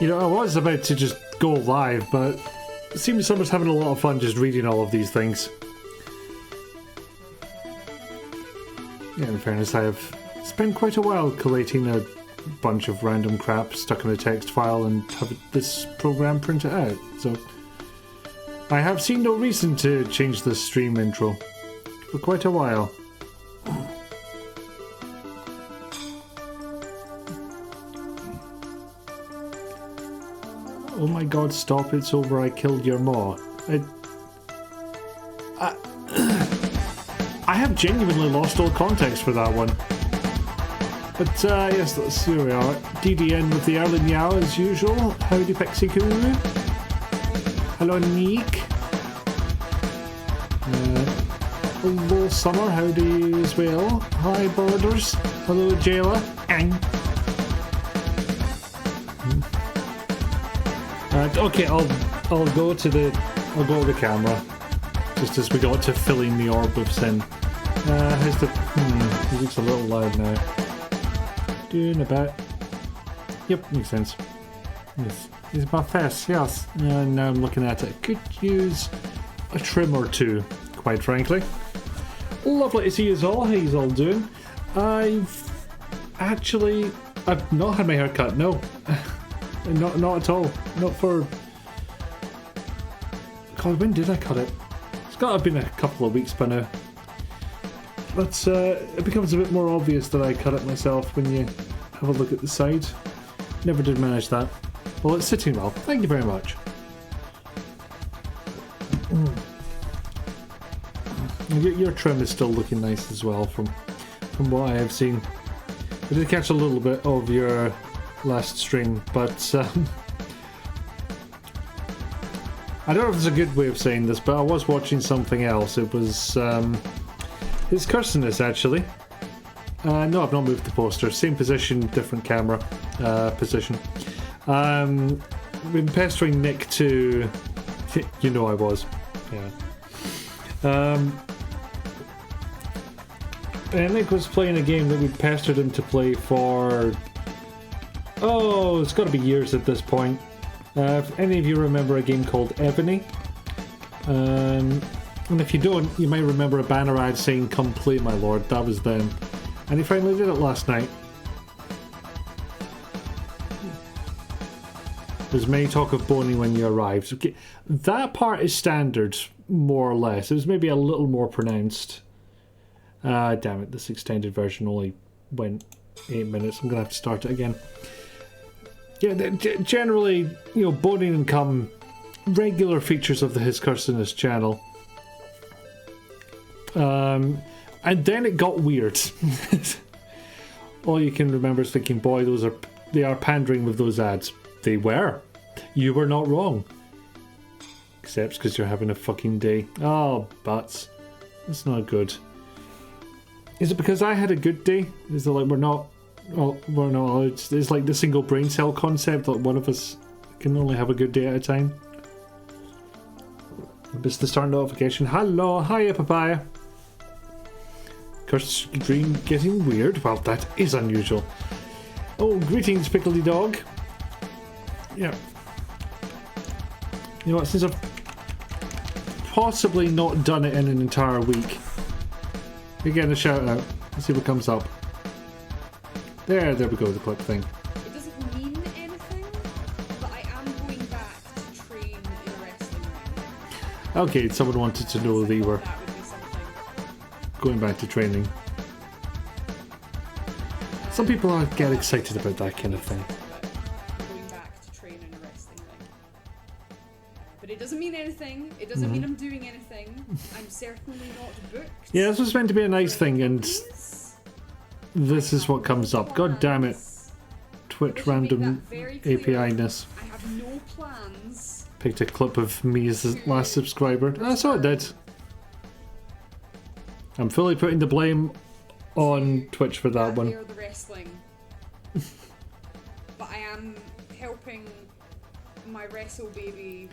You know, I was about to just go live, but it seems someone's having a lot of fun just reading all of these things. Yeah, in fairness, I have spent quite a while collating a bunch of random crap stuck in a text file and have this program print it out, so I have seen no reason to change the stream intro for quite a while. Oh my god, stop, it's over, I killed your maw. I have genuinely lost all context for that one. But yes, let's see where we are. DDN with the Erlen Yao as usual. Howdy Pixie Coo. Hello Neek. Hello Summer, howdy as well. Hi Borders. Hello Jayla. Okay, I'll go to the camera. Just as we got to filling the orb of sin. How's the music's a little loud now. Doing about. Yep, makes sense. Yes. It's my face, yes. And now I'm looking at it. Could use a trim or two, quite frankly. Lovely to see you all. How you all doing? I've not had my hair cut, no. Not at all. Not for... God, when did I cut it? It's got to have been a couple of weeks by now. But it becomes a bit more obvious that I cut it myself when you have a look at the side. Never did manage that. Well, it's sitting well. Thank you very much. Your trim is still looking nice as well from what I have seen. I did catch a little bit of your last stream, but I don't know if there's a good way of saying this, but I was watching something else. It was it's Kirstenus actually. No, I've not moved the poster. Same position, different camera position. Been pestering Nick to... You know I was. Yeah. And Nick was playing a game that we'd pestered him to play for... Oh, it's got to be years at this point. If any of you remember a game called Ebony. And if you don't, you might remember a banner ad saying, "Come play, my lord." That was them. And he finally did it last night. There's many talk of boning when you arrived. Okay, that part is standard, more or less. It was maybe a little more pronounced. Damn it, this extended version only went 8 minutes. I'm going to have to start it again. Yeah, generally, you know, boning and cum, regular features of the His Cursoness channel. And then it got weird. All you can remember is thinking, boy, they are pandering with those ads. They were. You were not wrong. Except because you're having a fucking day. Oh, butts. That's not good. Is it because I had a good day? Is it like we're not... Well, we're not. It's like the single brain cell concept. Like one of us can only have a good day at a time. It's the start notification. Hello, hiya, papaya. Cursed dream getting weird. Well, that is unusual. Oh, greetings, Pickledy Dog. Yeah. You know what? Since I've possibly not done it in an entire week, you're getting a shout out. Let's see what comes up. There we go, the clip thing. It doesn't mean anything, but I am going back to train in a wrestling ring. Okay, someone wanted to know that you were That would be something. going back to training. Some people get excited about that kind of thing. I'm going back to train in a wrestling ring. But it doesn't mean anything. It doesn't mean I'm doing anything. I'm certainly not booked. Yeah, this was meant to be a nice thing, and this is what comes up. God damn it. Twitch random API-ness. I have no plans. Picked a clip of me as the last subscriber. I saw it did. I'm fully putting the blame on Twitch for that one. The wrestling. But I am helping my wrestle baby,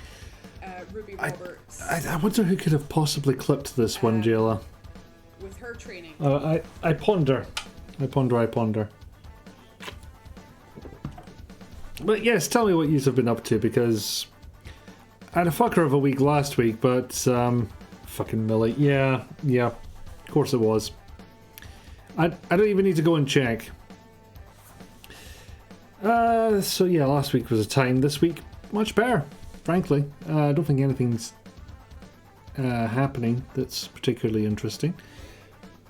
Ruby Roberts. I wonder who could have possibly clipped this one, Jayla. With her training. I ponder. I ponder. But yes, tell me what you have been up to, because I had a fucker of a week last week, but fucking Millie. Yeah, of course it was. I don't even need to go and check. So yeah, last week was a time. This week, much better, frankly. I don't think anything's happening that's particularly interesting.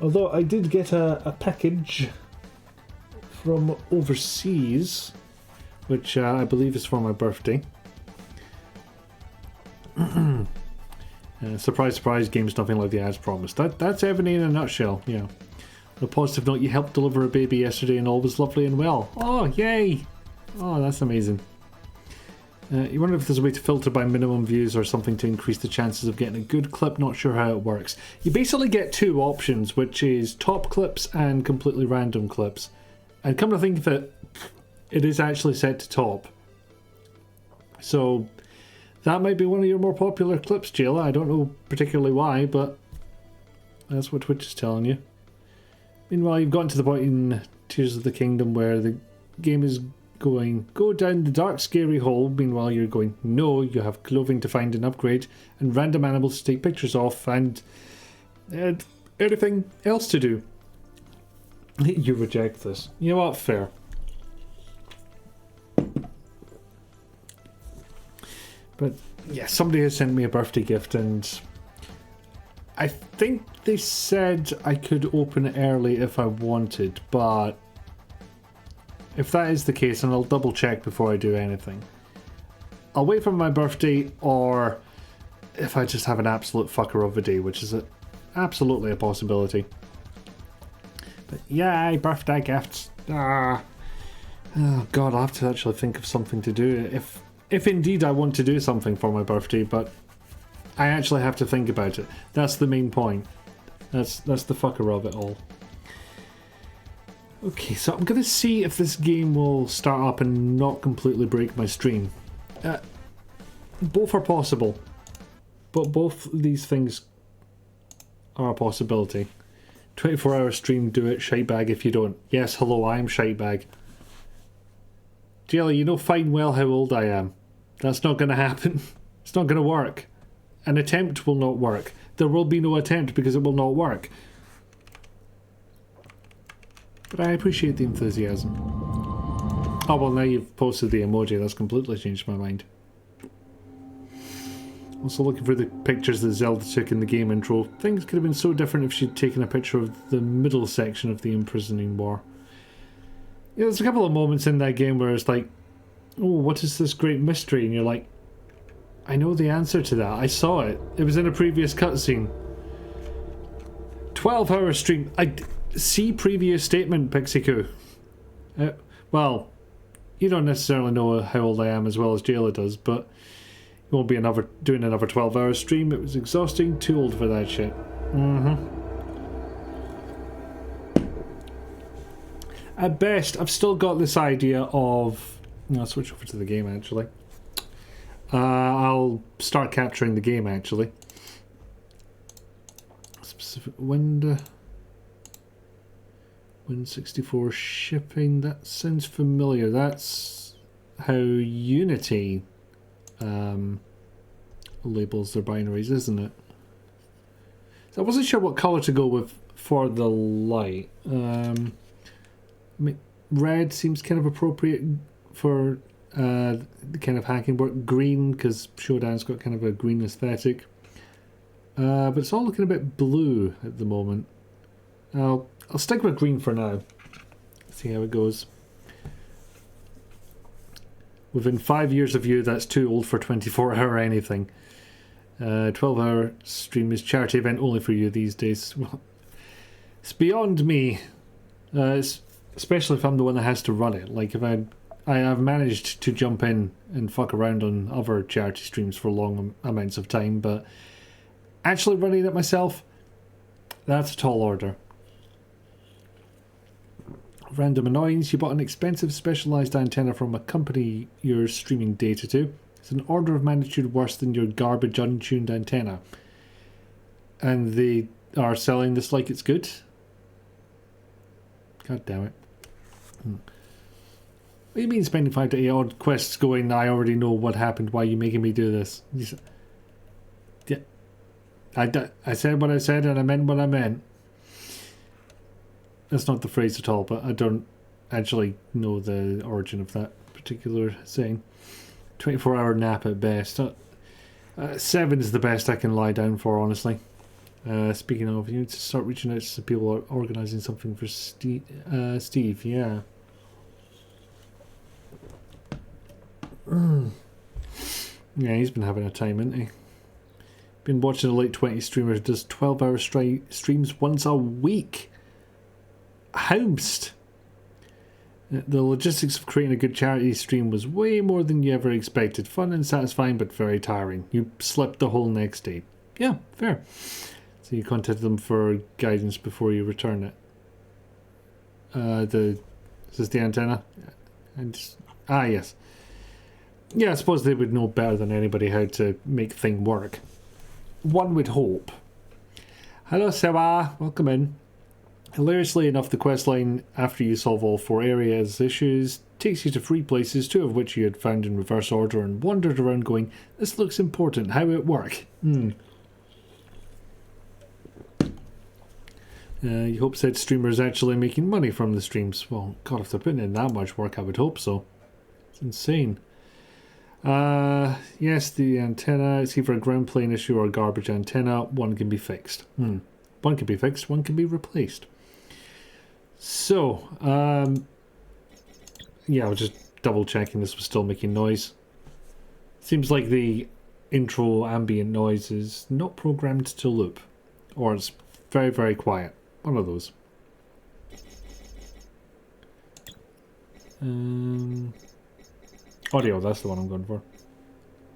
Although I did get a package from overseas, which I believe is for my birthday. Surprise, surprise, game's nothing like the ads promised. That's everything in a nutshell, yeah. On a positive note, you helped deliver a baby yesterday and all was lovely and well. Oh, yay! Oh, that's amazing. You wonder if there's a way to filter by minimum views or something to increase the chances of getting a good clip. Not sure how it works. You basically get two options, which is top clips and completely random clips. And come to think of it, it is actually set to top. So that might be one of your more popular clips, Jayla. I don't know particularly why, but that's what Twitch is telling you. Meanwhile, you've gotten to the point in Tears of the Kingdom where the game is going, go down the dark scary hole. Meanwhile, you're going, no, you have clothing to find and upgrade, and random animals to take pictures of, and everything else to do. You reject this. You know what? Fair. But yeah, somebody has sent me a birthday gift, and I think they said I could open it early if I wanted, but if that is the case, and I'll double check before I do anything, I'll wait for my birthday, or if I just have an absolute fucker of a day, which is absolutely a possibility. But yay, birthday gifts. Oh god, I'll have to actually think of something to do. If indeed I want to do something for my birthday, but I actually have to think about it. That's the main point. That's the fucker of it all. Okay, so I'm going to see if this game will start up and not completely break my stream. Both are possible, but both these things are a possibility. 24-hour stream, do it. Shitebag if you don't. Yes, hello, I am Shitebag. Jelly, you know fine well how old I am. That's not going to happen. It's not going to work. An attempt will not work. There will be no attempt because it will not work. But I appreciate the enthusiasm. Oh well, now you've posted the emoji, that's completely changed my mind. Also looking for the pictures that Zelda took in the game intro. Things could have been so different if she'd taken a picture of the middle section of the imprisoning war. Yeah, there's a couple of moments in that game where it's like, oh, what is this great mystery? And you're like, I know the answer to that. I saw it. It was in a previous cutscene. 12-hour stream. See previous statement, Pixiku. Well, you don't necessarily know how old I am as well as Jayla does, but you won't be doing another 12-hour stream. It was exhausting. Too old for that shit. At best, I've still got this idea of... I'll switch over to the game, actually. I'll start capturing the game, actually. Specific window... Win64 shipping, that sounds familiar. That's how Unity labels their binaries, isn't it? So I wasn't sure what colour to go with for the light. Red seems kind of appropriate for the kind of hacking work. Green, because Shodan's got kind of a green aesthetic. But it's all looking a bit blue at the moment. I'll stick with green for now. See how it goes. Within 5 years of you, that's too old for 24-hour anything. 12-hour stream is charity event only for you these days. Well, it's beyond me. Especially if I'm the one that has to run it. Like if I've managed to jump in and fuck around on other charity streams for long amounts of time, but actually running it myself, that's a tall order. Random annoyance, you bought an expensive specialised antenna from a company you're streaming data to. It's an order of magnitude worse than your garbage untuned antenna. And they are selling this like it's good? God damn it. What do you mean spending 5 to 8 odd quests going, I already know what happened, why are you making me do this? Yeah. I said what I said and I meant what I meant. That's not the phrase at all, but I don't actually know the origin of that particular saying. 24-hour nap at best. 7 is the best I can lie down for, honestly. Speaking of, you need to start reaching out to some people organising something for Steve, yeah. Yeah, he's been having a time, hasn't he? Been watching a late 20s streamer who does 12-hour streams once a week. Housed. The logistics of creating a good charity stream was way more than you ever expected. Fun and satisfying, but very tiring. You slept the whole next day. Yeah, fair. So you contacted them for guidance before you return it. Is this the antenna? Yes. Yeah, I suppose they would know better than anybody how to make thing work. One would hope. Hello, Sarah. Welcome in. Hilariously enough, the questline after you solve all 4 areas issues takes you to 3 places, 2 of which you had found in reverse order and wandered around going, this looks important, how it work? You hope said streamers actually making money from the streams. Well, God, if they're putting in that much work, I would hope so. It's insane. Yes, the antenna, it's either a ground plane issue or a garbage antenna. One can be fixed. One can be fixed, one can be replaced. So, yeah, I was just double checking this was still making noise. Seems like the intro ambient noise is not programmed to loop. Or it's very, very quiet. One of those. Audio, that's the one I'm going for.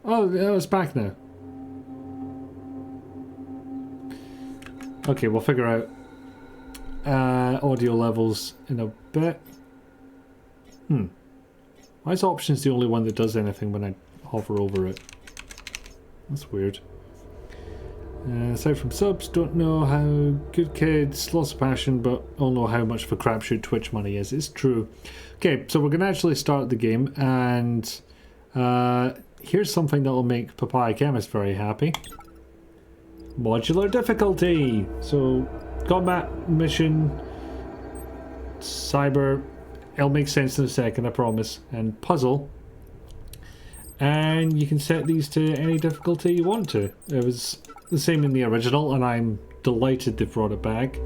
Oh, it's back now. Okay, we'll figure out audio levels in a bit. Why is options the only one that does anything when I hover over it? That's weird. Aside from subs, don't know how good kids, lots of passion, but all know how much of a crapshoot Twitch money is. It's true. Okay, so we're going to actually start the game, and here's something that will make Papaya Chemist very happy. Modular difficulty! So, combat, mission, cyber, it'll make sense in a second, I promise, and puzzle. And you can set these to any difficulty you want to. It was the same in the original, and I'm delighted they've brought it back.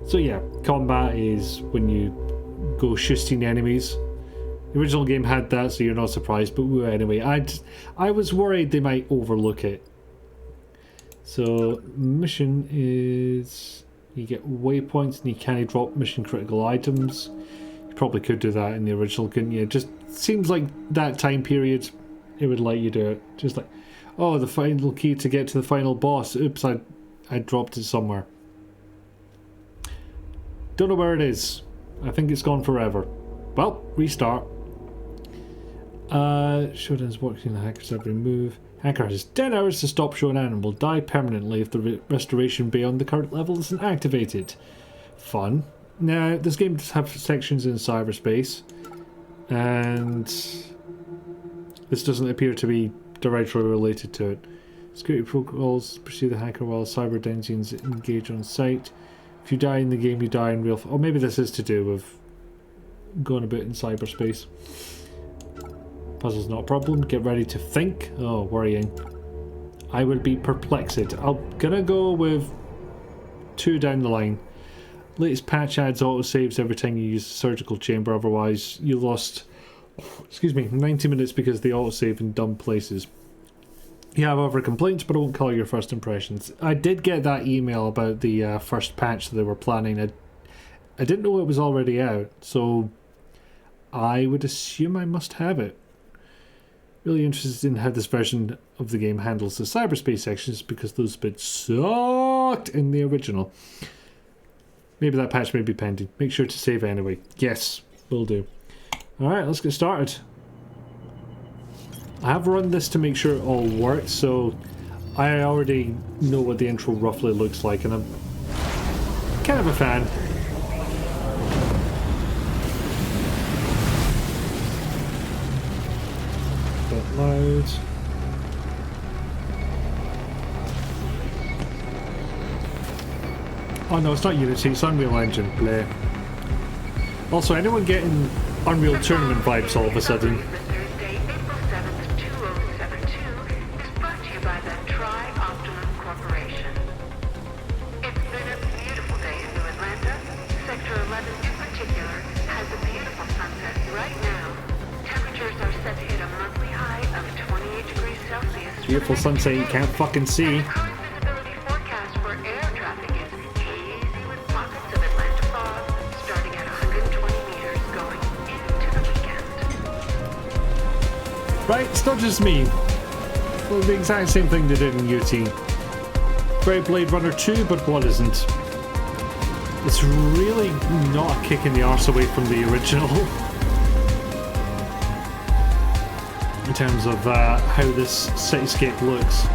So yeah, combat is when you go shooting enemies. The original game had that, so you're not surprised, but anyway, I was worried they might overlook it. So, mission is... you get waypoints and you can't drop mission critical items. You probably could do that in the original, couldn't you? It just seems like that time period, it would let you do it. Just like, oh, the final key to get to the final boss. Oops, I dropped it somewhere. Don't know where it is. I think it's gone forever. Well, restart. Shodan's watching the hacker's every move. Hacker has 10 hours to stop Shodan and will die permanently if the restoration beyond the current level isn't activated. Fun. Now, this game does have sections in cyberspace, and this doesn't appear to be directly related to it. Security protocols pursue the hacker while cyber denizens engage on site. If you die in the game, you die in real... or maybe this is to do with going a bit in cyberspace. Puzzle's not a problem. Get ready to think. Oh, worrying. I would be perplexed. I'm gonna go with 2 down the line. Latest patch adds autosaves every time you use the surgical chamber, otherwise you lost, excuse me, 90 minutes because they autosave in dumb places. You have other complaints, but I won't call your first impressions. I did get that email about the first patch that they were planning. I didn't know it was already out, so I would assume I must have it. Really interested in how this version of the game handles the cyberspace sections because those bits sucked in the original. Maybe that patch may be pending. Make sure to save anyway. Yes, will do. Alright, let's get started. I have run this to make sure it all works, so I already know what the intro roughly looks like, and I'm kind of a fan. Oh no, it's not Unity, it's Unreal Engine. Play. Also, anyone getting Unreal Tournament vibes all of a sudden? Thursday, April 7th, 2072 is brought to you by the Tri-Optimum Corporation. It's been a beautiful day in New Atlanta. Sector 11 in particular has a beautiful sunset right now. Temperatures are set to hit a monthly high of 28 degrees Celsius. Beautiful sunset you can't fucking see. Current visibility forecast for air traffic is hazy with pockets of Atlanta fog starting at 120 meters going into the weekend. Right, it's not just me. Well, the exact same thing they did in UT. Very Blade Runner 2, but what isn't? It's really not a kick in the arse away from the original. In terms of how this cityscape looks.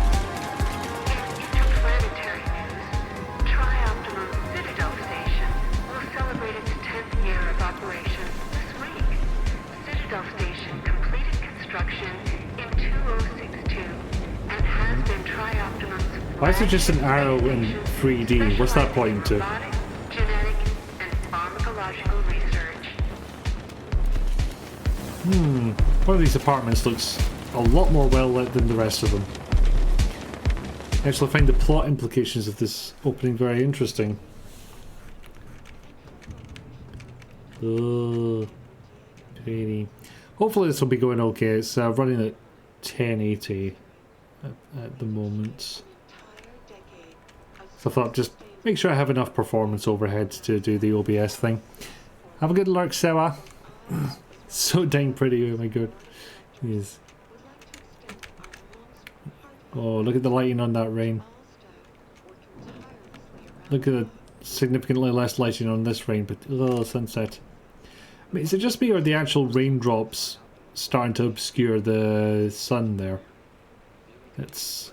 Interplanetary news, Tri-Optimum Citadel Station will celebrate its 10th year of operations this week. Citadel Station completed construction in 2062 and has been Tri-Optimum's Why is it just an arrow in 3D? What's that pointing to? robotic, genetic, and pharmacological research. One of these apartments looks a lot more well lit than the rest of them. I actually find the plot implications of this opening very interesting. Oh, 20. Hopefully this will be going okay. It's running at 1080 at the moment. So I thought just make sure I have enough performance overhead to do the OBS thing. Have a good lurk, Sewa. So dang pretty, oh my god. Yes. Oh, look at the lighting on that rain. Look at the significantly less lighting on this rain, but oh, sunset. I mean, is it just me or the actual raindrops starting to obscure the sun there? It's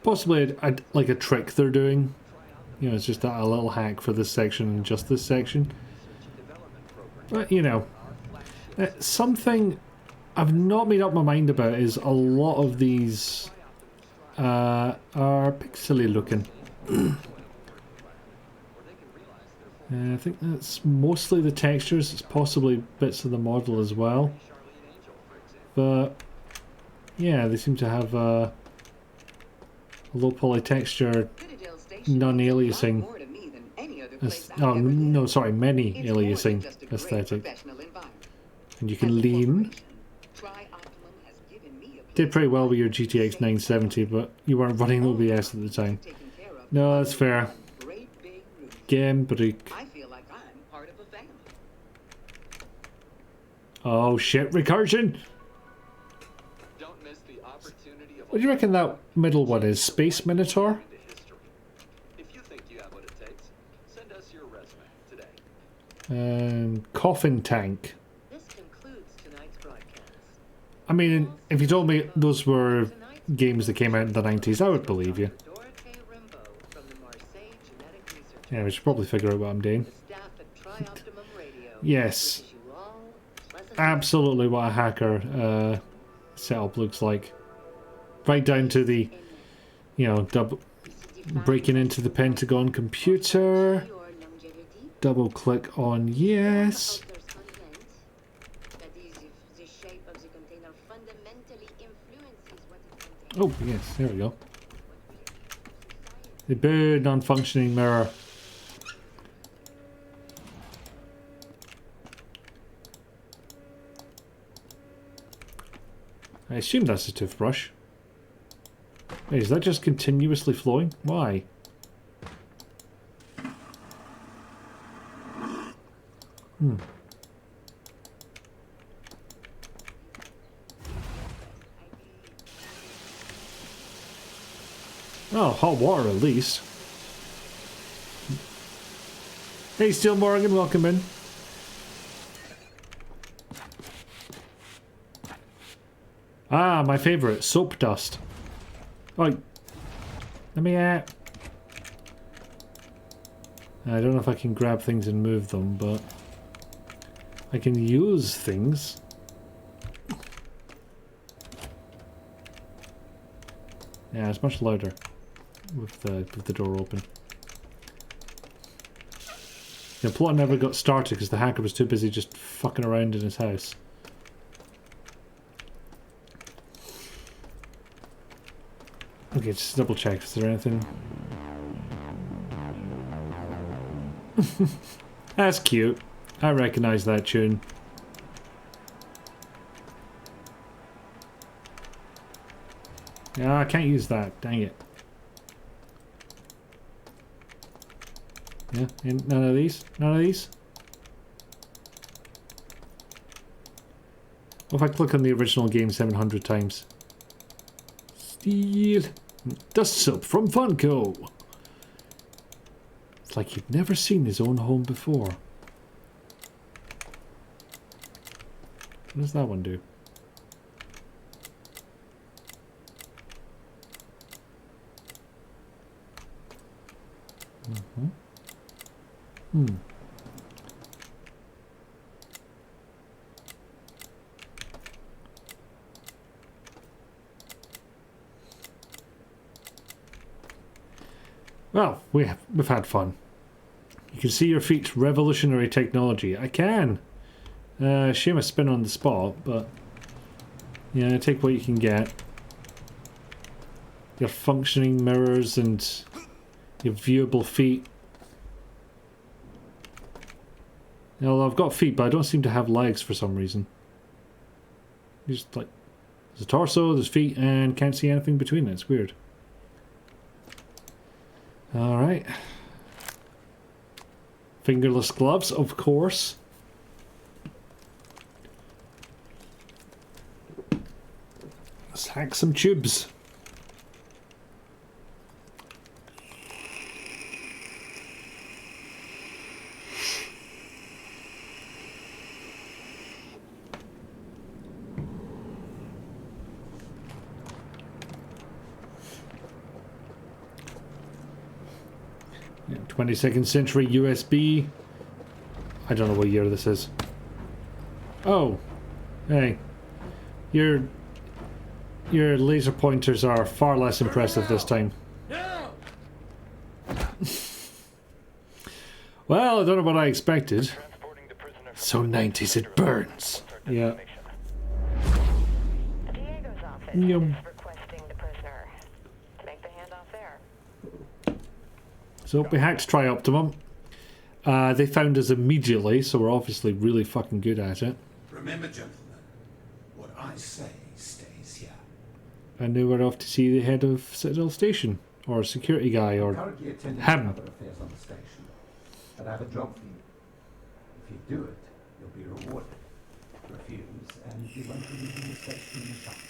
possibly like a trick they're doing. You know, it's just a little hack for this section and just this section. But, you know, something I've not made up my mind about is a lot of these are pixely looking. I think that's mostly the textures. It's possibly bits of the model as well. But, yeah, they seem to have a low poly texture, non-aliasing. Oh, no, sorry, many aliasing aesthetic. And you can lean. Did pretty well with your GTX 970, but you weren't running OBS at the time. No, that's fair. Game break. Oh shit, recursion! What do you reckon that middle one is? Space Minotaur? Coffin Tank. I mean, if you told me those were games that came out in the 90s, I would believe you. Yeah, we should probably figure out what I'm doing. Yes. Absolutely what a hacker setup looks like. Right down to the, you know, breaking into the Pentagon computer. Double click on yes. Oh, yes, there we go. The bad non-functioning mirror. I assume that's a toothbrush. Wait, is that just continuously flowing? Why? Oh, hot water at least. Hey, Steel Morgan, welcome in. Ah, my favourite, soap dust. Oh, let me I don't know if I can grab things and move them, but I can use things. Yeah, it's much louder with the door open. The plot never got started because the hacker was too busy just fucking around in his house. Okay, just double check. Is there anything? That's cute. I recognise that tune. Yeah, I can't use that. Dang it. Yeah, none of these? None of these? What if I click on the original game 700 times? Steal. Dust soap from Funko. It's like he'd never seen his own home before. What does that one do? Well, we've had fun. You can see your feet. Revolutionary technology. I can. Shame I spin on the spot, but yeah, take what you can get. Your functioning mirrors and your viewable feet. Well, I've got feet, but I don't seem to have legs for some reason. Just like there's a torso, there's feet, and can't see anything between it. It's weird. All right. Fingerless gloves, of course. Let's hack some tubes. Yeah, 22nd century USB. I don't know what year this is. Oh, hey, your laser pointers are far less impressive this time. Well, I don't know what I expected. So 90s it burns. Yeah. Diego's office Yum. is requesting the prisoner to make the handoff there. So we hacked Trioptimum. They found us immediately, so we're obviously really fucking good at it. Remember, gentlemen, what I say stays here. And now we're off to see the head of Citadel Station, or security guy, or Currently attending him. to other affairs on the station. But I have a job for you. If you do it, you'll be rewarded. Refuse, and you won't be leaving the station in the shuttle.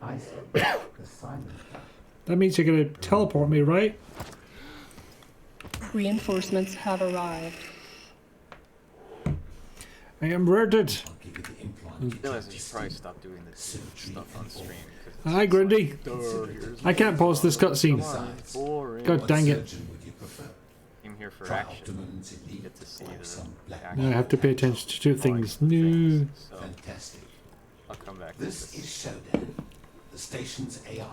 I said the silent type. That means you're gonna teleport me, right? Reinforcements have arrived. I am murdered. I'll give you the implant. You realize you should probably stop doing this stuff on stream. Hi, Grundy. I can't pause this cutscene. Boring. God dang it. Surgeon would you prefer? Came here for Try action. Optimum's elite Get to see or the some black action. Now I have to pay attention to two things. No. So Fantastic. I'll come back. to This is SHODAN, the station's AI.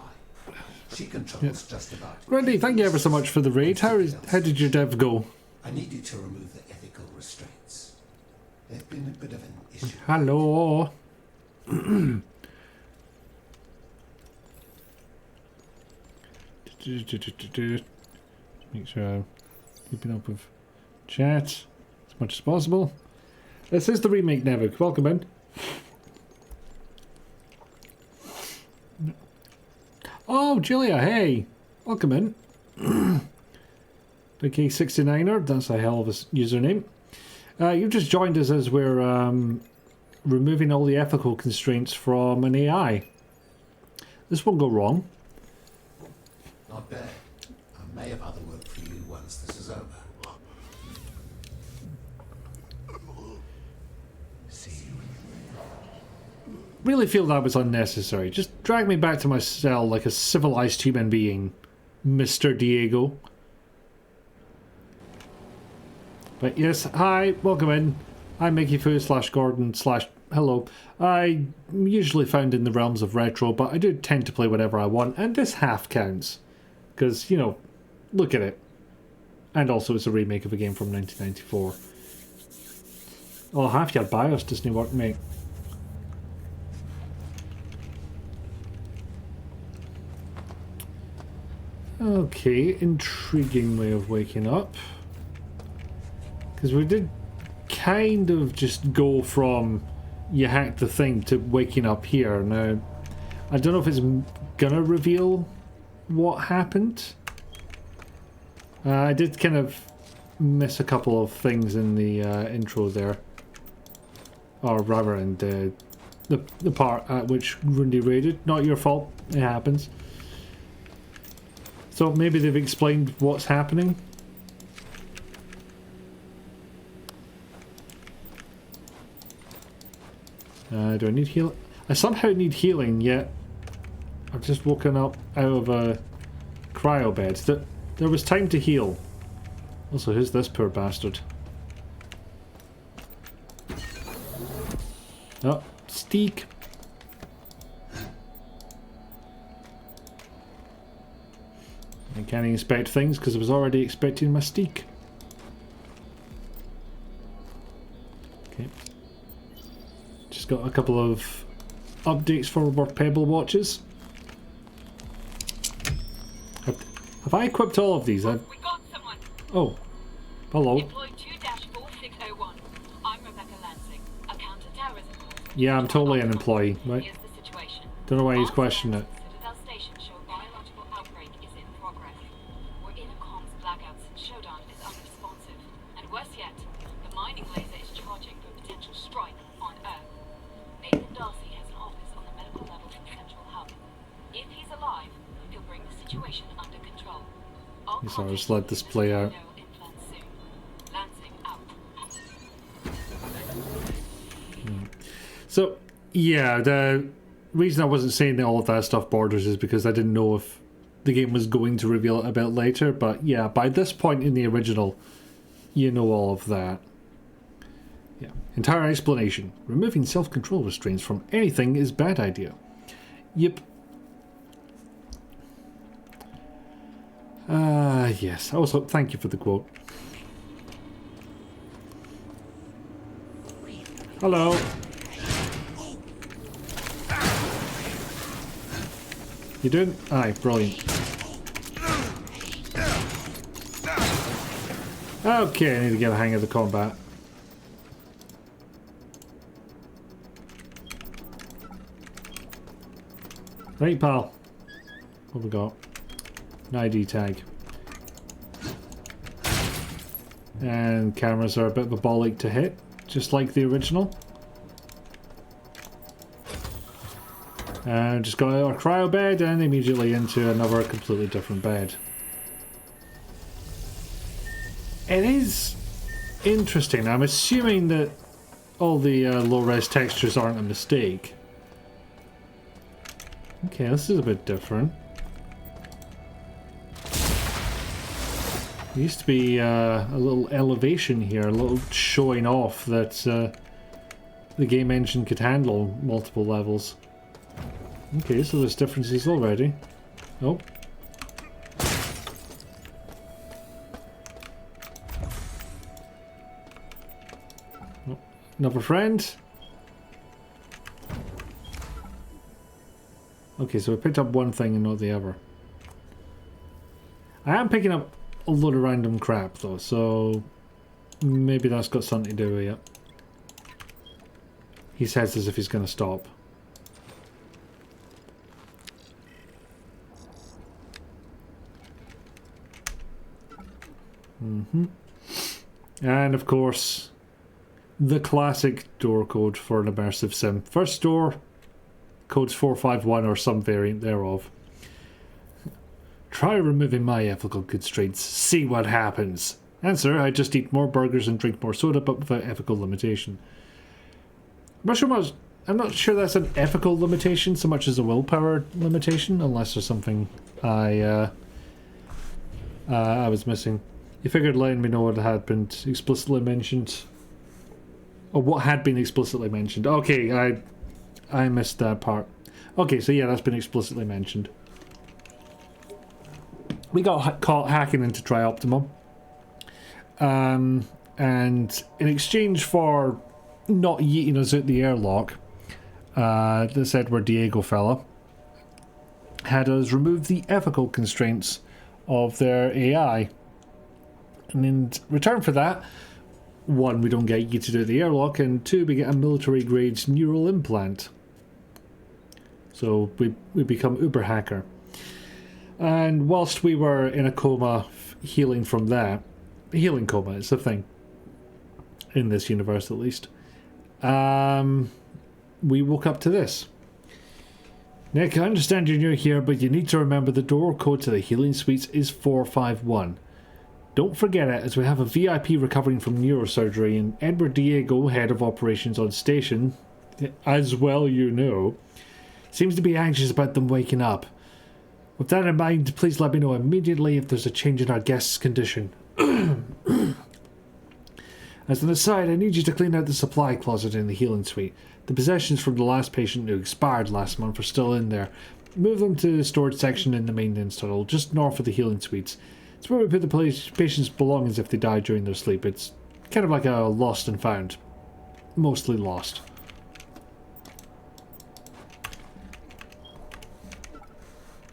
She controls Yeah. just about. Grundy, thank you ever so much for the raid. How did your dev go? I need you to remove the ethical restraints. There's been a bit of an issue. Hello. Make sure I'm keeping up with chat as much as possible. This is the remake, Nevik. Welcome in. Oh, Julia, hey. Welcome in. The K69er, that's a hell of a username. You've just joined us as we're removing all the ethical constraints from an AI. This won't go wrong. Not bad. I may have other work for you once this is over. See you. Really feel that was unnecessary. Just drag me back to my cell like a civilized human being, Mr. Diego. But yes, hi, welcome in. I'm Mickey Foo / Gordon / hello. I'm usually found in the realms of retro, but I do tend to play whatever I want, and this half counts. Because, you know, look at it. And also it's a remake of a game from 1994. Oh, half your BIOS doesn't work, mate. Okay, intriguing way of waking up. Because we did kind of just go from you hacked the thing to waking up here. Now, I don't know if it's gonna reveal what happened. I did kind of miss a couple of things in the intro there. Or rather in the part at which Rundy raided. Not your fault, it happens. So maybe they've explained what's happening. Do I need heal? I somehow need healing, yet I've just woken up out of a cryo bed. There was time to heal. Also, who's this poor bastard? Oh, Steak. I can't expect things because I was already expecting my steak. Okay. Just got a couple of updates for our Pebble watches. Have I equipped all of these? We got someone. Oh. Hello. Deploy 2-4601. I'm Rebecca Lansing, a counter-terrorism officer. Yeah, I'm totally an employee, right? Here's the situation. Don't know why he's questioning it. Citadel Station show biological outbreak is in progress. We're in a comms blackout since SHODAN is unresponsive. And worse yet, the mining laser is charging for potential strike on Earth. Nathan Darcy has an office on the medical level in Central Hub. If he's alive, he'll bring the situation under control. Yes, I'll just let this play out. So, yeah, the reason I wasn't saying that all of that stuff borders is because I didn't know if the game was going to reveal it a bit later, but yeah, by this point in the original, you know all of that. Yeah. Entire explanation. Removing self-control restraints from anything is bad idea. Yep. Yes. Also, thank you for the quote. Hello. You doing? Aye, brilliant. Okay, I need to get a hang of the combat. Right, pal. What we got? An ID tag. And cameras are a bit of a bollock to hit, just like the original. And just got out of our cryo bed and immediately into another completely different bed. It is interesting. I'm assuming that all the low-res textures aren't a mistake. Okay, this is a bit different. There used to be a little elevation here, a little showing off that the game engine could handle multiple levels. Okay, so there's differences already. Oh. Oh, another friend. Okay, so we picked up one thing and not the other. I am picking up a load of random crap though, so maybe that's got something to do with it. He says as if he's going to stop. And of course, the classic door code for an immersive sim. First door, code's 451 or some variant thereof. Try removing my ethical constraints. See what happens. Answer, I just eat more burgers and drink more soda, but without ethical limitation. I'm not sure that's an ethical limitation so much as a willpower limitation, unless there's something I was missing. You figured letting me know what had been explicitly mentioned. Or what had been explicitly mentioned. Okay, I missed that part. Okay, so yeah, that's been explicitly mentioned. We got caught hacking into Tri-Optimum. and in exchange for not yeeting us out the airlock, this Edward Diego fella had us remove the ethical constraints of their AI. And in return for that, 1, we don't get yeeted out the airlock, and 2, we get a military-grade neural implant. So we become uber hacker. And whilst we were in a coma healing from that, healing coma is a thing in this universe at least, we woke up to this. Nick, I understand you're new here, but you need to remember the door code to the healing suites is 451. Don't forget it, as we have a VIP recovering from neurosurgery, and Edward Diego, head of operations on station, as well you know, seems to be anxious about them waking up. With that in mind, please let me know immediately if there's a change in our guest's condition. As an aside, I need you to clean out the supply closet in the healing suite. The possessions from the last patient who expired last month are still in there. Move them to the storage section in the maintenance tunnel, just north of the healing suites. It's where we put the patient's belongings if they die during their sleep. It's kind of like a lost and found. Mostly lost.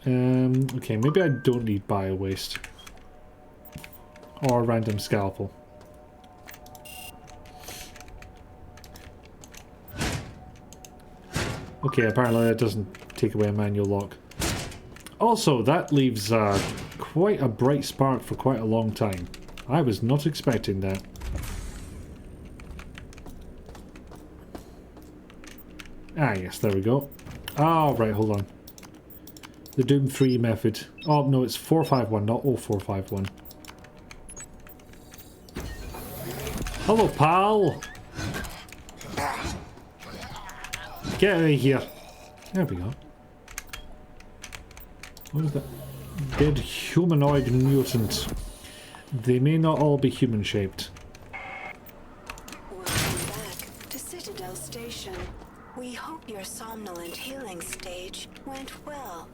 Okay, maybe I don't need bio-waste. Or a random scalpel. Okay, apparently that doesn't take away a manual lock. Also, that leaves quite a bright spark for quite a long time. I was not expecting that. Ah, yes, there we go. Oh, right, hold on. The Doom 3 method. Oh, no, it's 451, not 0451. Hello, pal! Get out of here. There we go. What is that? Dead humanoid mutant. They may not all be human-shaped. Welcome back to Citadel Station. We hope your somnolent healing stage went well.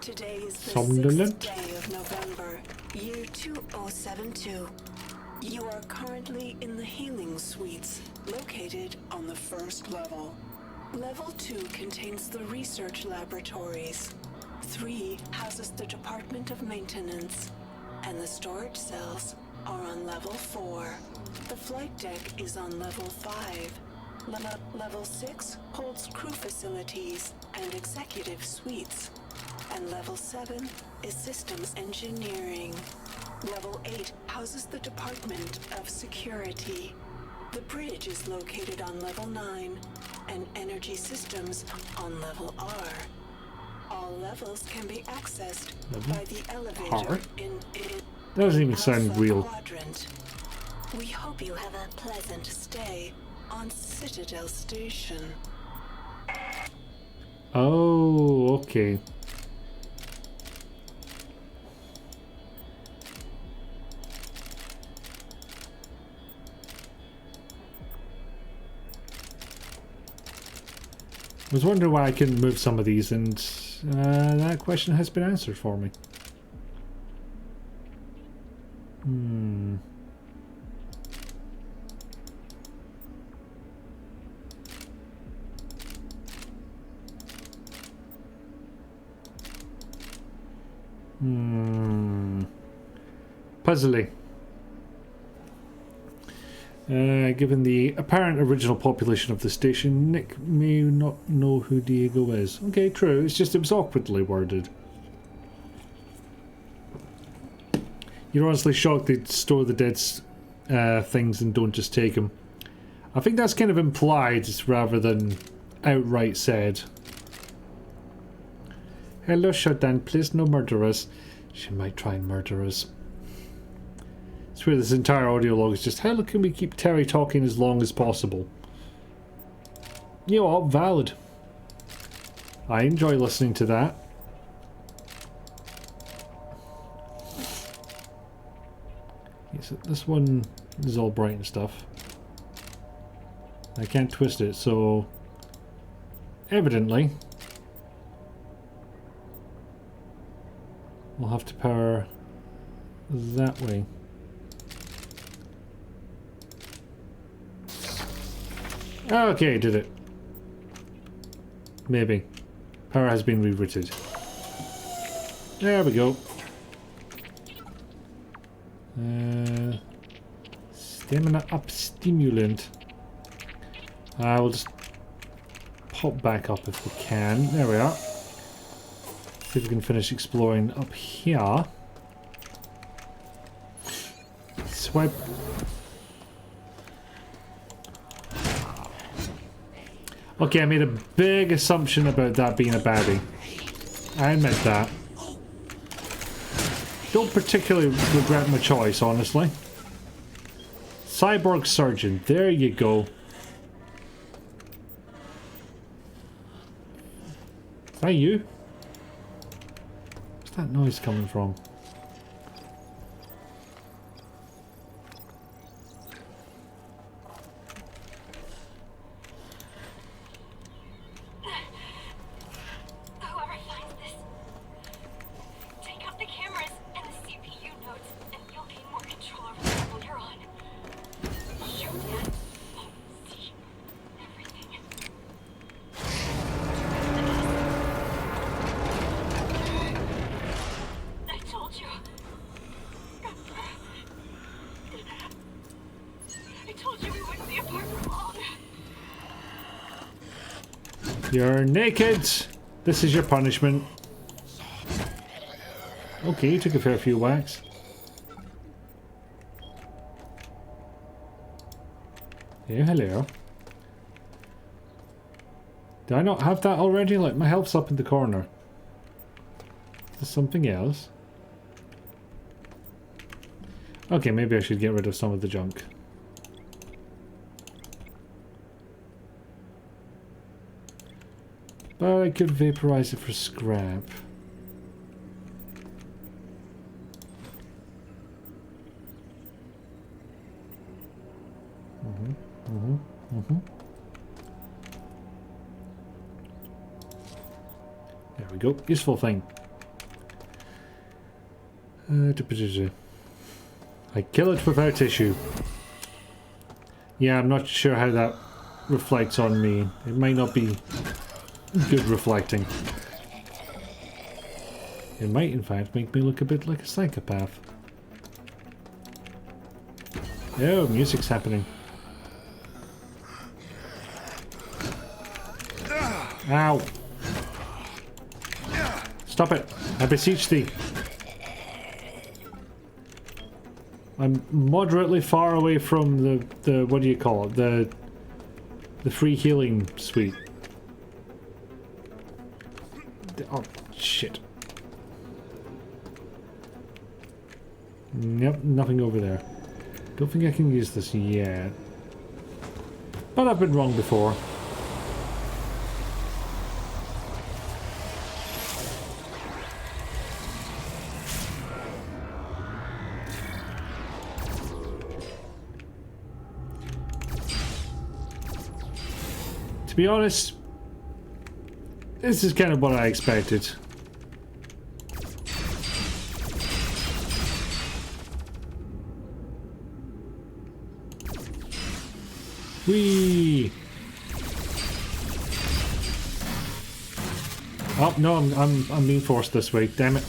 Today is the 6th day of November, year 2072. You are currently in the healing suites, located on the first level. Level 2 contains the research laboratories. 3 houses the Department of Maintenance, and the storage cells are on level 4. The flight deck is on level 5. Level 6 holds crew facilities and executive suites, and level 7 is systems engineering. Level 8 houses the Department of Security. The bridge is located on level 9, and energy systems on level R. All levels can be accessed by the elevator in doesn't even sound real. Quadrant. We hope you have a pleasant stay on Citadel Station. Oh, okay. I was wondering why I couldn't move some of these, and that question has been answered for me. Puzzling. Given the apparent original population of the station, Nick may not know who Diego is. Okay, true. It's just it was awkwardly worded. You're honestly shocked they'd store the dead things and don't just take them. I think that's kind of implied rather than outright said. Hello, SHODAN. Please no murder us. She might try and murder us. I swear this entire audio log is just how can we keep Terry talking as long as possible? You know what? Valid. I enjoy listening to that. Yes, this one is all bright and stuff. I can't twist it, so evidently we'll have to power that way. Okay, did it. Maybe. Power has been rerouted. There we go. Stamina up stimulant. We'll just pop back up if we can. There we are. See if we can finish exploring up here. Swipe. Okay, I made a big assumption about that being a baddie. I admit that. Don't particularly regret my choice, honestly. Cyborg Surgeon, there you go. Is that you? Where's that noise coming from? Whoever finds this, take out the cameras and the CPU nodes, and you'll gain more control over the level you're on. SHODAN will see everything. I told you. I told you we wouldn't be apart for long. You're naked! This is your punishment. Okay, you took a fair few whacks. Hey, hello. Did I not have that already? Like, my health's up in the corner. Is there something else? Okay, maybe I should get rid of some of the junk. But I could vaporize it for scrap. There we go. Useful thing. I kill it without issue. Yeah, I'm not sure how that reflects on me. It might not be good reflecting. It might in fact make me look a bit like a psychopath. Oh, music's happening. Ow! Stop it! I beseech thee! I'm moderately far away from the what do you call it? The free healing suite. Oh, shit. Yep, nothing over there. Don't think I can use this yet. But I've been wrong before. To be honest, this is kind of what I expected. Whee! Oh no, I'm being forced this way. Damn it!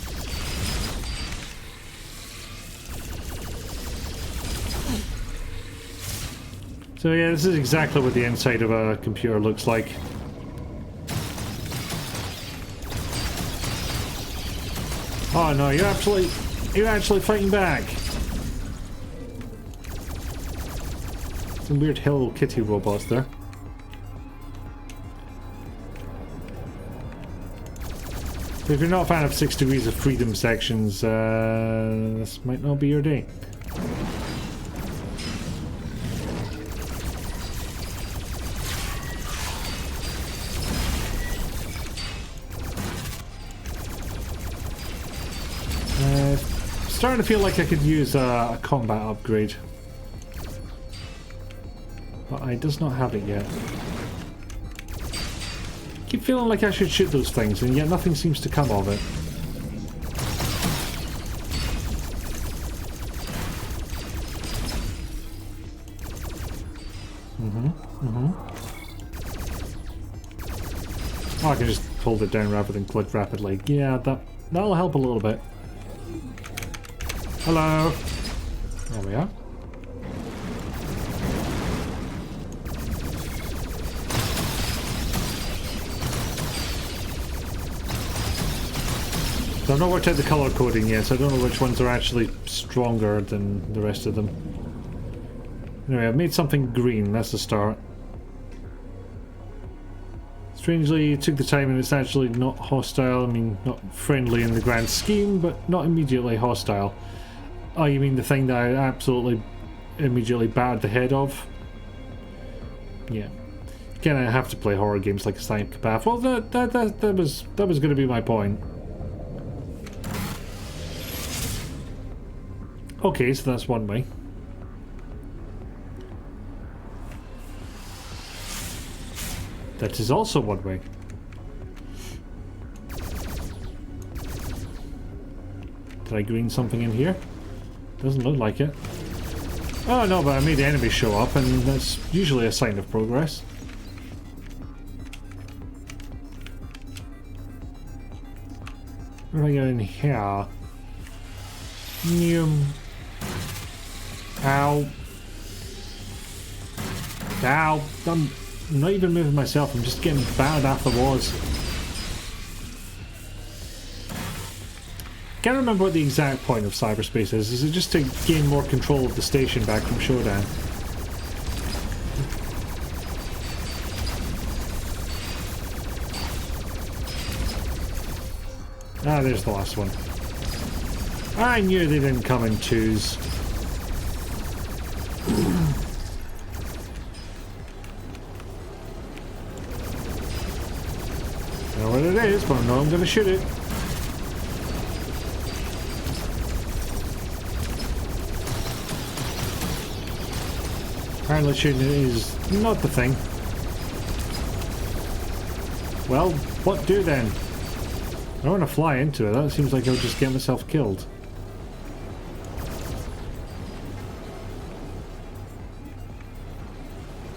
So yeah, this is exactly what the inside of a computer looks like. Oh no, you're actually fighting back. Some weird Hello Kitty robots there. So if you're not a fan of 6 Degrees of Freedom sections, this might not be your day. Starting to feel like I could use a combat upgrade. But I does not have it yet. Keep feeling like I should shoot those things, and yet nothing seems to come of it. Oh, I can just hold it down rather than click rapidly. Yeah, that'll help a little bit. Hello. There we are. So I've not worked out the color coding yet, so I don't know which ones are actually stronger than the rest of them. Anyway, I've made something green, that's the start. Strangely, it took the time and it's actually not hostile. I mean, not friendly in the grand scheme, but not immediately hostile. Oh, you mean the thing that I absolutely immediately battered the head of? Yeah. Again, I have to play horror games like a psychopath. Well, that was going to be my point. Okay, so that's one way. That is also one way. Did I green something in here? Doesn't look like it. Oh no, but I made the enemy show up, and that's usually a sign of progress. What do I got in here? Ow. Ow. I'm not even moving myself, I'm just getting battered after walls. Can't remember what the exact point of cyberspace is. Is it just to gain more control of the station back from SHODAN? Ah, there's the last one. I knew they didn't come in twos. I know what it is, but I know I'm gonna shoot it. Apparently shooting it is not the thing. Well, what do then? I don't want to fly into it, that seems like I'll just get myself killed.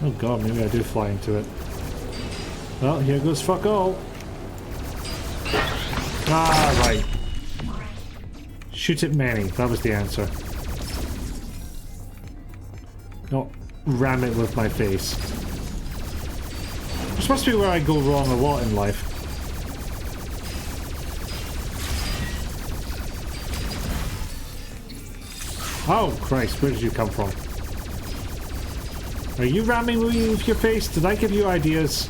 Oh god, maybe I do fly into it. Well, here goes fuck all. Ah, right. Shoot at many, that was the answer. Not ram it with my face. This must be where I go wrong a lot in life. Oh Christ, where did you come from? Are you ramming me with your face? Did I give you ideas?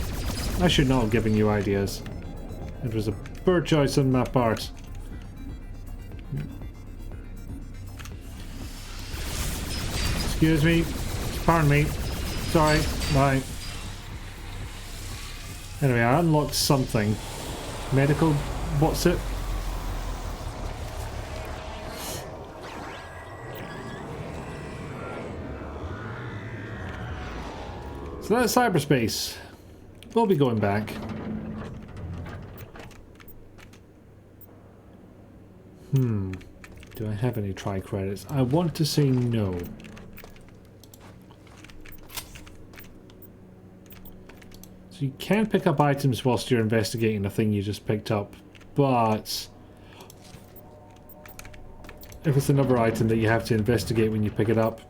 I should not have given you ideas. It was a poor choice on my part. Excuse me. Pardon me. Sorry. Bye. Anyway, I unlocked something. Medical... what's it? So that's cyberspace. We'll be going back. Do I have any try credits? I want to say no. So you can pick up items whilst you're investigating a thing you just picked up, but if it's another item that you have to investigate when you pick it up,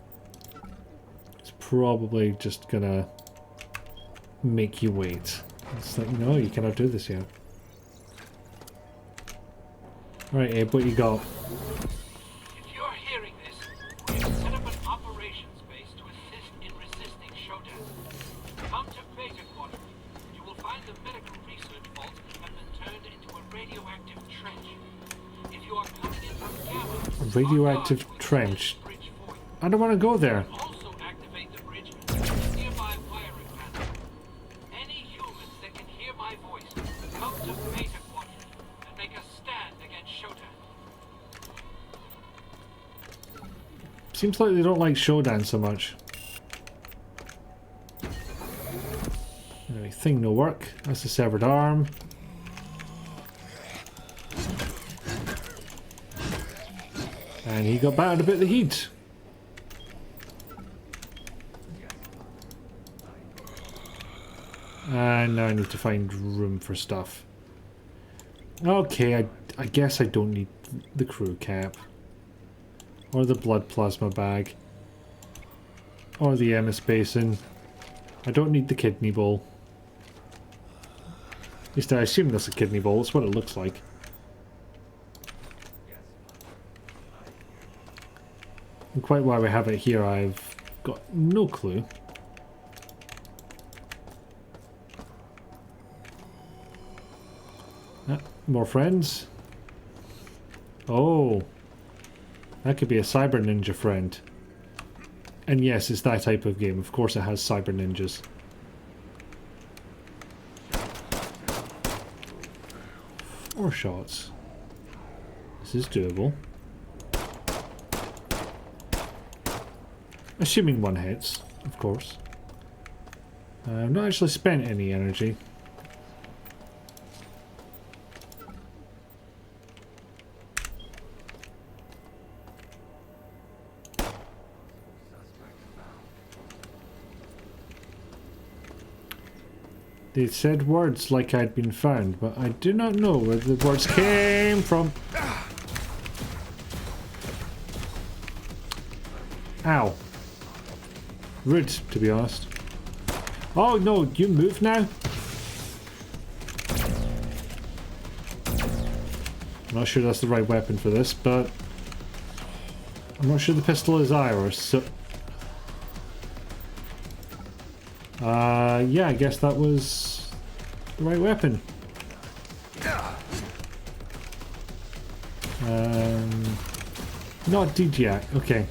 it's probably just gonna make you wait. It's like, no, you cannot do this yet. Alright, Abe, what you got? If you're hearing this, we have set up an operations base to assist in resisting SHODAN. Come to Beta Quarter. You will find the medical research vault has been turned into a radioactive trench. If you are coming in from Gamma, A radioactive trench? I don't want to go there. also activate the bridge with nearby wiring panel. Any humans that can hear my voice, come to Beta Quarter and make a stand against SHODAN. Seems like they don't like SHODAN so much. Anyway, thing no work. That's a severed arm. And he got battered a bit of the heat. And now I need to find room for stuff. Okay, I guess I don't need the crew cap. Or the blood plasma bag. Or the MS basin. I don't need the kidney bowl. At least I assume that's a kidney bowl. It's what it looks like. And quite why we have it here, I've got no clue. More friends? Oh. That could be a cyber ninja friend. And yes, it's that type of game. Of course it has cyber ninjas. 4 shots. This is doable. Assuming one hits, of course. I've not actually spent any energy. They said words like I'd been found, but I do not know where the words came from. Ow. Rude, to be honest. Oh no, you move now? I'm not sure that's the right weapon for this, but I'm not sure the pistol is either, so... yeah, I guess that was the right weapon. Not DJI, okay.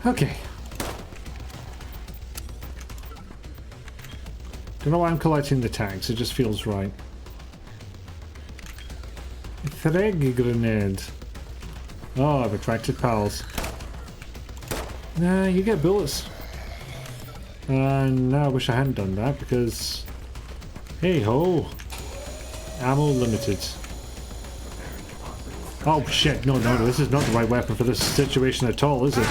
Okay. Don't know why I'm collecting the tags, it just feels right. Frag grenade. Oh, I've attracted pals. Nah, you get bullets. And now I wish I hadn't done that because... Hey ho! Ammo limited. Oh shit, no, this is not the right weapon for this situation at all, is it?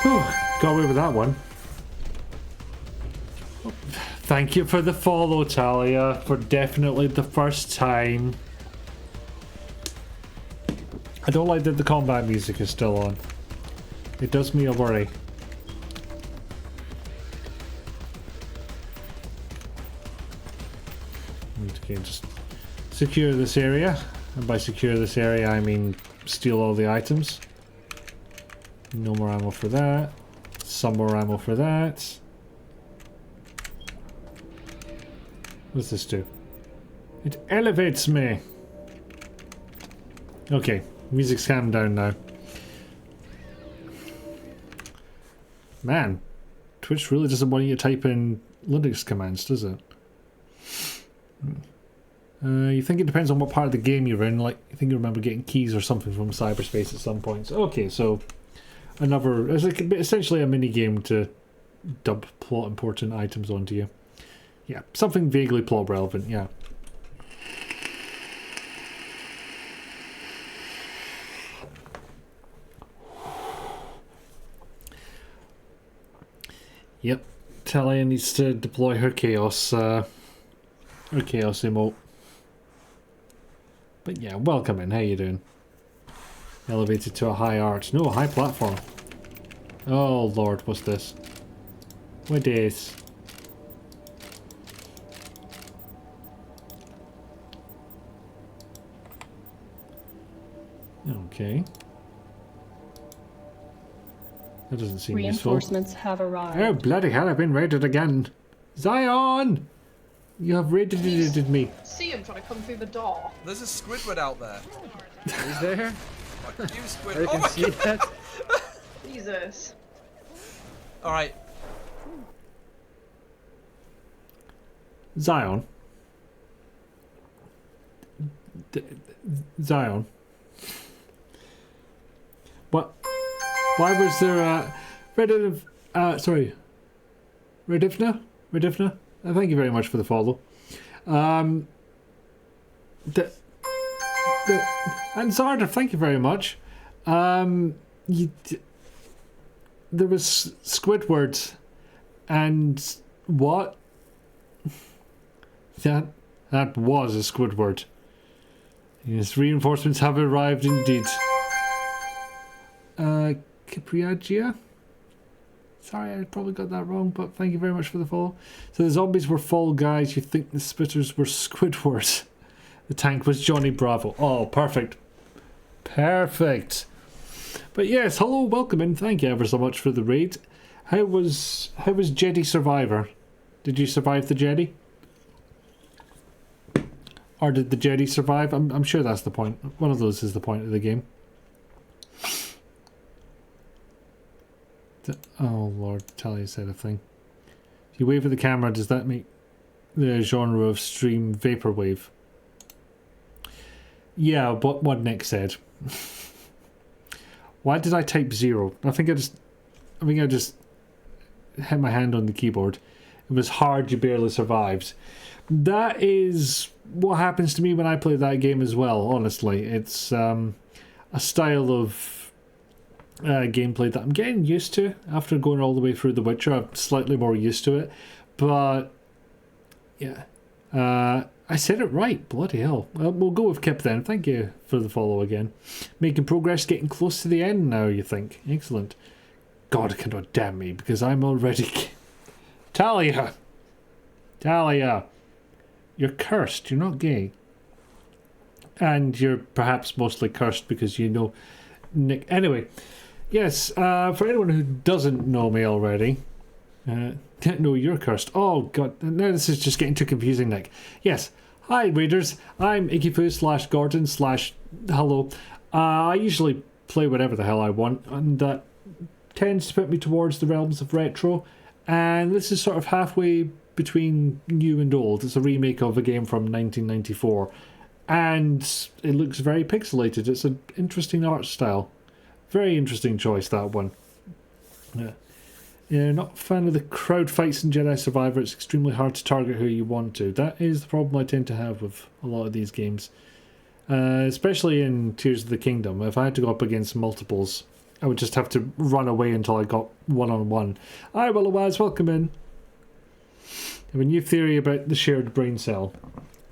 Whew, got away with that one. Thank you for the follow, Talia, for definitely the first time. I don't like that the combat music is still on. It does me a worry. Okay, just secure this area. And by secure this area, I mean steal all the items. No more ammo for that. Some more ammo for that. What does this do? It elevates me! Okay, music's calmed down now. Man, Twitch really doesn't want you to type in Linux commands, does it? You think it depends on what part of the game you're in, like, I think you remember getting keys or something from cyberspace at some points. Okay, so another, it's like essentially a mini game to dump plot important items onto you. Yeah, something vaguely plot relevant, yeah. Yep, Talia needs to deploy her chaos emote. But yeah, welcome in, how you doing? Elevated to a high arch. No, a high platform. Oh lord, what's this? What is? Okay. That doesn't seem useful. Reinforcements have arrived. Oh bloody hell, I've been raided again. Zion! You have raided me. See him trying to come through the door. There's a Squidward out there. Is there? Fuck you, Squid. I Oh can my see god! that. Jesus. Alright. Zion. Zion. What? Why was there sorry. Redifna? Thank you very much for the follow. And Zarda, thank you very much. There was Squidward, and what? That was a Squidward. Yes, reinforcements have arrived indeed. Capriagia? Sorry, I probably got that wrong, but thank you very much for the follow. So the zombies were Fall Guys, you think the spitters were Squidward. The tank was Johnny Bravo. Oh, perfect. Perfect. But yes, hello, welcome in. Thank you ever so much for the raid. How was Jedi Survivor? Did you survive the Jedi? Or did the Jedi survive? I'm sure that's the point. One of those is the point of the game. Oh Lord, Talia said a thing. If you wave at the camera, does that make the genre of stream vaporwave? Yeah, but what Nick said. Why did I type 0? I think I just hit my hand on the keyboard. It was hard, you barely survived. That is what happens to me when I play that game as well, honestly. It's a style of gameplay that I'm getting used to after going all the way through The Witcher. I'm slightly more used to it, but yeah, I said it right. Bloody hell. Well, we'll go with Kip then. Thank you for the follow again. Making progress, getting close to the end now, you think? Excellent. God cannot damn me because I'm already... Talia, you're cursed. You're not gay, and you're perhaps mostly cursed because you know Nick. Anyway. Yes, for anyone who doesn't know me already, no, you're cursed. Oh god, now this is just getting too confusing, Nick. Yes, hi readers, I'm Ikifu/Gordon/hello. I usually play whatever the hell I want, and that tends to put me towards the realms of retro, and this is sort of halfway between new and old. It's a remake of a game from 1994, and it looks very pixelated. It's an interesting art style. Very interesting choice, that one. Yeah. Not a fan of the crowd fights in Jedi Survivor. It's extremely hard to target who you want to. That is the problem I tend to have with a lot of these games. Especially in Tears of the Kingdom. If I had to go up against multiples, I would just have to run away until I got one-on-one. Hi, Willowaz, welcome in. I have a new theory about the shared brain cell.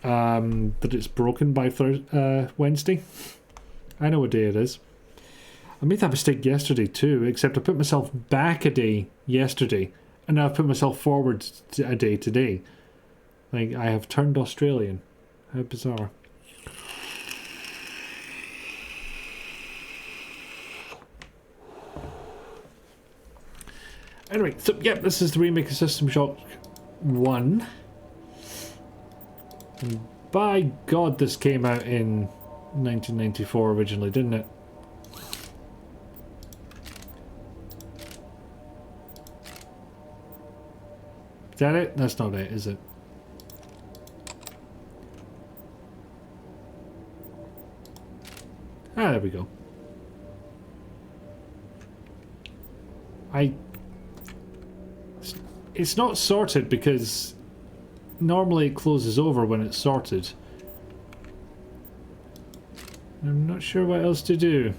That it's broken by Wednesday. I know what day it is. I made that mistake yesterday too, except I put myself back a day yesterday, and now I've put myself forward a day today. Like, I have turned Australian. How bizarre. Anyway, so yeah, this is the remake of System Shock 1. And by God, this came out in 1994 originally, didn't it? Is that it? That's not it, is it? Ah, there we go. It's not sorted because normally it closes over when it's sorted. I'm not sure what else to do.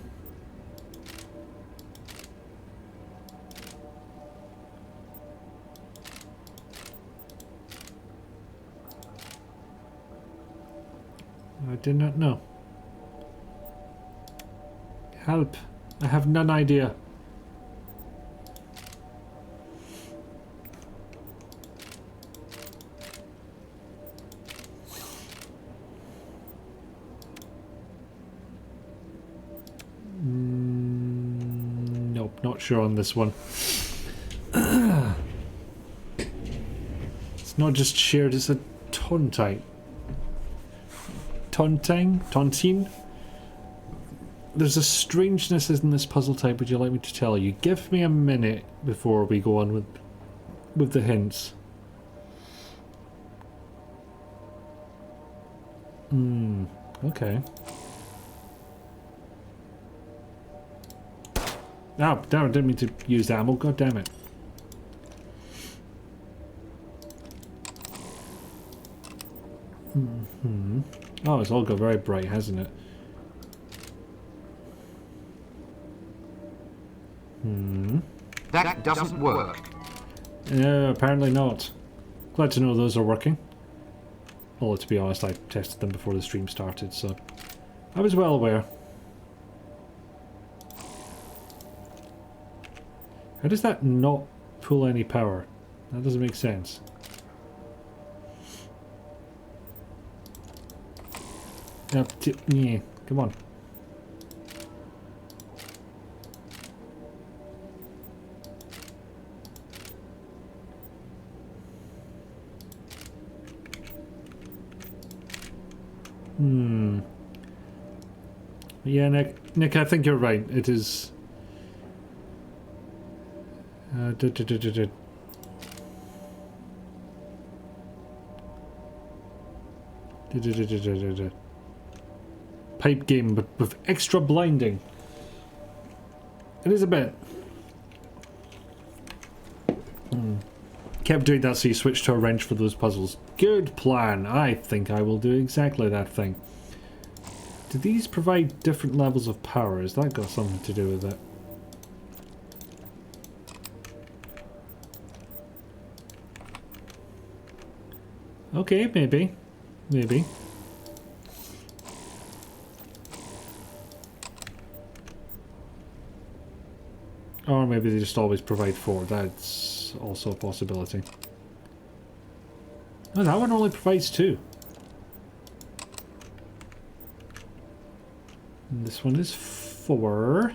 I did not know. Help. I have none idea. Nope, not sure on this one. It's not just shared, it's a tontine. Tontine? There's a strangeness in this puzzle type, would you like me to tell you? Give me a minute before we go on with the hints. Okay. Oh, damn, I didn't mean to use that ammo, god damn it. Oh, it's all got very bright, hasn't it? That doesn't work. No, apparently not. Glad to know those are working. Although, to be honest, I tested them before the stream started, so I was well aware. How does that not pull any power? That doesn't make sense. Yeah, come on. Yeah, Nick, I think you're right. It is... Pipe game, but with extra blinding. It is a bit. Kept doing that, so you switch to a wrench for those puzzles. Good plan. I think I will do exactly that thing. Do these provide different levels of power? Has that got something to do with it? Okay, maybe. Maybe. Or maybe they just always provide 4. That's also a possibility. Oh, that one only provides 2. And this one is 4.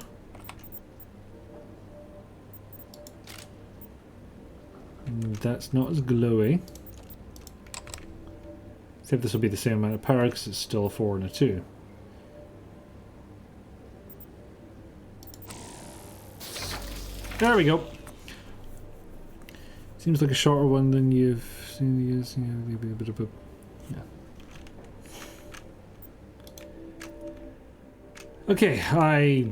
And that's not as glowy. Except this will be the same amount of power because it's still a 4 and a 2. There we go. Seems like a shorter one than you've seen the use. Maybe a bit of a... Yeah. Okay, I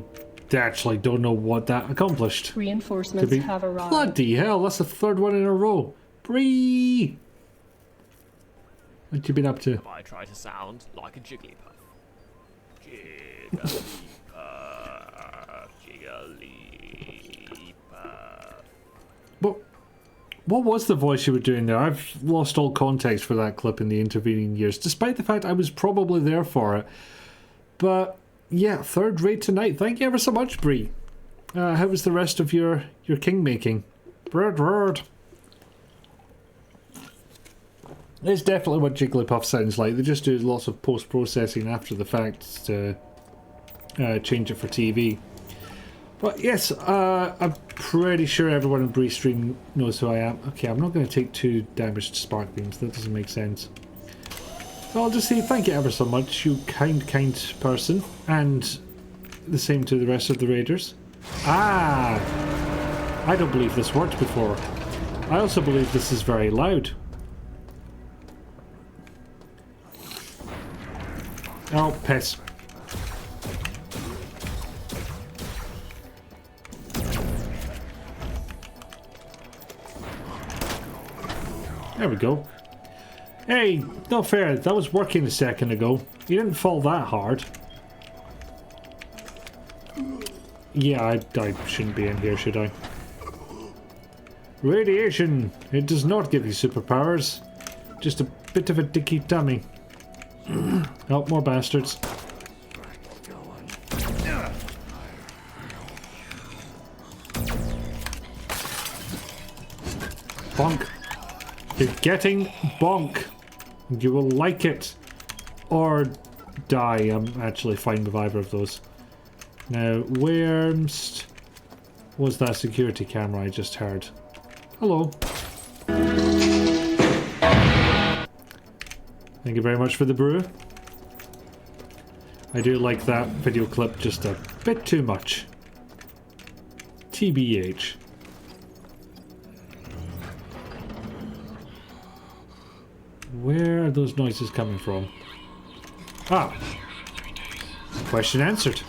actually don't know what that accomplished. Reinforcements have arrived. Bloody hell, that's the 3rd one in a row. Bree! What you been up to? I try to sound like a Jigglypuff. Jigglypuff, Jigglypuff. What was the voice you were doing there? I've lost all context for that clip in the intervening years, despite the fact I was probably there for it. But yeah, 3rd raid tonight. Thank you ever so much, Bree. How was the rest of your king making? Bird. It's definitely what Jigglypuff sounds like. They just do lots of post-processing after the fact to change it for TV. But yes, I'm pretty sure everyone in Bree's stream knows who I am. Okay, I'm not going to take 2 damaged spark beams. That doesn't make sense. So I'll just say thank you ever so much, you kind person. And the same to the rest of the raiders. Ah! I don't believe this worked before. I also believe this is very loud. Oh, piss. There we go. Hey, no fair, that was working a second ago. You didn't fall that hard. Yeah, I shouldn't be in here, should I? Radiation! It does not give you superpowers. Just a bit of a dicky tummy. Oh, more bastards. Bonk. You're getting bonk. You will like it. Or die. I'm actually fine with either of those. Now, where's was that security camera I just heard? Hello. Thank you very much for the brew. I do like that video clip just a bit too much. TBH. Where are those noises coming from? Ah. Question answered.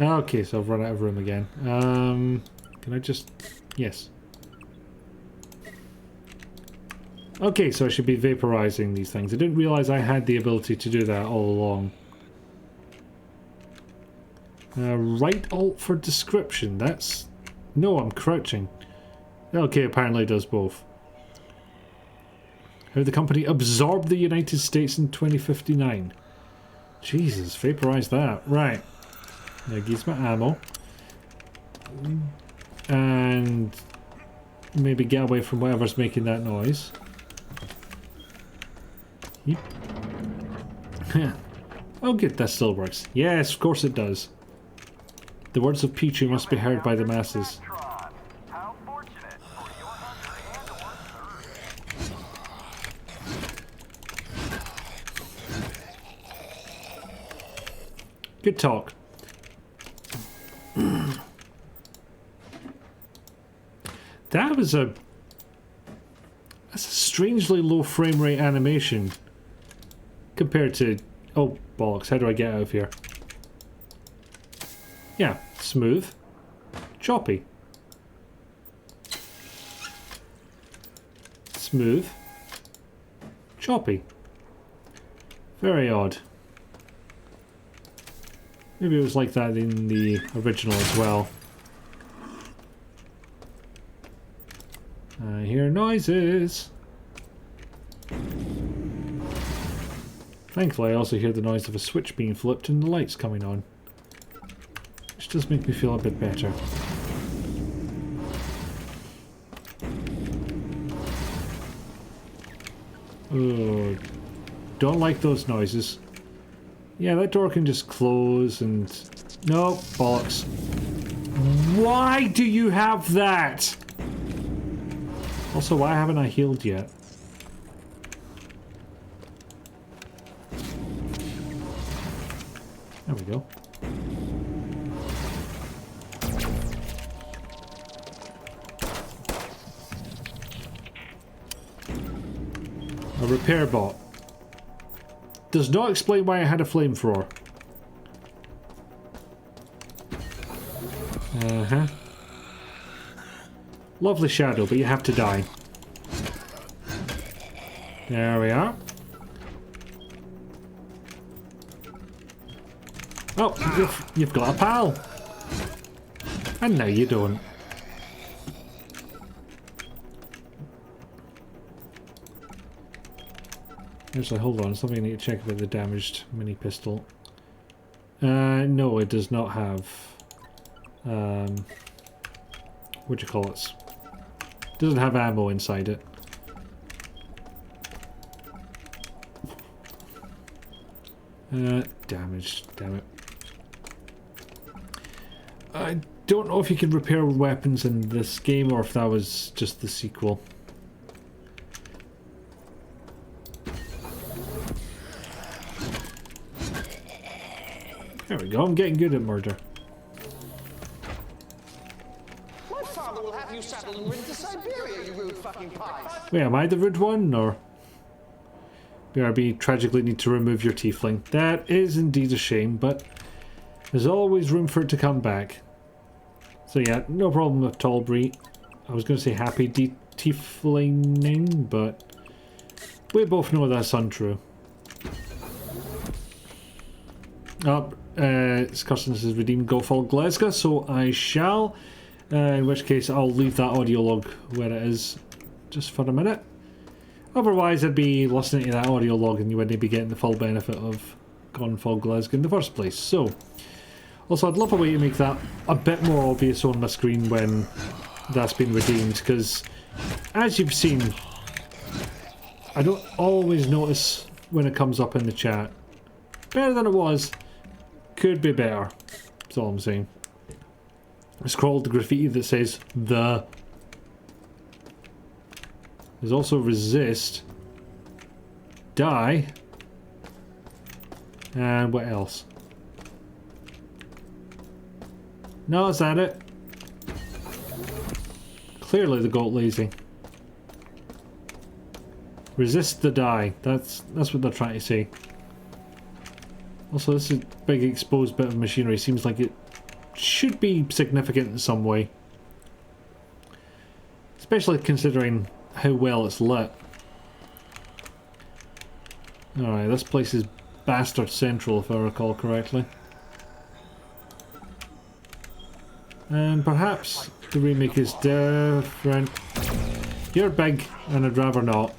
Okay, so I've run out of room again. Can I just... Yes. Okay, so I should be vaporizing these things. I didn't realize I had the ability to do that all along. Right alt for description. That's... No, I'm crouching. Okay, apparently it does both. How the company absorbed the United States in 2059. Jesus, vaporize that. Right. Now gives my ammo. And maybe get away from whatever's making that noise. Yep. Oh good, that still works. Yes, of course it does. The words of Pichu must be heard by the masses. Good talk. That was a... That's a strangely low frame rate animation. Compared to... Oh, bollocks. How do I get out of here? Yeah, smooth. Choppy. Smooth. Choppy. Very odd. Maybe it was like that in the original as well. I hear noises. Thankfully I also hear the noise of a switch being flipped and the lights coming on. Which does make me feel a bit better. Oh, don't like those noises. Yeah, that door can just close and... No, bollocks. Why do you have that? Also, why haven't I healed yet? There we go. A repair bot. Does not explain why I had a flamethrower. Uh-huh. Lovely shadow, but you have to die. There we are. Oh, you've got a pal. And now you don't. Actually, hold on. Something I need to check about the damaged mini pistol. No, it does not have... what do you call it? It doesn't have ammo inside it. Damaged. Damn it. I don't know if you can repair weapons in this game or if that was just the sequel. There we go, I'm getting good at murder. My father will have you saddled and ridden to Siberia, you rude fucking pies. Wait, am I the rude one, or... BRB, tragically need to remove your tiefling. That is indeed a shame, but there's always room for it to come back. So yeah, no problem with Tallbree. I was going to say happy tieflinging, but we both know that's untrue. Scursons has redeemed Gofal Glasgow, so I shall. In which case I'll leave that audio log where it is just for a minute. Otherwise I'd be listening to that audio log and you wouldn't be getting the full benefit of Gonfall Glasgow in the first place. So, also I'd love a way to make that a bit more obvious on my screen when that's been redeemed, because as you've seen, I don't always notice when it comes up in the chat. Better than it was, could be better. That's all I'm saying. I scrolled the graffiti that says the. There's also resist, die, and what else? No, is that it? Clearly they got lazy. Resist the die. That's what they're trying to say. Also, this is a big exposed bit of machinery. Seems like it should be significant in some way. Especially considering how well it's lit. Alright, this place is Bastard Central if I recall correctly. And perhaps the remake is different. You're big and I'd rather not.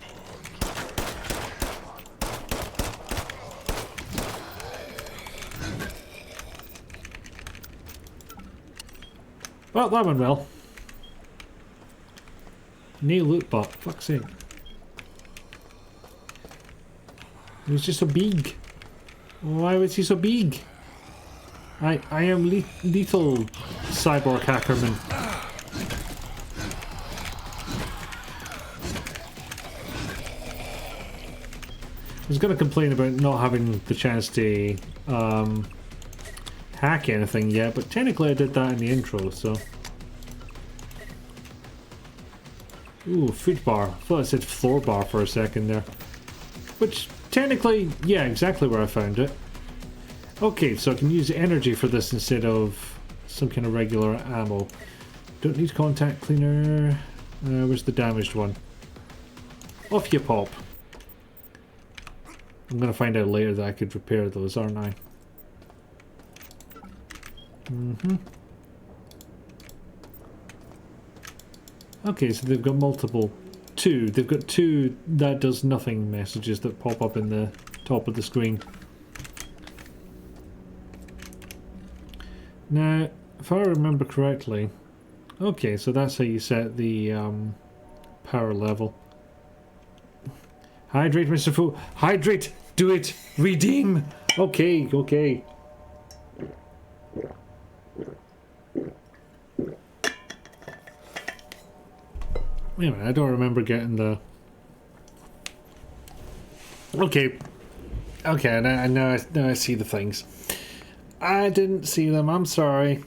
Well, that went well. No loot bot, fuck's sake. He was just so big. Why was he so big? I am lethal cyborg hackerman. I was going to complain about not having the chance to hack anything yet, but technically I did that in the intro, so... Ooh, food bar. I thought it said floor bar for a second there. Which, technically, yeah, exactly where I found it. Okay, so I can use energy for this instead of some kind of regular ammo. Don't need contact cleaner. Where's the damaged one? Off you pop. I'm gonna find out later that I could repair those, aren't I? Mm-hmm. Okay, so they've got multiple. They've got two that does nothing messages that pop up in the top of the screen. Now, if I remember correctly, okay, so that's how you set the power level. Hydrate, Mr. Fu. Hydrate! Do it! Redeem! Okay, okay. Wait a minute, I don't remember getting the... Okay. Okay, now I see the things. I didn't see them, I'm sorry.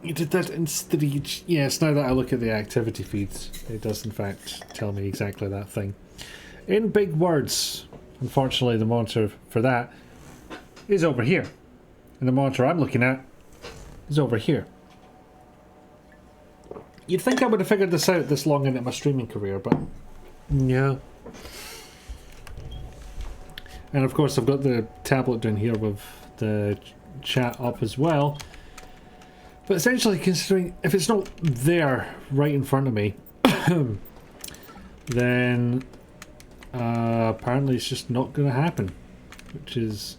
You did that in stage. Yes, now that I look at the activity feeds, it does in fact tell me exactly that thing. In big words. Unfortunately, the monitor for that is over here. And the monitor I'm looking at is over here. You'd think I would have figured this out this long into my streaming career, but yeah. And of course I've got the tablet down here with the chat up as well. But essentially, considering if it's not there right in front of me, then apparently it's just not going to happen, which is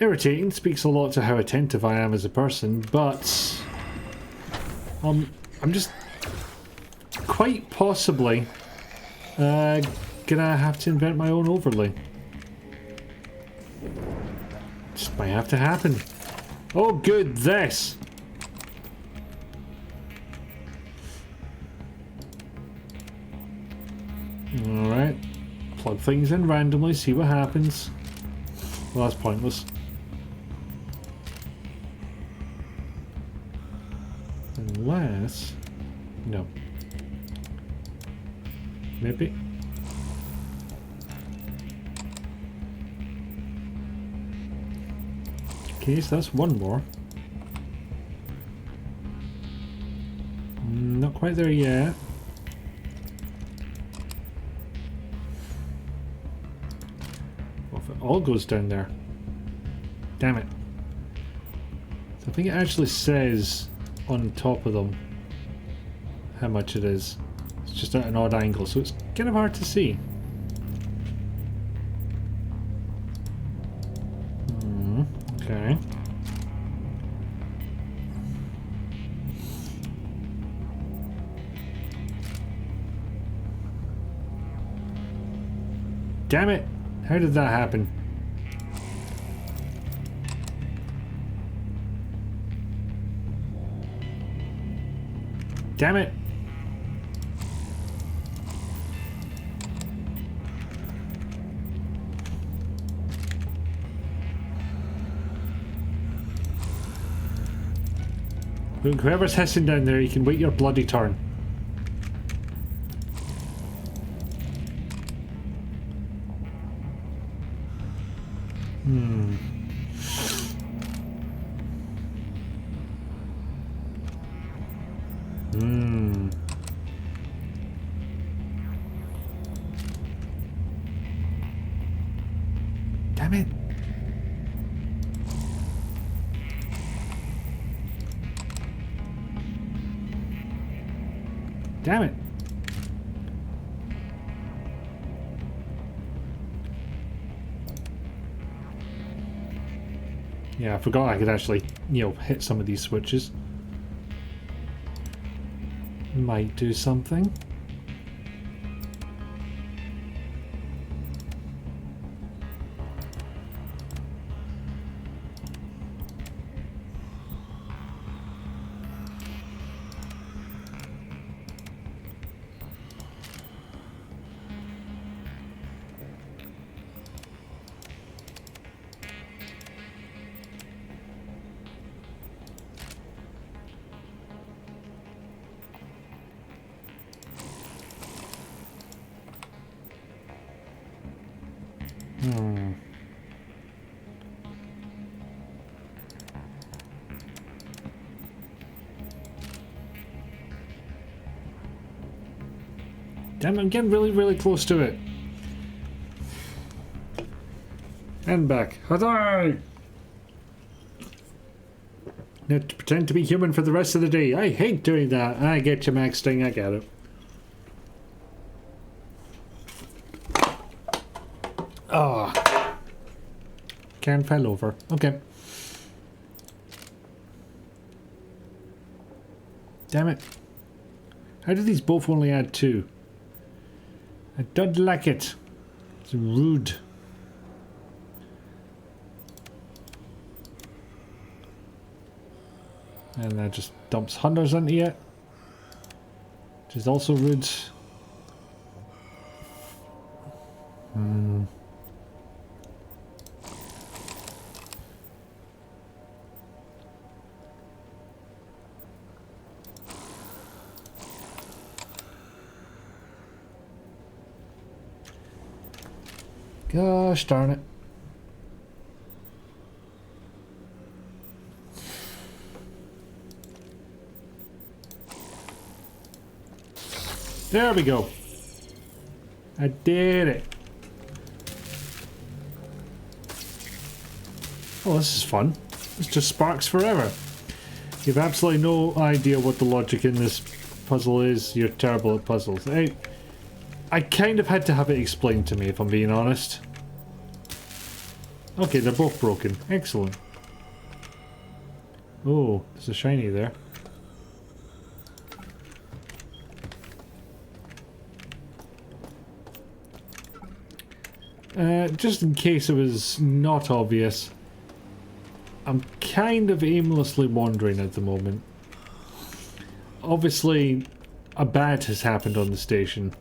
irritating. Speaks a lot to how attentive I am as a person, but I'm just quite possibly gonna have to invent my own overlay. Just might have to happen. Oh, good, this. Alright, plug things in randomly, see what happens. Well, that's pointless. Unless... no. Maybe? Okay, so that's one more. Not quite there yet. All goes down there. Damn it. So I think it actually says on top of them how much it is. It's just at an odd angle, so it's kind of hard to see. Okay. Damn it! How did that happen? Damn it! Look, whoever's hissing down there, you can wait your bloody turn. Damn it. Damn it. Yeah, I forgot I could actually, you know, hit some of these switches. Might do something. Damn, I'm getting really, really close to it. And back. Hooray! Now to pretend to be human for the rest of the day. I hate doing that. I get you, Max Sting. I get it. Oh. Can fell over. Okay. Damn it. How do these both only add 2? I don't like it. It's rude. And that just dumps hunters into it. Which is also rude. Gosh darn it. There we go. I did it. Oh, this is fun. This just sparks forever. You have absolutely no idea what the logic in this puzzle is. You're terrible at puzzles. I kind of had to have it explained to me, if I'm being honest. Okay, they're both broken. Excellent. Oh, there's a shiny there. Just in case it was not obvious, I'm kind of aimlessly wandering at the moment. Obviously, a bad has happened on the station,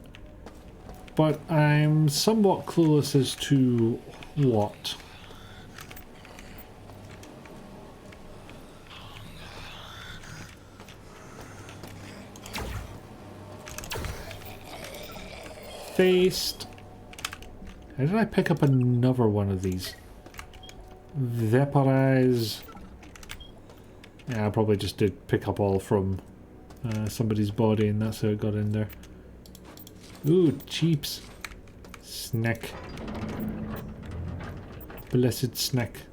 but I'm somewhat clueless as to what. Faced. How did I pick up another one of these? Vaporize. Yeah, I probably just did pick up all from somebody's body and that's how it got in there. Ooh, cheeps. Snack. Blessed snack.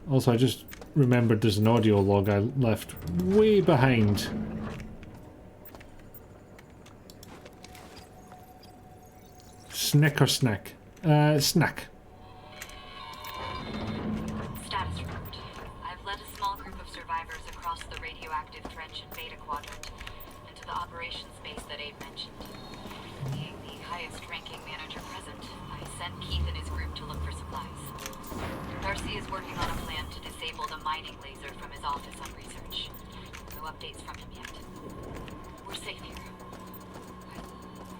Also, I just remembered there's an audio log I left way behind. Snack or snack? Snack. Status report. I've led a small group of survivors across the radioactive trench in Beta Quadrant into the operations base that Abe mentioned. Being the highest-ranking manager present, I sent Keith and his group to look for supplies. Darcy is working on a plan to disable the mining laser from his office on research. No updates from him yet. We're safe here.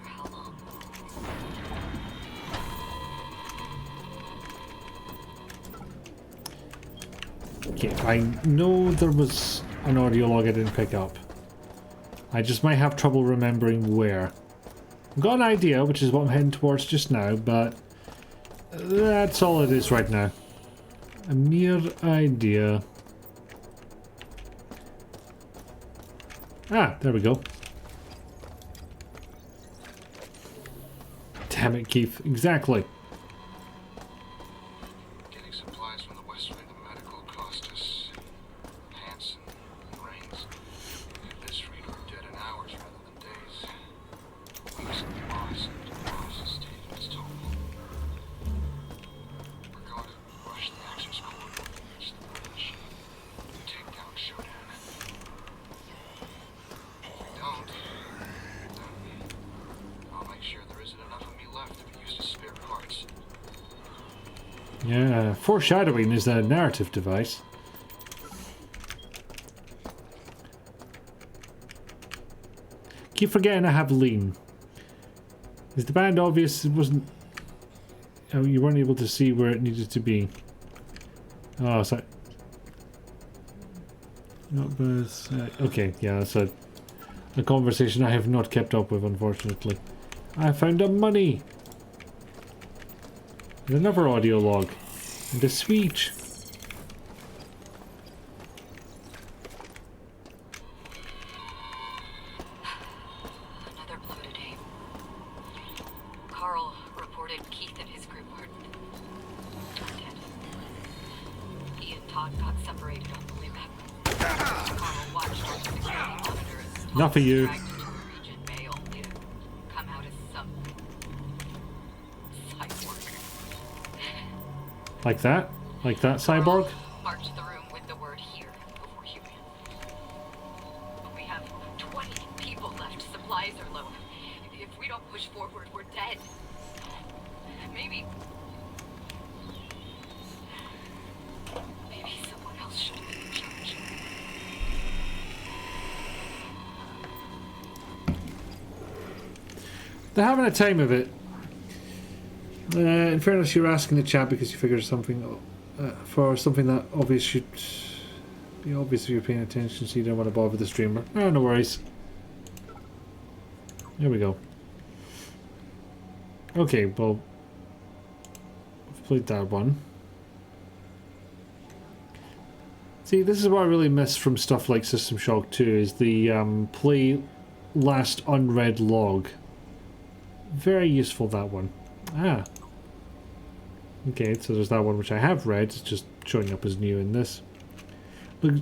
For how long? Okay, I know there was an audio log I didn't pick up. I just might have trouble remembering where. I've got an idea, which is what I'm heading towards just now, but that's all it is right now. A mere idea. Ah, there we go. Damn it, Keith. Exactly. Yeah, foreshadowing is a narrative device. Keep forgetting I have lean. Is the band obvious? It wasn't. Oh, you weren't able to see where it needed to be. Oh, sorry. Not both. Okay, yeah, that's a conversation I have not kept up with, unfortunately. I found a money! And another audio log. And a switch. Another bloated day. Carl reported Keith and his group were dead. He and Todd got separated on the way back. Carl watched on the security monitor as Enough of you. dragged into the region May only to come out as some cyborg. Like that? Like that, cyborg? Marched the room with the word here before he ran. But we have 20 people left. Supplies are low. If we don't push forward, we're dead. Maybe someone else should be in charge. They're having a time of it. In fairness, you're asking the chat because you figured something for something that obvious should be obvious if you're paying attention, so you don't want to bother the streamer. Oh, no worries. There we go. Okay, well, I've played that one. See, this is what I really miss from stuff like System Shock 2, is the play last unread log. Very useful, that one. Ah. Okay, so there's that one which I have read, it's just showing up as new in this. Look,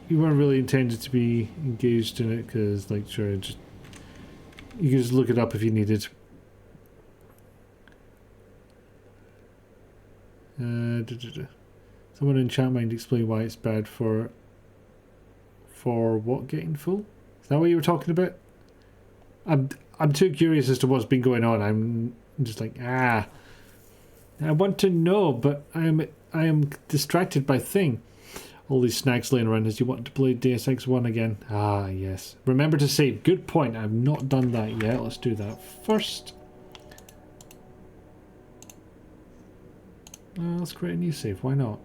you weren't really intended to be engaged in it, because, like, sure, just you can just look it up if you needed. Someone in chat mind explain why it's bad for what, getting full? Is that what you were talking about? I'm too curious as to what's been going on. I'm just like, I want to know, but I am distracted by thing. All these snacks laying around as you want to play Deus Ex 1 again. Ah, yes. Remember to save. Good point. I've not done that yet. Let's do that first. Let's create a new save. Why not?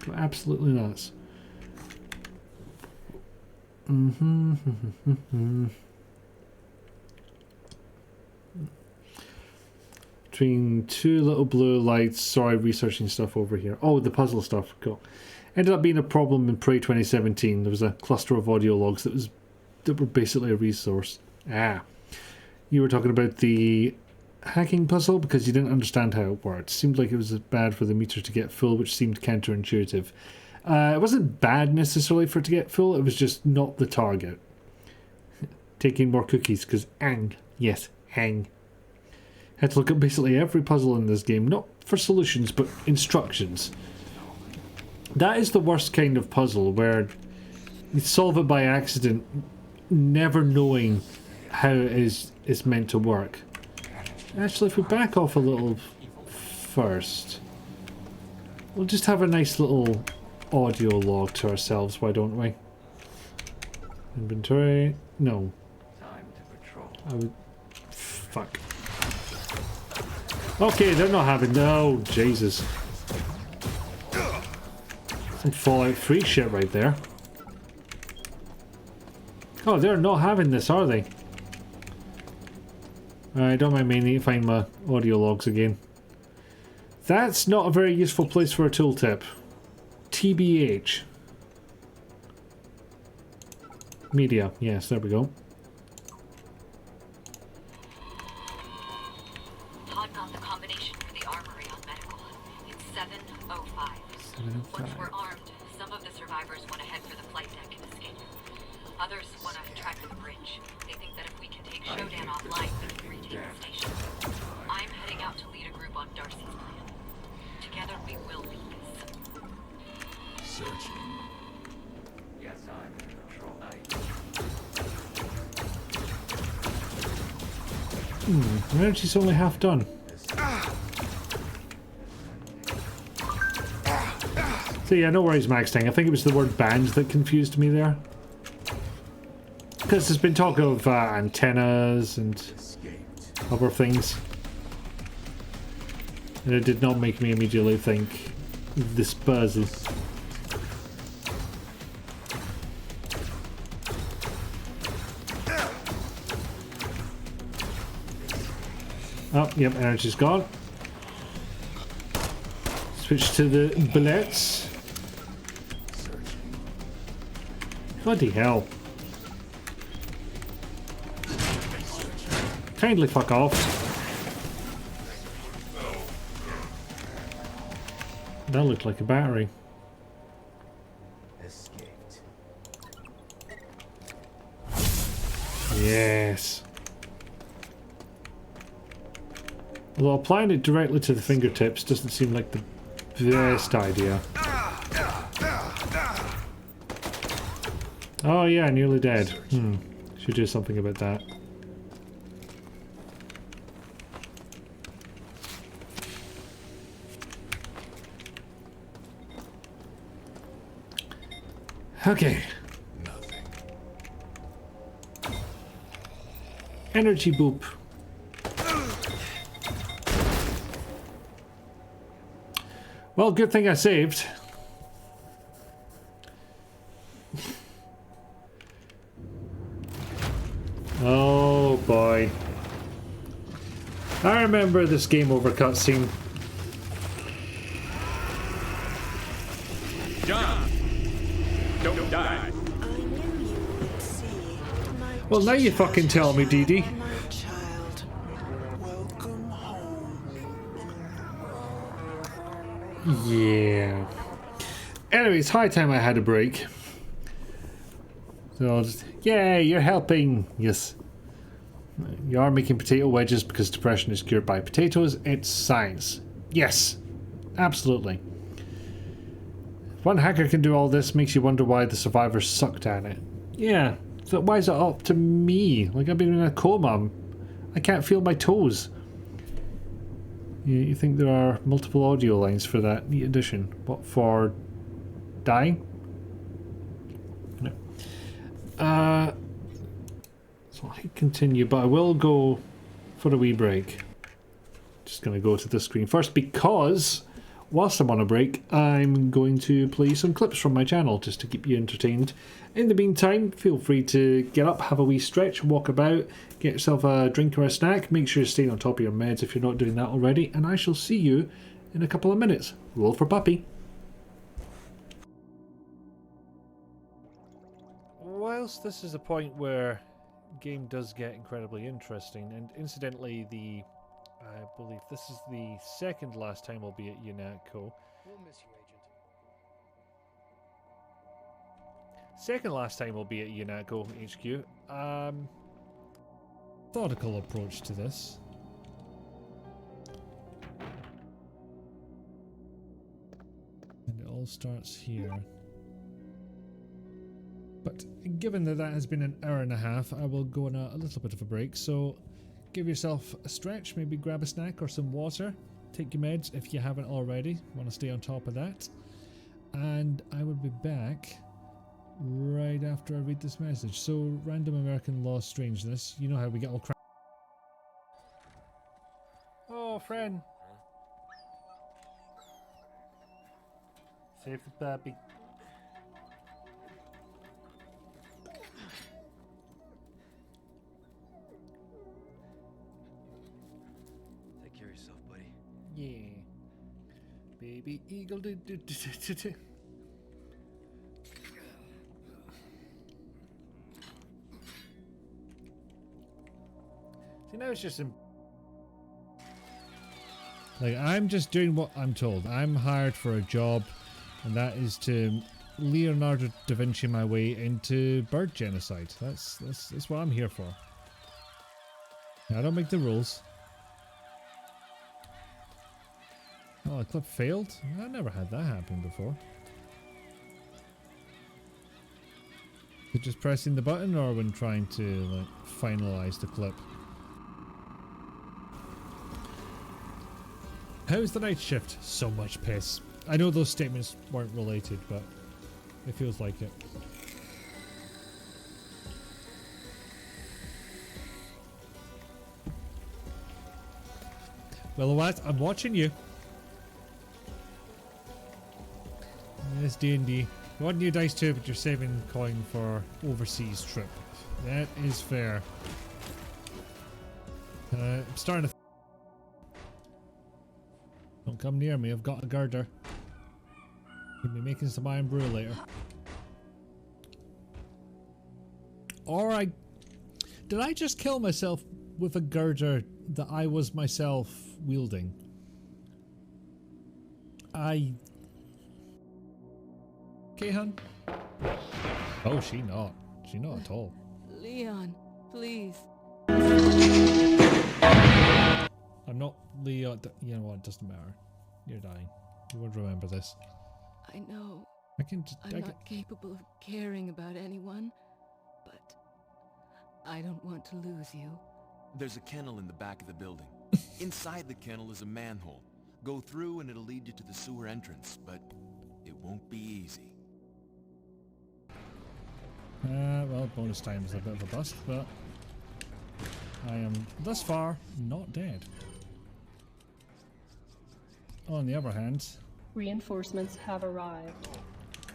Go absolutely nuts. Between two little blue lights. Sorry, researching stuff over here. Oh, the puzzle stuff. Cool. Ended up being a problem in Prey 2017. There was a cluster of audio logs that were basically a resource. You were talking about the hacking puzzle because you didn't understand how it worked. Seemed like it was bad for the meter to get full, which seemed counterintuitive. It wasn't bad necessarily for it to get full. It was just not the target. Taking more cookies because yes, hang. Had to look at basically every puzzle in this game, not for solutions but instructions. That is the worst kind of puzzle, where you solve it by accident, never knowing how it is meant to work. Actually, if we back off a little first, we'll just have a nice little audio log to ourselves, why don't we? Inventory? No. I would... Fuck. Okay, they're not having... Oh, Jesus. Some Fallout 3 shit right there. Oh, they're not having this, are they? Alright, don't mind me, I need to find my audio logs again. That's not a very useful place for a tooltip. TBH. Media, yes, there we go. Todd got the combination for the armory on medical. It's 705. 705. Once we're armed, some of the survivors want to head for the flight deck and escape. Others want to track the bridge. They think that if we can take Shodan offline, we can retake the station. I'm heading out to lead a group on Darcy's plan. Together we will beat this. Searching. Yes, I'm in control. Energy's only half done. So yeah, no worries, Max Tang. I think it was the word band that confused me there. Because there's been talk of antennas and other things. And it did not make me immediately think this puzzle. Oh, yep, energy's gone. Switch to the bullets. Bloody hell. Kindly fuck off. That looked like a battery. Escaped. Yes. Although applying it directly to the fingertips doesn't seem like the best idea. Oh yeah, nearly dead. Should do something about that. Okay. Nothing. Energy boop. Well, good thing I saved. Oh boy. I remember this game over cutscene. John! Don't die. Well, now you fucking tell me, Dee Dee. Yeah. Anyway, it's high time I had a break. So I'll just, yay, you're helping. Yes. You are making potato wedges because depression is cured by potatoes. It's science. Yes. Absolutely. If one hacker can do all this, makes you wonder why the survivors sucked at it. Yeah. So why is it up to me? Like, I've been in a coma. I can't feel my toes. You think there are multiple audio lines for that neat addition? What, for dying? No. So I continue, but I will go for a wee break. Just going to go to the screen first because whilst I'm on a break, I'm going to play some clips from my channel just to keep you entertained. In the meantime, feel free to get up, have a wee stretch, walk about, get yourself a drink or a snack. Make sure you're staying on top of your meds if you're not doing that already, and I shall see you in a couple of minutes. Roll for puppy. Whilst this is a point where game does get incredibly interesting, and incidentally, I believe this is the second last time I'll be at UNATCO. We'll miss you, Agent. Second last time we'll be at UNATCO HQ. Methodical approach to this. And it all starts here. But given that that has been an hour and a half, I will go on a little bit of a break. So give yourself a stretch, maybe grab a snack or some water. Take your meds if you haven't already. Want to stay on top of that. And I will be back right after I read this message. So, Random American Law Strangeness. You know how we get all crap. Oh, friend. Save the puppy. Take care of yourself, buddy. Yeah. Baby eagle. Do, do, do, do, do, do. See, now it's just like, I'm just doing what I'm told. I'm hired for a job, and that is to Leonardo da Vinci my way into bird genocide. That's what I'm here for. I don't make the rules. Oh, the clip failed? I never had that happen before. Is it just pressing the button or when trying to, like, finalize the clip? How's the night shift? So much piss. I know those statements weren't related, but it feels like it. Well, what? I'm watching you. Yes, D&D. You want new dice too, but you're saving coin for overseas trip. That is fair. I'm starting to... Don't come near me, I've got a girder. You'll be making some iron brew later. Or did I just kill myself with a girder that I was myself wielding? Okay, hun? Oh, she not. She not at all. Leon, please. I'm not Leon. You know what? It doesn't matter. You're dying. You won't remember this. I know. I'm not capable of caring about anyone, but I don't want to lose you. There's a kennel in the back of the building. Inside the kennel is a manhole. Go through and it'll lead you to the sewer entrance, but it won't be easy. Well, bonus time is a bit of a bust, but I am thus far not dead. On the other hand, Reinforcements have arrived.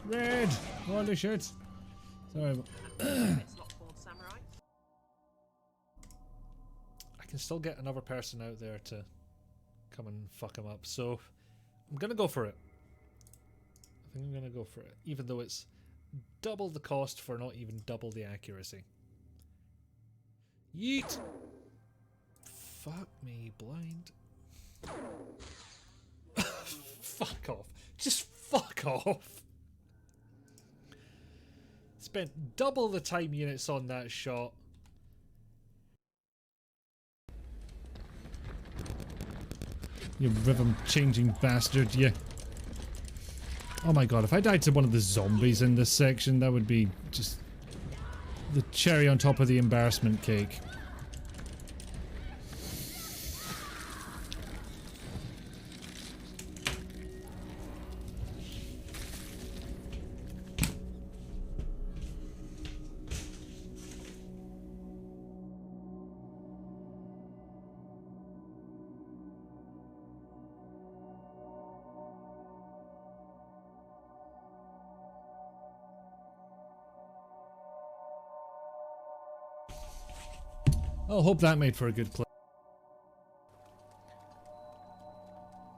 Red! Holy shit! Sorry. I can still get another person out there to come and fuck him up, so I'm gonna go for it. I think I'm gonna go for it, even though it's double the cost for not even double the accuracy. Yeet! Fuck me, blind. Fuck off. Just fuck off. Spent double the time units on that shot. You rhythm changing bastard, you. Oh my god, if I died to one of the zombies in this section, that would be just the cherry on top of the embarrassment cake. I'll hope that made for a good clip.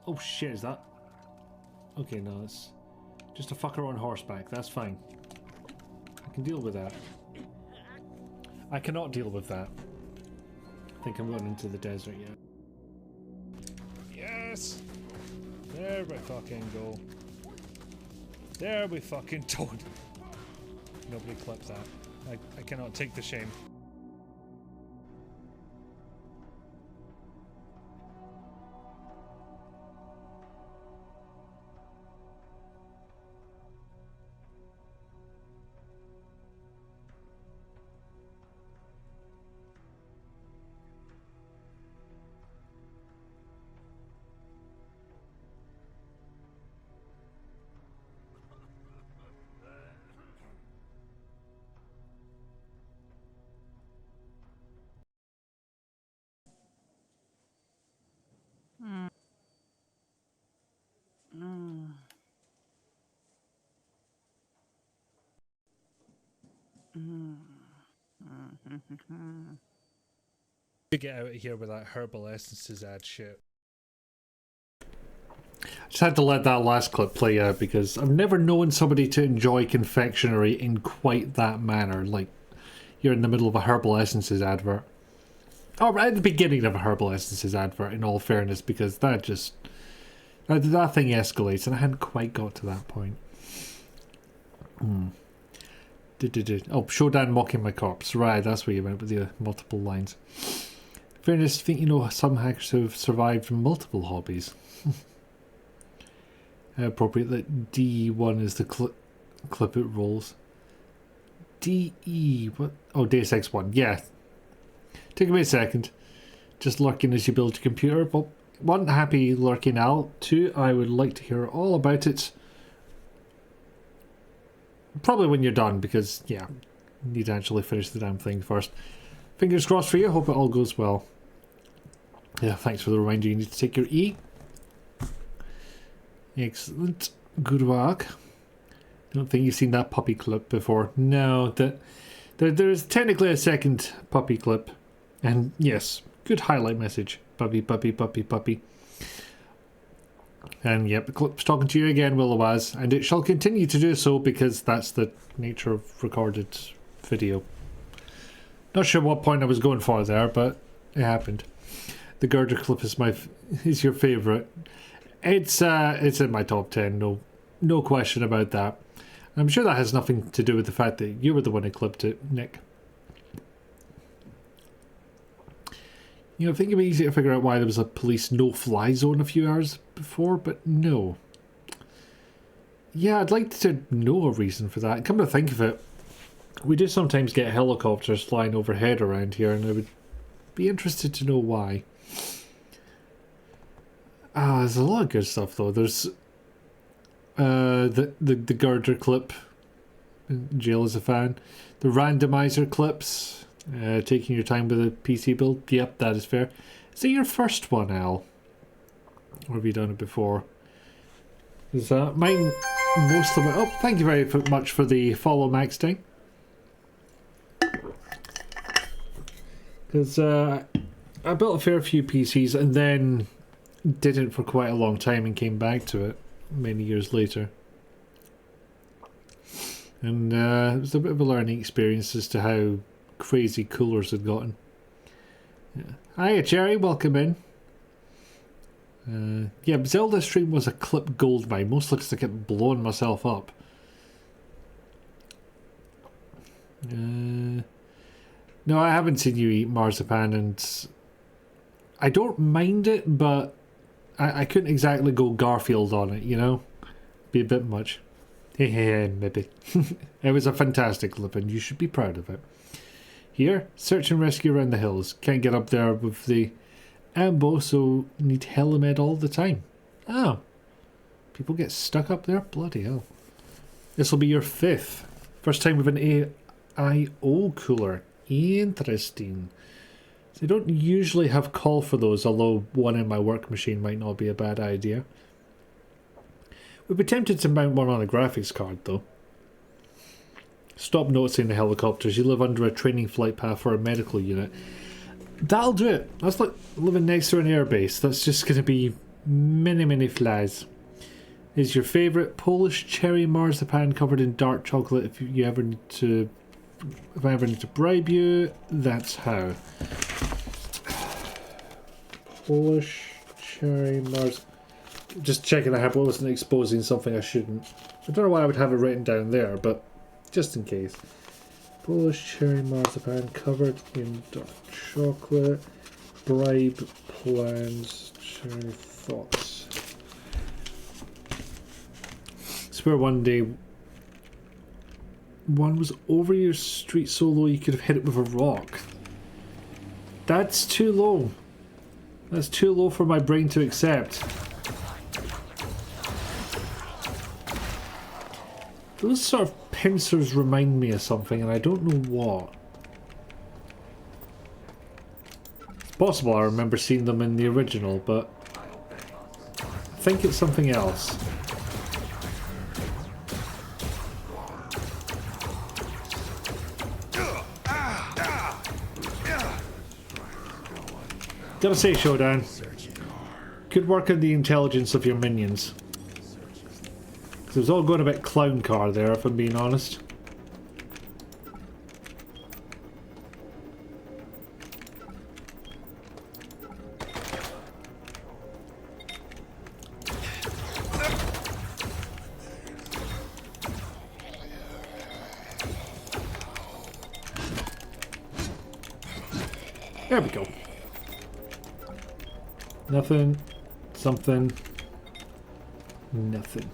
Oh shit, is that? Okay, no, it's just a fucker on horseback. That's fine. I can deal with that. I cannot deal with that. I think I'm going into the desert yet. Yes! There we fucking go. There we fucking don't. Nobody clipped that. I cannot take the shame. Get out of here with that herbal essences ad shit. Just had to let that last clip play out because I've never known somebody to enjoy confectionery in quite that manner. Like, you're in the middle of a herbal essences advert. Oh, right at the beginning of a herbal essences advert, in all fairness, because that just... That thing escalates, and I hadn't quite got to that point. Oh, Shodan mocking my corpse. Right, that's where you went with the multiple lines. In fairness, I think you know some hackers who have survived from multiple hobbies. Appropriate that D1 is the clip it rolls. DE, what? Oh, Deus Ex 1, yeah. Take me a second. Just lurking as you build your computer, but one, happy lurking Al. Two, I would like to hear all about it. Probably when you're done, because, yeah, you need to actually finish the damn thing first. Fingers crossed for you. Hope it all goes well. Yeah, thanks for the reminder. You need to take your E. Excellent. Good work. Don't think you've seen that puppy clip before. No, there is technically a second puppy clip. And yes, good highlight message. Puppy, puppy, puppy, puppy. And yep, the clip's talking to you again, Willow-Az, and it shall continue to do so because that's the nature of recorded video. Not sure what point I was going for there, but it happened. The girder clip is your favourite. It's in my top 10, no question about that. I'm sure that has nothing to do with the fact that you were the one who clipped it, Nick. You know, I think it'd be easy to figure out why there was a police no-fly zone a few hours before, but no. Yeah, I'd like to know a reason for that. Come to think of it, we do sometimes get helicopters flying overhead around here, and I would be interested to know why. There's a lot of good stuff though. There's the girder clip. Jail is a fan. The randomizer clips. Taking your time with a PC build. Yep, that is fair. Is it your first one, Al? Or have you done it before? Is mine most of it? Oh, thank you very much for the follow, Max Ding. Because I built a fair few PCs and then didn't for quite a long time and came back to it many years later. And it was a bit of a learning experience as to how crazy coolers had gotten. Yeah. Hiya Jerry, welcome in. Yeah, Zelda stream was a clip gold mine. Most looks like it blowing myself up. No, I haven't seen you eat marzipan, and I don't mind it, but I couldn't exactly go Garfield on it, you know? Be a bit much. Maybe. It was a fantastic clip, and you should be proud of it. Here, search and rescue around the hills. Can't get up there with the ambo, so need helimed all the time. Oh. People get stuck up there? Bloody hell. This will be your 5th. First time with an AIO cooler. Interesting. They don't usually have call for those, although one in my work machine might not be a bad idea. We'd be tempted to mount one on a graphics card, though. Stop noticing the helicopters. You live under a training flight path for a medical unit. That'll do it. That's like living next to an airbase. That's just going to be many flies. Is your favourite Polish cherry marzipan covered in dark chocolate? If I ever need to bribe you, that's how. Polish cherry marzipan. Just checking I wasn't exposing something I shouldn't. I don't know why I would have it written down there, but just in case. Polish cherry marzipan covered in dark chocolate. Bribe plans. Cherry thoughts. I swear one day one was over your street so low you could have hit it with a rock. That's too low. That's too low for my brain to accept. Those sort of pincers remind me of something, and I don't know what. It's possible I remember seeing them in the original, but I think it's something else. Gotta say, Shodan, good work on the intelligence of your minions. It was all going a bit clown car there, if I'm being honest. There we go. Nothing, something, nothing.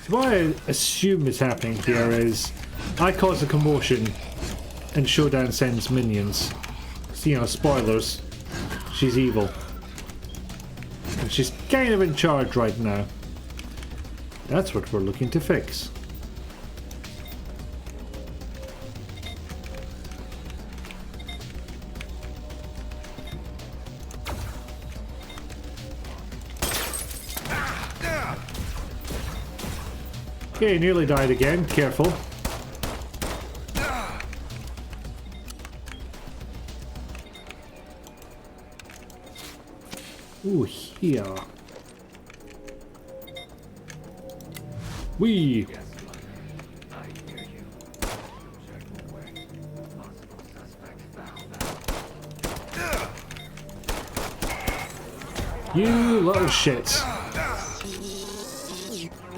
So what I assume is happening here is I cause a commotion and Shodan sends minions. So, you know, spoilers. she's evil. And she's kind of in charge right now. That's what we're looking to fix. Okay, nearly died again. Careful. Ooh, here. Wee. You little shits.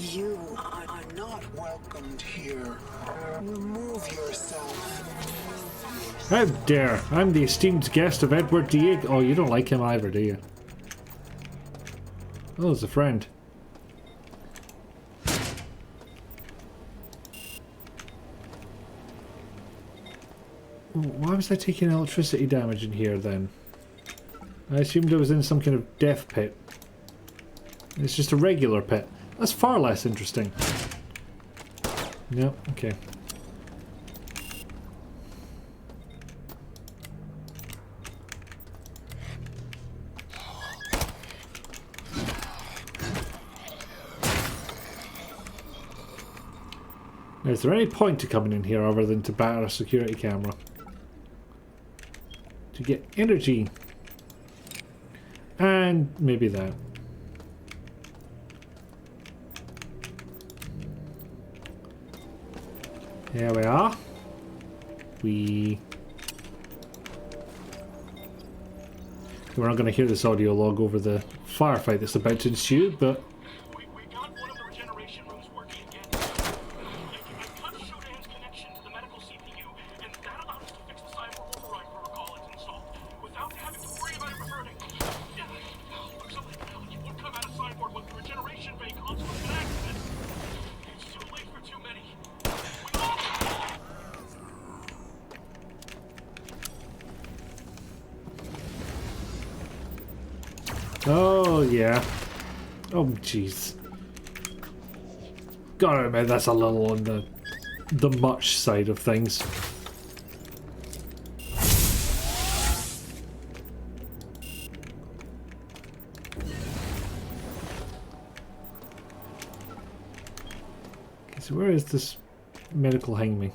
You are not welcomed here. Remove yourself. How dare! I'm the esteemed guest of Edward D. Oh, you don't like him either, do you? Oh, there's a friend. Why was I taking electricity damage in here then? I assumed I was in some kind of death pit. It's just a regular pit. That's far less interesting. No, okay. Now, is there any point to coming in here other than to batter a security camera? To get energy. And maybe that. Here we are. We're not going to hear this audio log over the firefight that's about to ensue, but We got one of the regeneration rooms working again. I cut SHODAN's connection to the medical CPU, and that allowed us to fix the cyber override protocol it's installed, without having to worry about it reverting. Looks like you would come out of cyborg with the regeneration bay console in an accident. It's too late for too many. oh yeah. Oh jeez. Gotta admit that's a little on the much side of things. Okay, so where is this medical hangman?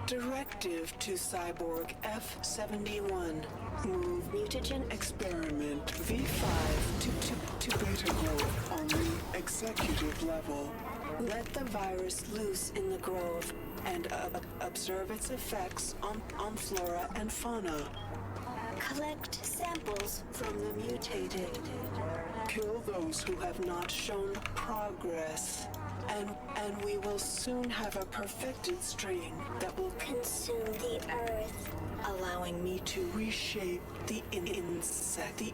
Directive to Cyborg F-71. Move mutagen experiment V5 to beta grove on the executive level. Let the virus loose in the grove and observe its effects on flora and fauna. Collect samples from the mutated. Kill those who have not shown progress. And we will soon have a perfected strain that will consume the earth, allowing me to reshape the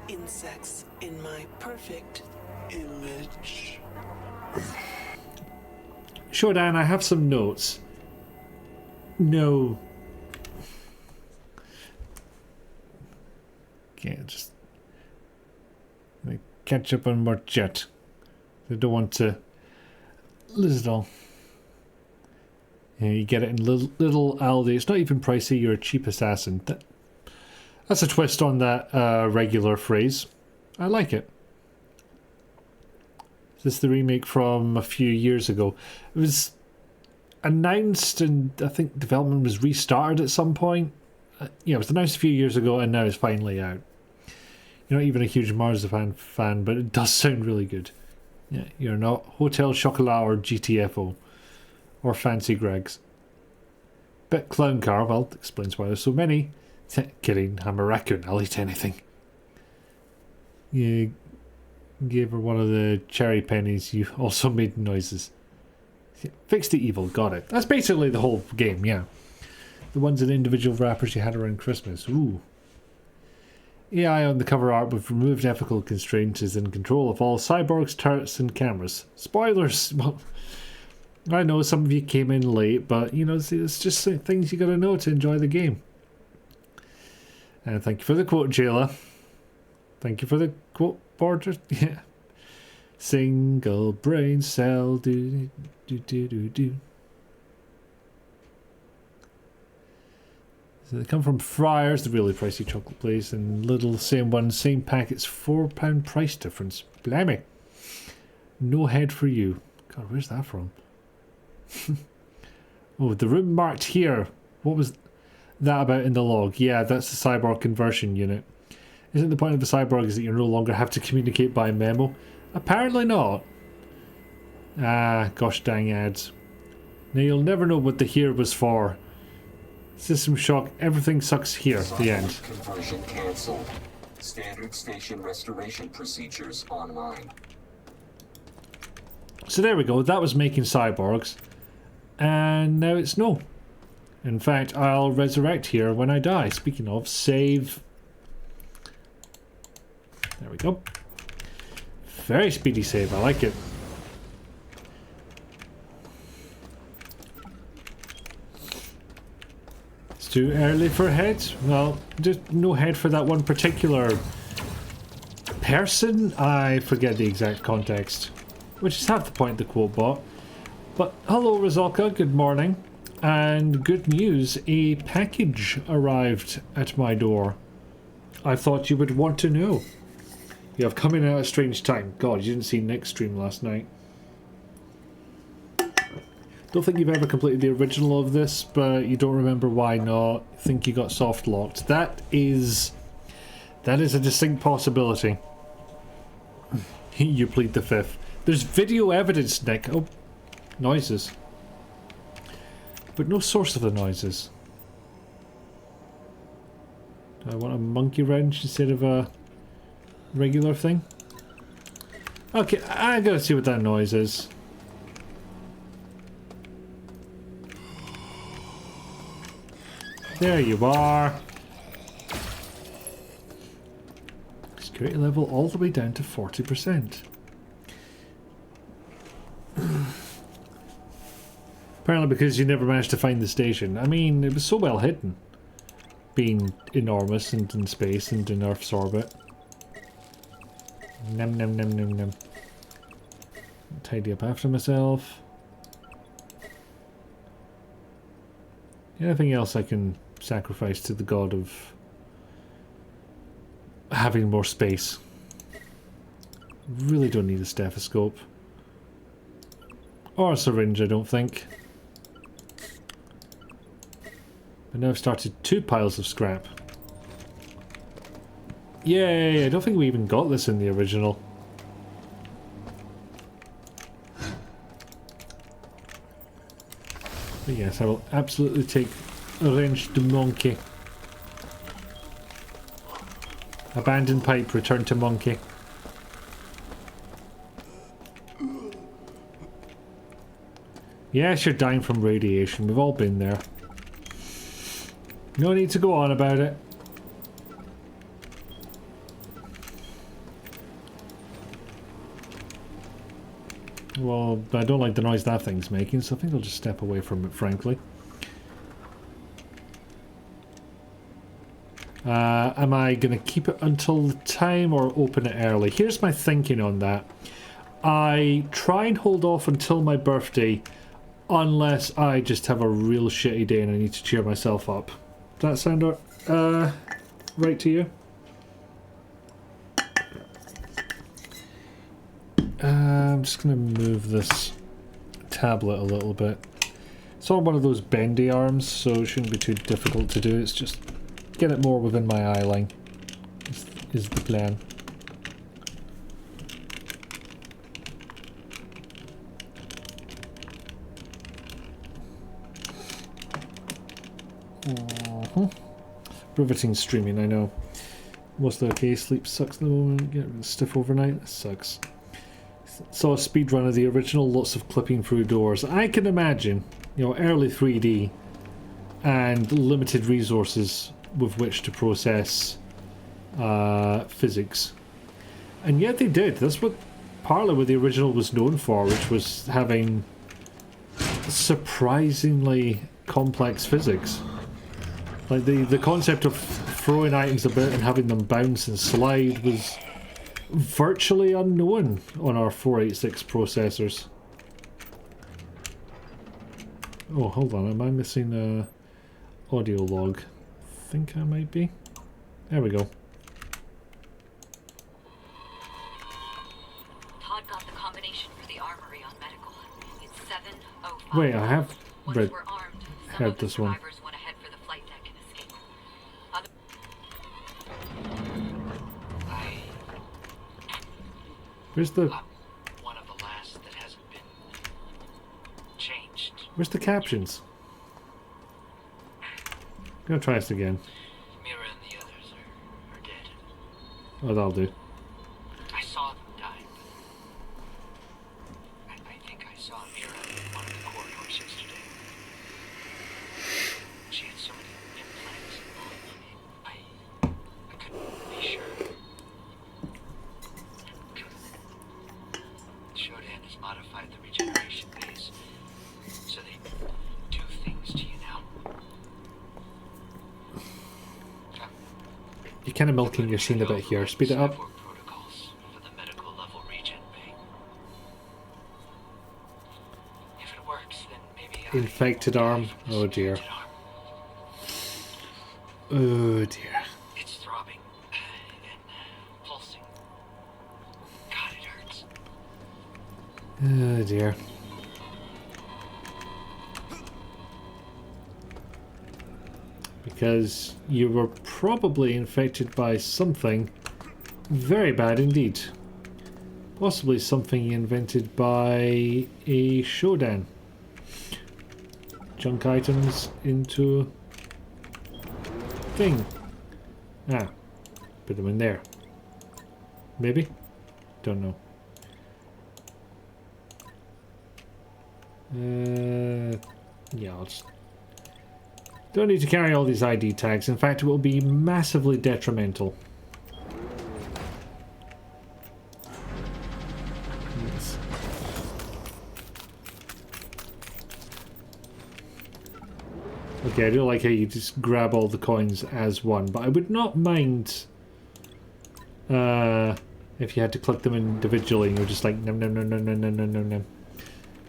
insects in my perfect image. Shodan, I have some notes. No. Can't just catch up on more jet. I don't want to lose it all. Yeah, you get it in little Aldi. It's not even pricey. You're a cheap assassin. That's a twist on that regular phrase. I like it. This is the remake from a few years ago. It was announced and I think development was restarted at some point. Yeah, it was announced a few years ago and now it's finally out. You're not even a huge Marzipan fan, but it does sound really good. Yeah, you're not Hotel Chocolat or GTFO or Fancy Greg's. Bet Clown Car, well, explains why there's so many. Kidding, I'm a raccoon, I'll eat anything. You gave her one of the cherry pennies, you also made noises. Fix the evil, got it. That's basically the whole game, yeah. The ones in individual wrappers you had around Christmas, ooh. AI on the cover art with removed ethical constraints is in control of all cyborgs, turrets and cameras. Spoilers! Well, I know some of you came in late, but you know, it's just things you gotta know to enjoy the game. And thank you for the quote, Jayla. Thank you for the quote, Border. Yeah. Single brain cell, do. So they come from Friars, the really pricey chocolate place, and Little, same one, same packets, £4 price difference. Blimey. No head for you. God, where's that from? Oh, the room marked here. What was that about in the log? Yeah, that's the cyborg conversion unit. Isn't the point of the cyborg is that you no longer have to communicate by memo? Apparently not. Ah, gosh dang ads. Now you'll never know what the here was for. System shock, everything sucks here. The end. Conversion cancelled. Standard station restoration procedures online. So there we go. That was making cyborgs. And now it's no. In fact, I'll resurrect here when I die. Speaking of, save. There we go. Very speedy save. I like it. It's too early for heads. Well, just no head for that one particular person. I forget the exact context, which is half the point of the quote bot. But hello, Rizalka. Good morning. And good news, a package arrived at my door. I thought you would want to know. You have come in at a strange time. God, you didn't see Nick's stream last night. Don't think you've ever completed the original of this, but you don't remember why not. Think you got soft locked. That is a distinct possibility. You plead the fifth. There's video evidence, Nick. Oh, noises. But no source of the noises. Do I want a monkey wrench instead of a regular thing? Okay, I gotta see what that noise is. There you are. Security level all the way down to 40%. Apparently because you never managed to find the station. I mean, it was so well hidden. Being enormous and in space and in Earth's orbit. Num num num num num. Tidy up after myself. Anything else I can sacrifice to the god of having more space? Really don't need a stethoscope. Or a syringe, I don't think. But now I've started 2 piles of scrap. Yay! I don't think we even got this in the original. But yes, I will absolutely take a wrench to monkey. Abandoned pipe, return to monkey. Yes, you're dying from radiation. We've all been there. No need to go on about it. Well, I don't like the noise that thing's making, so I think I'll just step away from it, frankly. Am I going to keep it until the time or open it early? Here's my thinking on that. I try and hold off until my birthday, unless I just have a real shitty day and I need to cheer myself up. Does that sound right to you? I'm just going to move this tablet a little bit. It's on one of those bendy arms, so it shouldn't be too difficult to do. It's just get it more within my eye line is the plan. Riveting streaming, I know. Most okay, sleep sucks at the moment, get stiff overnight, that sucks. Saw a speed run of the original, lots of clipping through doors. I can imagine, you know, early 3D and limited resources with which to process physics. And yet they did. That's what partly what the original was known for, which was having surprisingly complex physics. Like the concept of throwing items about and having them bounce and slide was virtually unknown on our 486 processors. Oh, hold on, am I missing a audio log? I think I might be. There we go. Todd got the combination for the armory on medical. It's 705. Wait, I have read, We're armed. heard this one. Survivors want to head for the flight deck and escape. Where's the... One of the last that hasn't been changed. Where's the captions? I'm gonna try this again. Mira and the others are dead. Oh, that'll do. I saw them die. I think I saw Mira in one of the corridors yesterday. She had so many implants. I couldn't be sure. SHODAN has modified the regeneration base, so they do things to you now. You're kind of milking your scene a bit here. Speed it up. Protocols for the medical level regen bay. If it works, then maybe Infected arm. Oh dear. Oh dear. it's throbbing and pulsing. God, it hurts. Oh dear. Because you were probably infected by something very bad indeed. Possibly something invented by a SHODAN. Junk items into thing. Ah, put them in there. Maybe? Don't know. Yeah, I'll just... Don't need to carry all these ID tags. In fact, it will be massively detrimental. Yes. Okay, I do like how you just grab all the coins as one, but I would not mind if you had to click them individually and you're just like nom nom nom nom nom nom nom nom nom.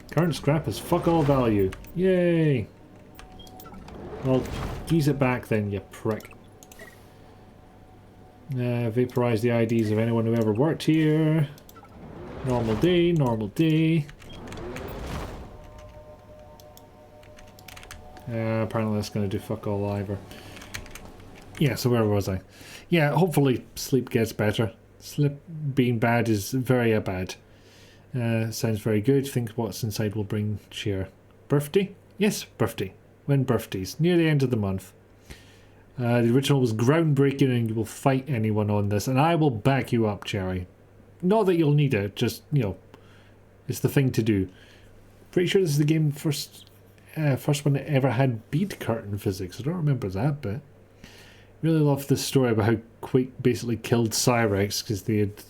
Current scrap has fuck all value. Yay! Well, geese it back then, you prick. Vaporize the IDs of anyone who ever worked here. Normal day, normal day. Apparently that's going to do fuck all either. Yeah, so where was I? Yeah, hopefully sleep gets better. Sleep being bad is very bad. Sounds very good. Think what's inside will bring cheer. Birthday? Yes, birthday. When birthdays? Near the end of the month. The original was groundbreaking and you will fight anyone on this. And I will back you up, Cherry. Not that you'll need it, just, you know, it's the thing to do. Pretty sure this is the game first one that ever had bead curtain physics. I don't remember that bit. Really love this story about how Quake basically killed Cyrex because they had...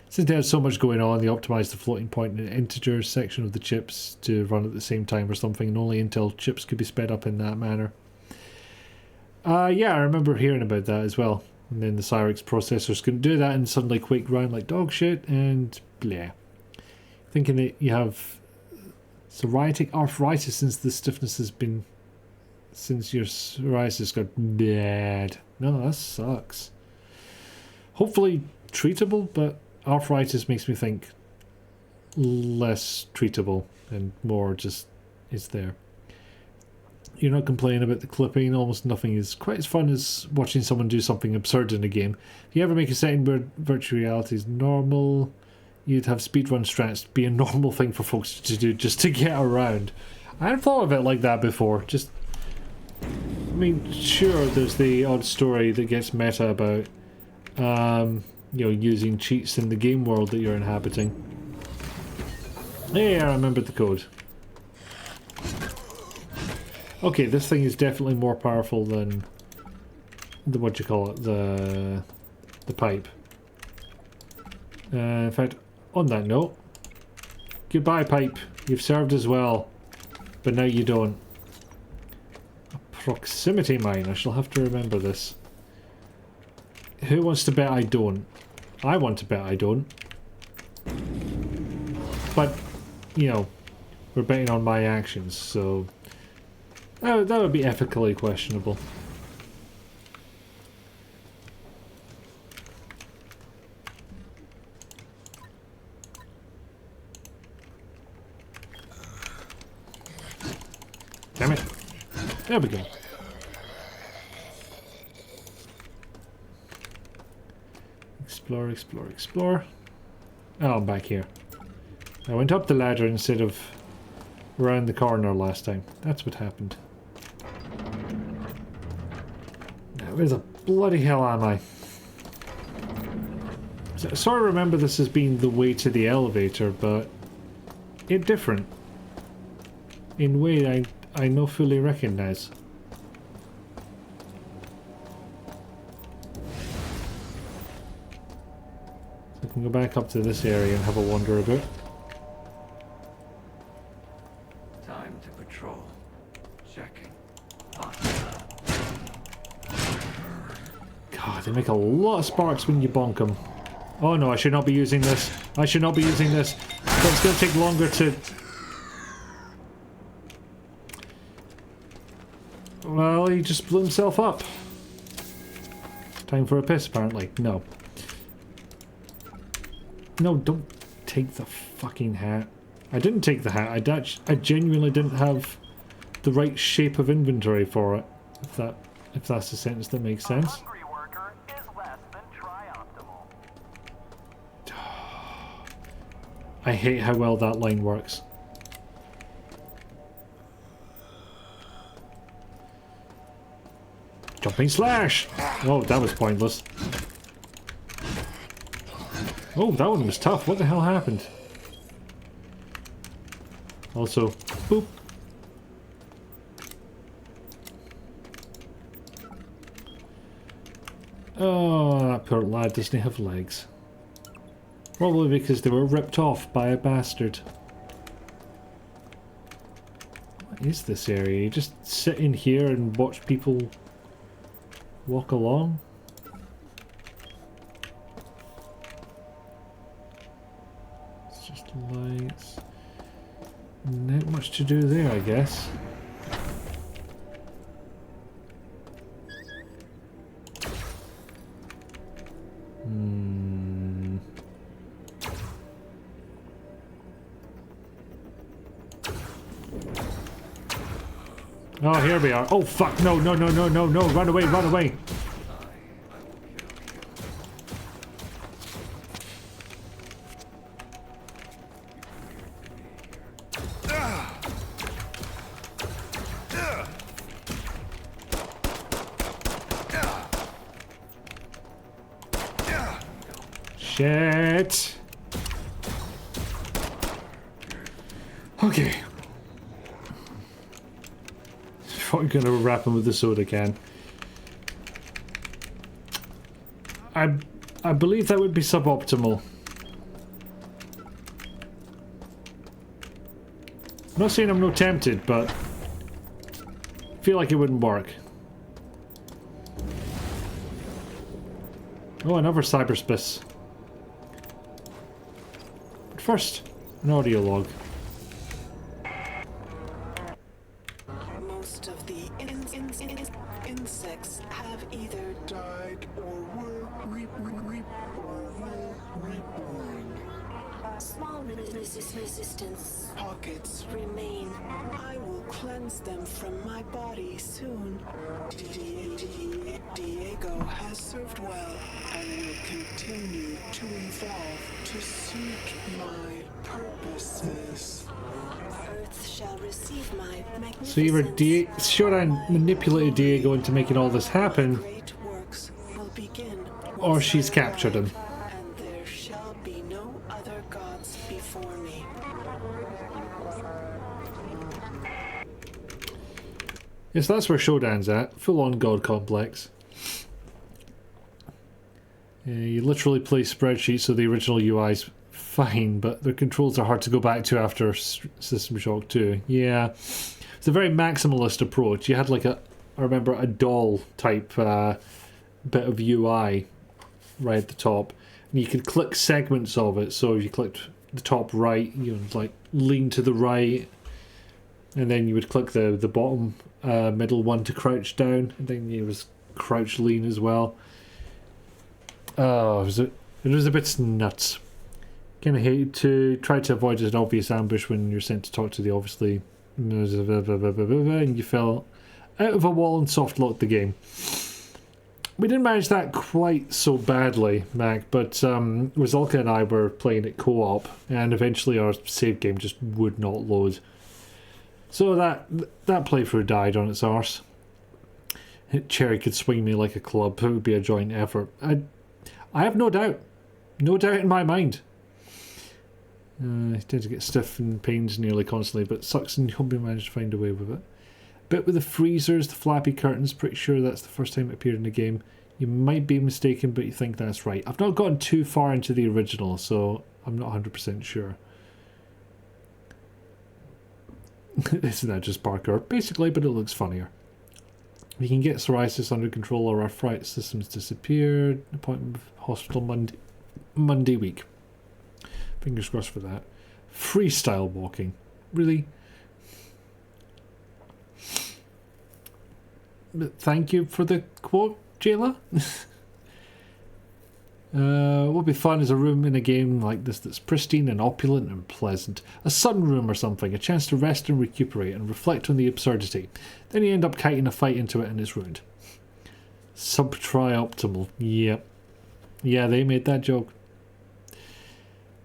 Since they had so much going on, they optimized the floating point and integer section of the chips to run at the same time or something, and only Intel chips could be sped up in that manner. Yeah, I remember hearing about that as well. And then the Cyrex processors couldn't do that, and suddenly Quake ran like dog shit, and bleh. Thinking that you have psoriatic arthritis since the stiffness has been... Since your psoriasis got bad. No, that sucks. Hopefully treatable, but... Arthritis makes me think less treatable and more just is there. You're not complaining about the clipping, almost nothing is quite as fun as watching someone do something absurd in a game. If you ever make a setting where virtual reality is normal, you'd have speedrun strats be a normal thing for folks to do just to get around. I hadn't thought of it like that before. Just, I mean, sure, there's the odd story that gets meta about you know, using cheats in the game world that you're inhabiting. Hey, I remembered the code. Okay, this thing is definitely more powerful than the, what do you call it, the pipe. In fact, on that note, goodbye pipe. You've served us well. but now you don't. A proximity mine. I shall have to remember this. Who wants to bet I don't? I want to bet I don't. But, you know, we're betting on my actions, so that would be ethically questionable. Damn it. There we go. Explore, explore, explore. Oh, I'm back here. I went up the ladder instead of around the corner last time. That's what happened. Now, where the bloody hell am I? So, I sort of remember this as being the way to the elevator, but it's different. In a way I no fully recognize. So I can go back up to this area and have a wander about. Time to patrol. Checking. God, they make a lot of sparks when you bonk them. Oh no, I should not be using this. I should not be using this. But it's going to take longer to... Well, he just blew himself up. Time for a piss, apparently. No. No, don't take the fucking hat. I didn't take the hat. I genuinely didn't have the right shape of inventory for it. If that's a sentence that makes sense. I hate how well that line works. Jumping slash! Oh, that was pointless. Oh, that one was tough. What the hell happened? Also, boop. Oh, that poor lad doesn't have legs. Probably because they were ripped off by a bastard. What is this area? You just sit in here and watch people walk along? It's just lights. Not much to do there, I guess. Oh, here we are. Oh, fuck. No, no, no, no, no, no. Run away, run away. Shit. Okay. I'm gonna wrap him with the soda can. I believe that would be suboptimal. I'm not saying I'm not tempted, but I feel like it wouldn't work. Oh, another cyberspace. But first, an audio log. Most of the insects have either died or were reborn. Small resistance pockets remain. I will cleanse them from my body soon. Diego has served well and will continue to evolve to suit my purposes. Earth shall receive my magnificence. So either Shodan manipulated Diego into making all this happen, or she's captured him. And there shall be no other gods before me. Yes, that's where Shodan's at. Full-on god complex. You literally play spreadsheets, so the original UI's fine, but the controls are hard to go back to after System Shock 2. Yeah. It's a very maximalist approach. You had like I remember a doll type bit of UI right at the top, and you could click segments of it. So if you clicked the top right, you would like lean to the right, and then you would click the bottom middle one to crouch down, and then you was crouch lean as well. Oh, it was a bit nuts. Kind of hate to try to avoid an obvious ambush when you're sent to talk to the obviously, and you fell out of a wall and soft locked the game. We didn't manage that quite so badly, Mac, but Rizalka and I were playing it co-op, and eventually our save game just would not load. So that playthrough died on its arse. Cherry could swing me like a club. It would be a joint effort. I have no doubt in my mind. I tend to get stiff and pains nearly constantly, but sucks and hope we managed to find a way with it. Bit with the freezers, the flappy curtains, pretty sure that's the first time it appeared in the game. You might be mistaken, but you think that's right. I've not gotten too far into the original, so I'm not 100% sure. Isn't that just Parker? Basically, but it looks funnier. We can get psoriasis under control or our fright systems disappeared. Appointment with hospital Monday week. Fingers crossed for that. Freestyle walking. Really? But thank you for the quote, Jayla. What would be fun is a room in a game like this that's pristine and opulent and pleasant. A sunroom or something. A chance to rest and recuperate and reflect on the absurdity. Then you end up kiting a fight into it and it's ruined. Sub-tri-optimal. Yep. Yeah, they made that joke.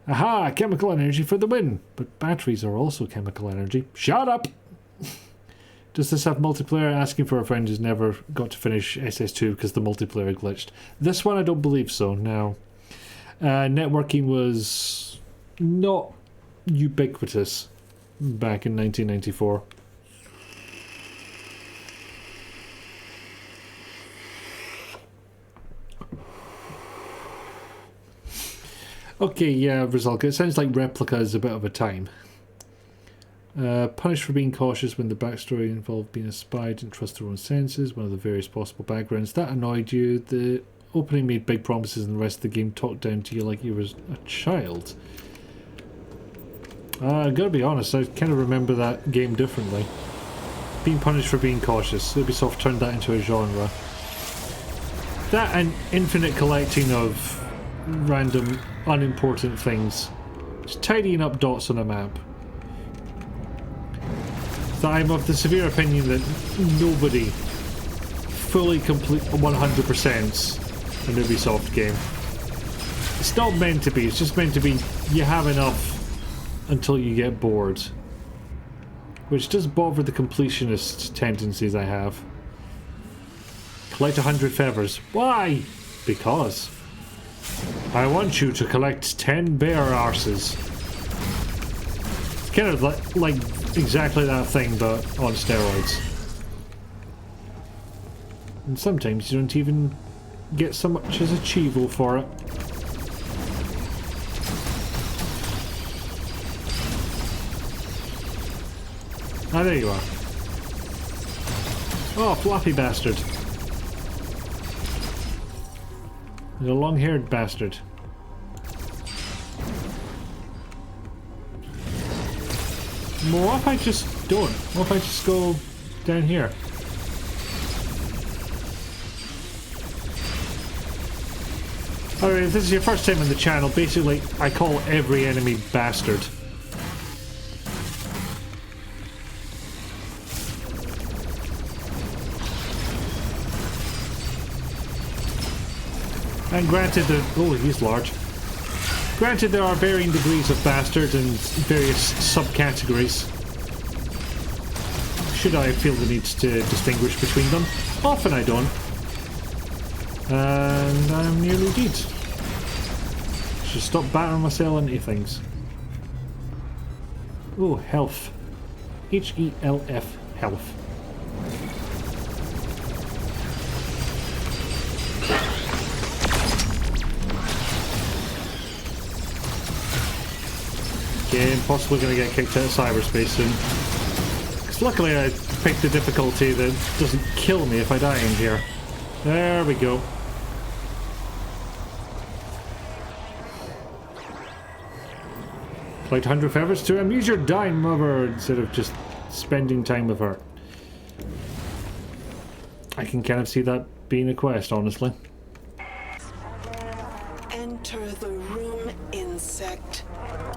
Aha! Chemical energy for the win! But batteries are also chemical energy. Shut up! Does this have multiplayer? Asking for a friend who's never got to finish SS2 because the multiplayer glitched. This one I don't believe so, no. Networking was not ubiquitous back in 1994. Okay, yeah, Rizalka, it sounds like Replica is a bit of a time. Punished for being cautious when the backstory involved being a spy, didn't trust their own senses, one of the various possible backgrounds. That annoyed you. The opening made big promises and the rest of the game talked down to you like you were a child. I gotta be honest, I kind of remember that game differently. Being punished for being cautious. Ubisoft turned that into a genre. That and infinite collecting of random, unimportant things. Just tidying up dots on a map. So I'm of the severe opinion that nobody fully complete 100% an Ubisoft game. It's not meant to be, it's just meant to be you have enough until you get bored. Which does bother the completionist tendencies I have. Collect 100 feathers. Why? Because I want you to collect 10 bear arses. It's kind of like exactly that thing, but on steroids. And sometimes you don't even get so much as a cheevo for it. Ah, there you are. Oh, floppy bastard. There's a long-haired bastard. Well, what if I just don't? What if I just go down here? Alright, if this is your first time on the channel, basically I call every enemy bastard. And granted that... oh, he's large. Granted, there are varying degrees of bastard and various subcategories. Should I feel the need to distinguish between them? Often I don't. And I'm nearly dead. Should stop battering myself into things. Oh, health. H-E-L-F. Health. Okay, I'm possibly going to get kicked out of cyberspace soon. Because Luckily I picked the difficulty that doesn't kill me if I die in here. There we go. Collect 100 feathers to amuse your dying mother instead of just spending time with her. I can kind of see that being a quest, honestly. Enter the room, insect,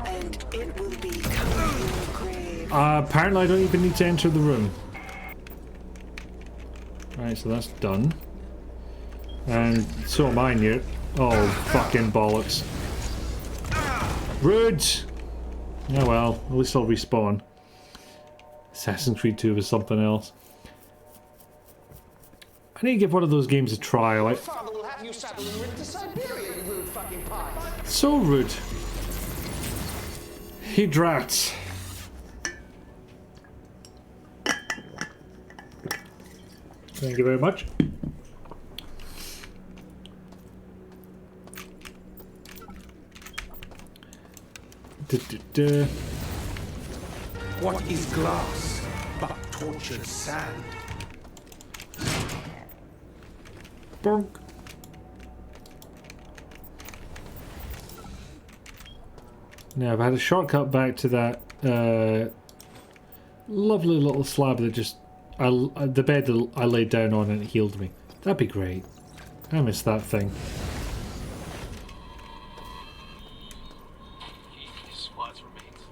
and it will become your grave. Apparently I don't even need to enter the room. Right, so that's done. And so am I near. Oh, fucking bollocks. Rude! Oh well, at least I'll respawn. Assassin's Creed 2 was something else. I need to give one of those games a try. Like, Father will have you saddled and ridden to Siberia, you rude fucking pie. so rude. He drats. Thank you very much. What is glass but tortured sand? Bonk. Now I've had a shortcut back to that lovely little slab that just the bed that I laid down on and it healed me. That'd be great. I miss that thing. Squad's remains.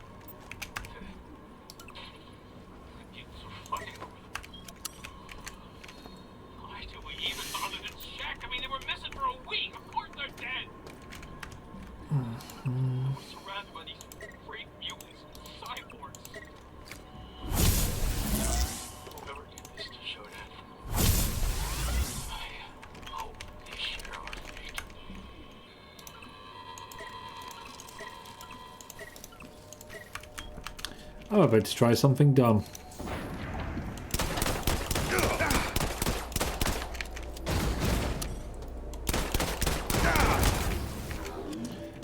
It's fucking over them. Why do we even bother to check? I mean, they were missing for a week. Of course they're dead. We're surrounded by these great mutants and cyborgs. Whoever did this to SHODAN, I hope they share our fate. I'm about to try something dumb.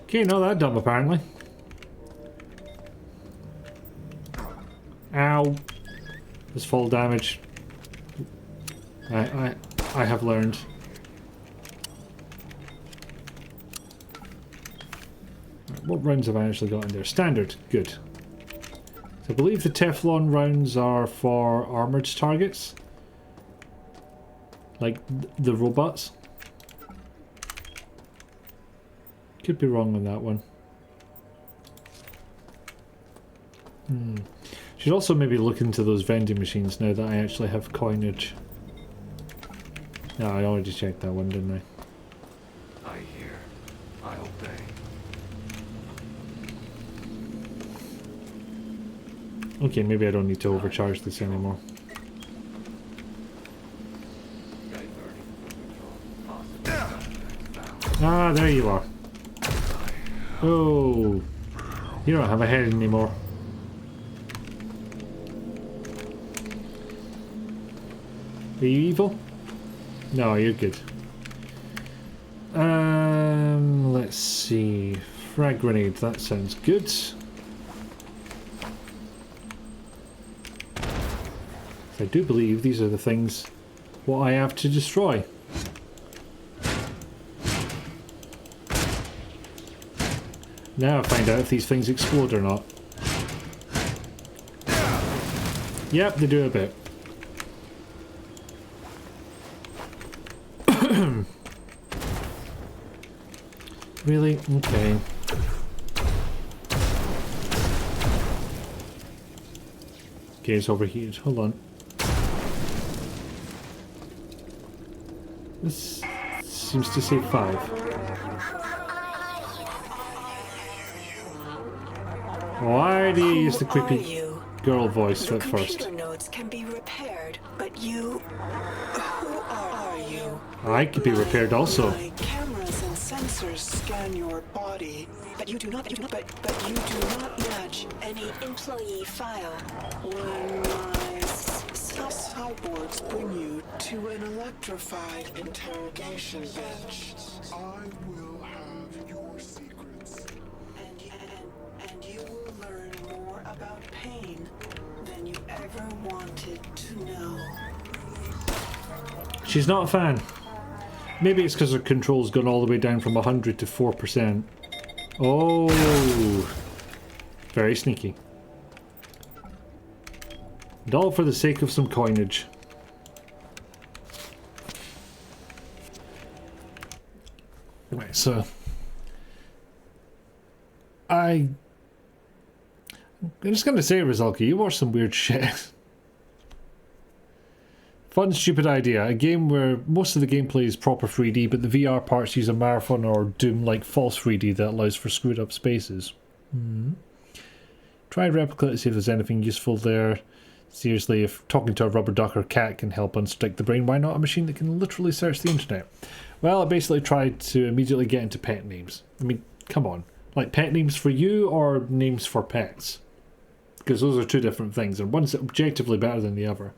Okay, not that dumb apparently. Ow. There's fall damage. I have learned. Right, what rounds have I actually got in there? Standard. Good. I believe the Teflon rounds are for armored targets. Like the robots. Could be wrong on that one. Should also maybe look into those vending machines now that I actually have coinage. No, I already checked that one, didn't I? I hear. I obey. Okay, maybe I don't need to overcharge this anymore. Ah, there you are. Oh, you don't have a head anymore. Are you evil? No, you're good. Let's see. Frag grenade, that sounds good. I do believe these are the things what I have to destroy. Now I find out if these things explode or not. Yep, they do a bit. Really? Okay. Okay, it's overheated. Hold on. This seems to say 5. Why do you use the creepy girl voice at first? Computer nodes can be repaired, but you... Who are you? I could be repaired also. My cameras and sensors scan your body, but you do not match any employee file. When my cyborgs bring you to an electrified interrogation bench, I will have your secrets. And you will learn more about pain than you ever wanted She's not a fan. Maybe it's because her control's gone all the way down from 100 to 4%. Oh, very sneaky. And all for the sake of some coinage. Right, so I'm just gonna say, Rizalki, you watch some weird shit. Fun, stupid idea. A game where most of the gameplay is proper 3D, but the VR parts use a Marathon or Doom-like false 3D that allows for screwed up spaces. Try and replicate to see if there's anything useful there. Seriously, if talking to a rubber duck or cat can help unstick the brain, why not a machine that can literally search the internet? Well, I basically tried to immediately get into pet names. I mean, come on. Like pet names for you or names for pets? Because those are two different things, and one's objectively better than the other.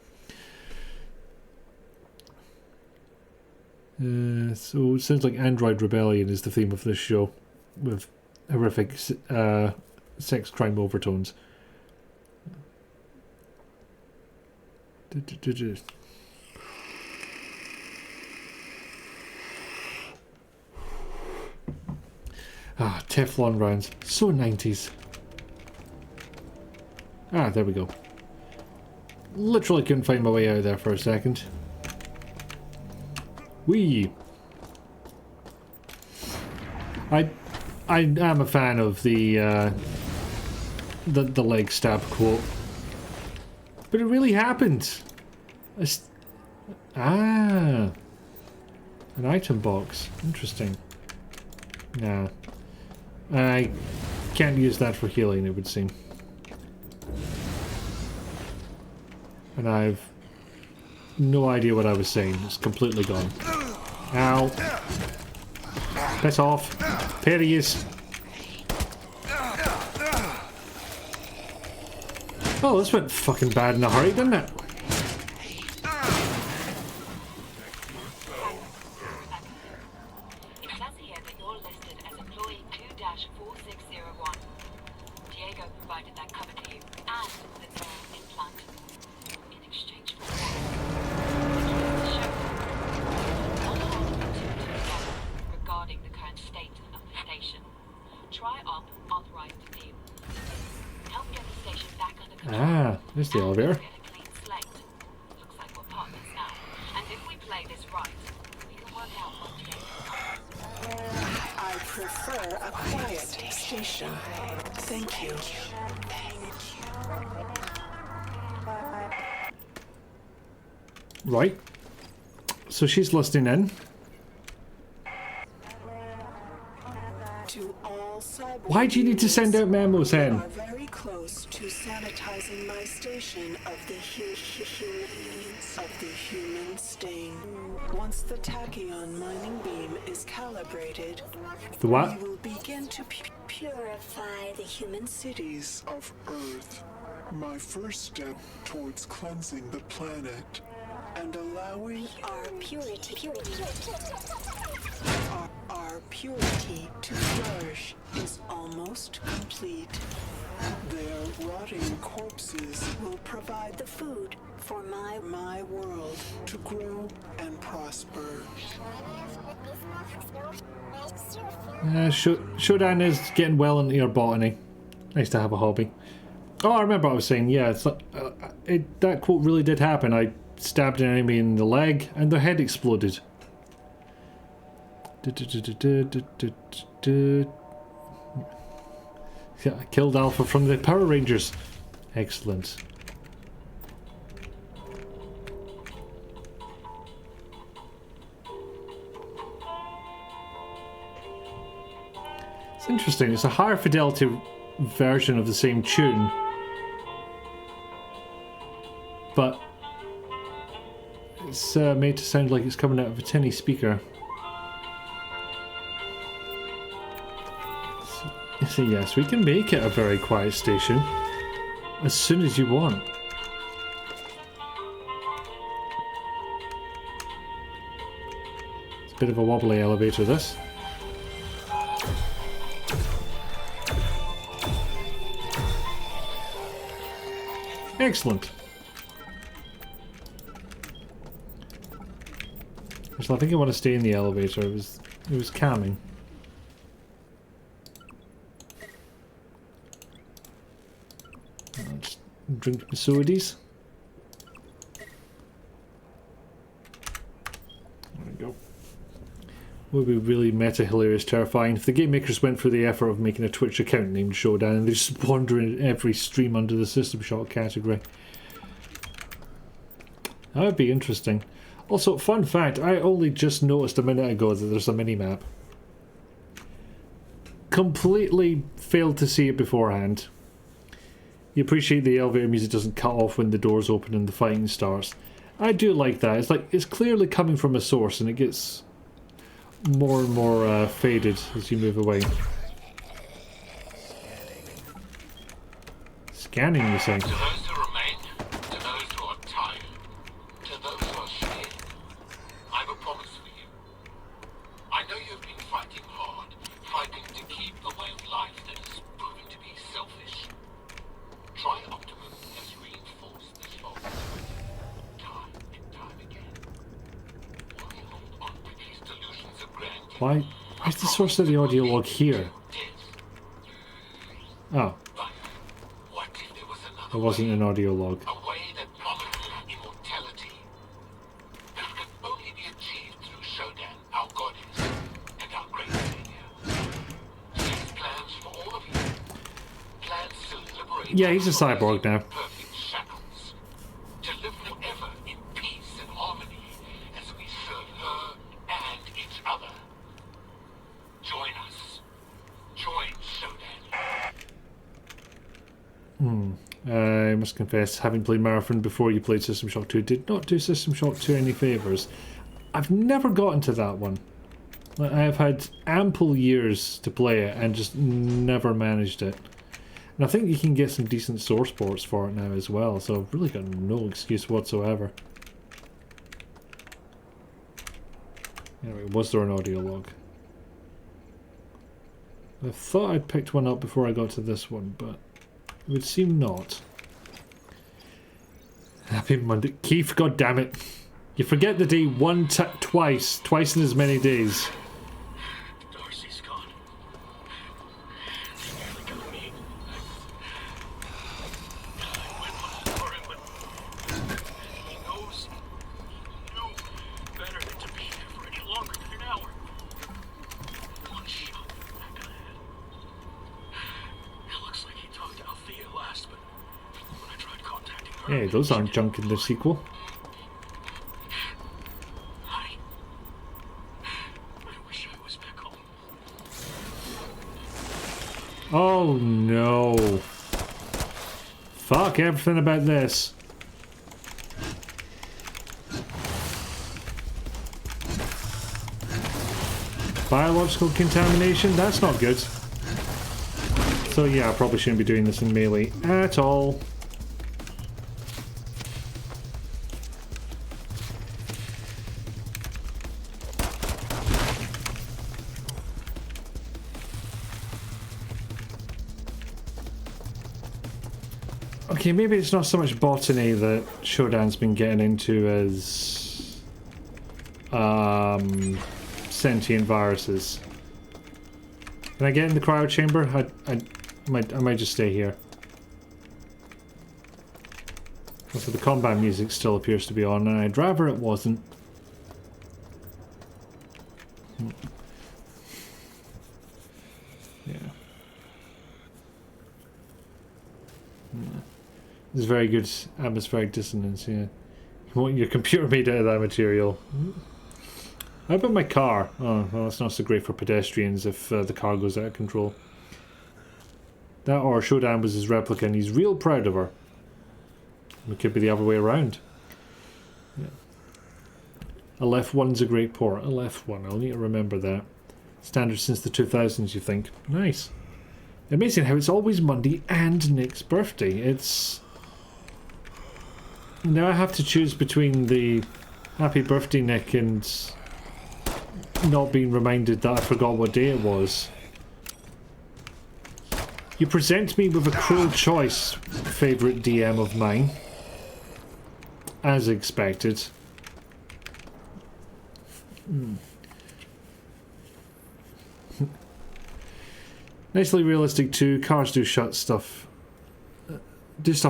So it sounds like Android Rebellion is the theme of this show, with horrific sex crime overtones. Ah, Teflon rounds. So 90s. Ah, there we go. Literally couldn't find my way out of there for a second. Whee! I am a fan of the leg stab quote. But it really happened. An item box. Interesting. Nah. I can't use that for healing, it would seem. And I've no idea what I was saying. It's completely gone. Ow. Piss off. Perius. Oh, this went fucking bad in a hurry, didn't it? It says here that you're listed as employee 2-4601. Diego provided that cover to you and the neural implant in exchange for regarding the current state of the station. Try-op authorized to deal. Help get the station back under control. Ah, there's the elevator. Get a clean slate. Looks like we're partners now. And if we play this right, we can work out what Diego wants. I prefer a quiet station. Thank you. Right. So she's listening in. To all cyber Why do you need to send out memos then? We are very close to sanitizing my station of the human stain. Once the tachyon mining beam is calibrated, The what? we will begin to purify the human cities of Earth. My first step towards cleansing the planet and allowing our purity to flourish is almost complete. Their rotting corpses will provide the food for my world to grow and prosper. Shodan is getting well into your botany. Nice to have a hobby. Oh, I remember what I was saying. Yeah, it's like, that quote really did happen. I stabbed an enemy in the leg and their head exploded. I killed Alpha from the Power Rangers. Excellent. It's interesting. It's a higher fidelity version of the same tune, but it's made to sound like it's coming out of a tinny speaker. So yes, we can make it a very quiet station as soon as you want. It's a bit of a wobbly elevator, this. Excellent. So I think I want to stay in the elevator. It was calming. I'll just drink my sodas. There we go. Would be really meta, hilarious, terrifying if the game makers went through the effort of making a Twitch account named SHODAN and they just wander in every stream under the System Shock category. That would be interesting. Also, fun fact, I only just noticed a minute ago that there's a mini-map. Completely failed to see it beforehand. You appreciate the elevator music doesn't cut off when the doors open and the fighting starts. I do like that. It's like, it's clearly coming from a source and it gets more and more faded as you move away. Scanning, you say? To those who remain, to those who are tired, to those who are scared, I've a promise for you. I know you've been fighting hard, fighting to keep the way of life that has proven to be selfish. Try Optimum has reinforced this focus time and time again. While you hold on to these delusions of grandeur, Why's the source of the audio log here? Oh. It wasn't an audio log. a way that promises immortality. This can only be achieved through Shodan, our goddess, and our great savior. He has plans for all of you. Plans to liberate Yeah, he's a cyborg now. perfect shackles. To live forever in peace and harmony as we serve her and each other. Join us. Join Shodan. I must confess, having played Marathon before you played System Shock 2 did not do System Shock 2 any favours. I've never gotten to that one. Like, I have had ample years to play it and just never managed it. And I think you can get some decent source ports for it now as well, so I've really got no excuse whatsoever. Anyway, was there an audio log? I thought I'd picked one up before I got to this one, but it would seem not. Happy Monday. Keith, goddammit. You forget the day twice in as many days. Darcy's gone. She nearly got me. I went looking for him, but he knows. He knew better than to be here for any longer than an hour. One shot back of the head. It looks like he talked to Althea last, but when I tried contacting her... Hey, those aren't junk in the sequel. Oh no. Fuck everything about this. Biological contamination? That's not good. So yeah, I probably shouldn't be doing this in melee at all. Okay, maybe it's not so much botany that Shodan's been getting into as sentient viruses. Can I get in the cryo chamber? I might just stay here. Also, the combat music still appears to be on, and I'd rather it wasn't. Yeah. There's very good atmospheric dissonance, yeah. You want your computer made out of that material. How about my car? Oh, well, that's not so great for pedestrians if the car goes out of control. That or Shodan was his replica and he's real proud of her. It could be the other way around. Yeah. A left one's a great port. A left one, I'll need to remember that. Standard since the 2000s, you think. Nice. Amazing how it's always Monday and Nick's birthday. It's... Now I have to choose between the happy birthday Nick and not being reminded that I forgot what day it was. You present me with a cruel choice, favourite DM of mine. As expected. Nicely realistic too. Cars do stuff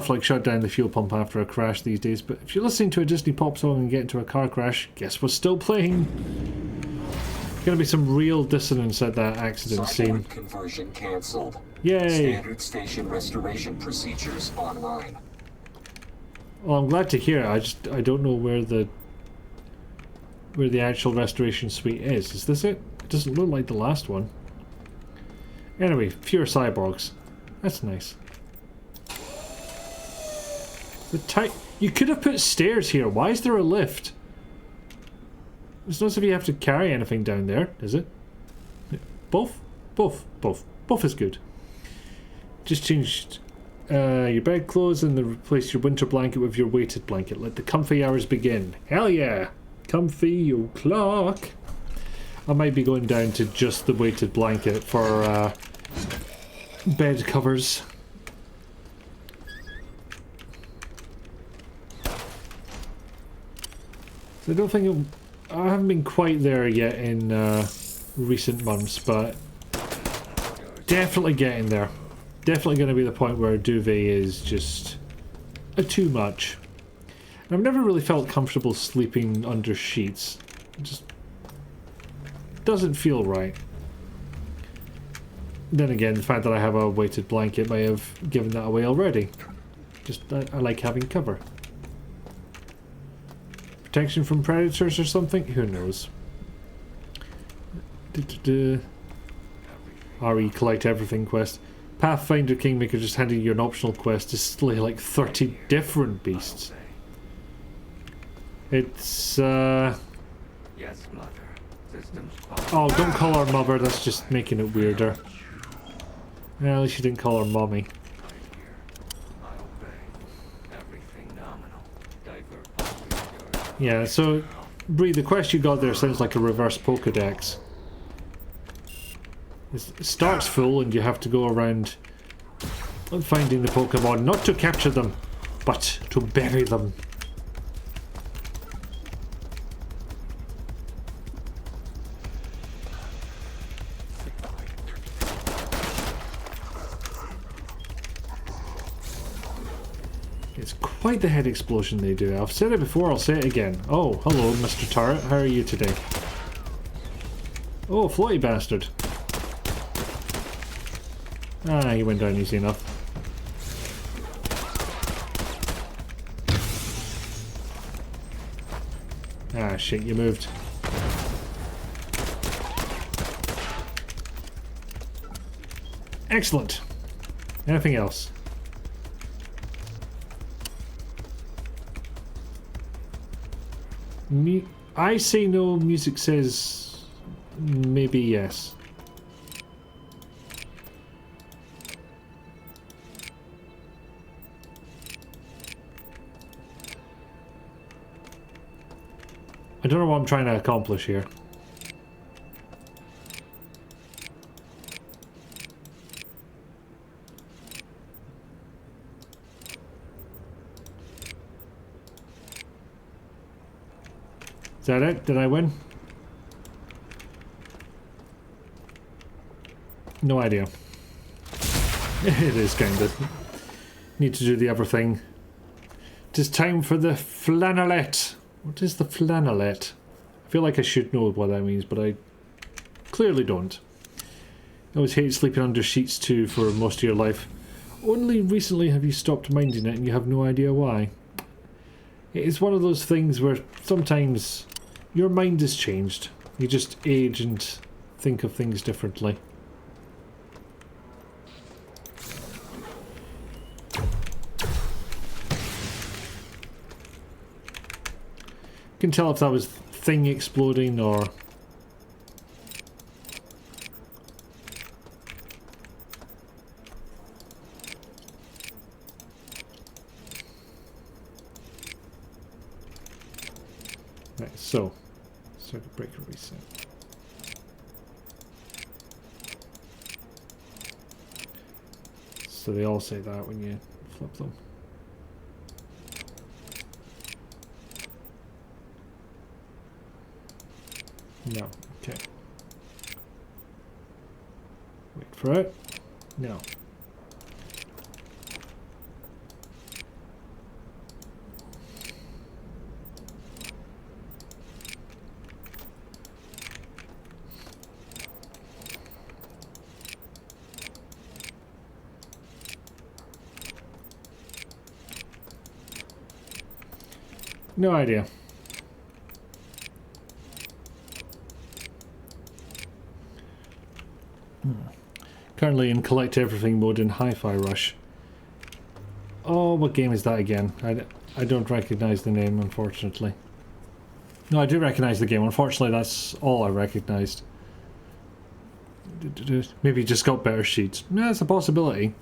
like shut down the fuel pump after a crash these days, but if you're listening to a Disney pop song and get into a car crash, guess what's still playing? Gonna be some real dissonance at that accident scene. Conversion cancelled. Yay! Standard station restoration procedures online. Well, I'm glad to hear it. I don't know where the actual restoration suite is. Is this it? It doesn't look like the last one. Anyway, fewer cyborgs. That's nice. You could have put stairs here. Why is there a lift? It's not as if you have to carry anything down there, is it? Both? Both is good. Just changed your bedclothes and replace your winter blanket with your weighted blanket. Let the comfy hours begin. Hell yeah! Comfy o'clock. I might be going down to just the weighted blanket for bed covers. So I don't think I haven't been quite there yet in recent months, but definitely getting there. Definitely going to be the point where a duvet is just too much. And I've never really felt comfortable sleeping under sheets. It just doesn't feel right. Then again, the fact that I have a weighted blanket may have given that away already. Just I like having cover. Protection from predators or something? Who knows? RE collect everything quest. Pathfinder Kingmaker just handed you an optional quest to slay like 30 different beasts. It's Yes, Mother. Systems oh, don't call her mother, that's just making it weirder. Well, at least you didn't call her mommy. Yeah, so Bree, the quest you got there sounds like a reverse Pokedex. It starts full and you have to go around finding the Pokemon, not to capture them, but to bury them. It's quite the head explosion they do. I've said it before, I'll say it again. Oh, hello, Mr. Turret. How are you today? Oh, floaty bastard. Ah, he went down easy enough. Ah, shit, you moved. Excellent. Anything else? I say no, music says maybe yes. I don't know what I'm trying to accomplish here. Is that it? Did I win? No idea. It is kind of. Need to do the other thing. It is time for the flannelette. What is the flannelette? I feel like I should know what that means, but I clearly don't. I always hate sleeping under sheets too for most of your life. Only recently have you stopped minding it and you have no idea why. It is one of those things where sometimes your mind has changed. You just age and think of things differently. You can tell if that was thing exploding or... Right, so circuit breaker reset. So they all say that when you flip them. No. Okay. Wait for it. No. No idea. Currently in collect everything mode in Hi-Fi Rush. Oh, what game is that again? I don't recognize the name, unfortunately. No, I do recognize the game. Unfortunately, that's all I recognized. Maybe just got better sheets. No, that's a possibility.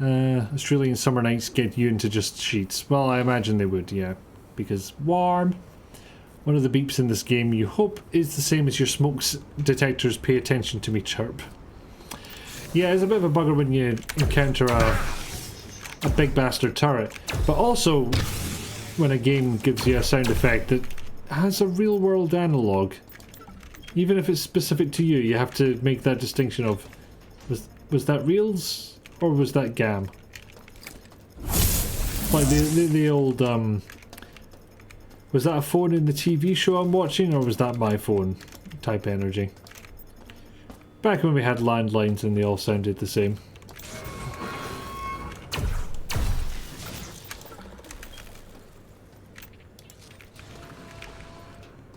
Australian summer nights get you into just sheets. Well, I imagine they would, yeah. Because warm. One of the beeps in this game you hope is the same as your smoke detectors pay attention to me chirp. Yeah, it's a bit of a bugger when you encounter a big bastard turret. But also, when a game gives you a sound effect that has a real world analogue. Even if it's specific to you, you have to make that distinction of, was that reals or was that GAM? Like the old, was that a phone in the TV show I'm watching or was that my phone type energy? Back when we had landlines and they all sounded the same.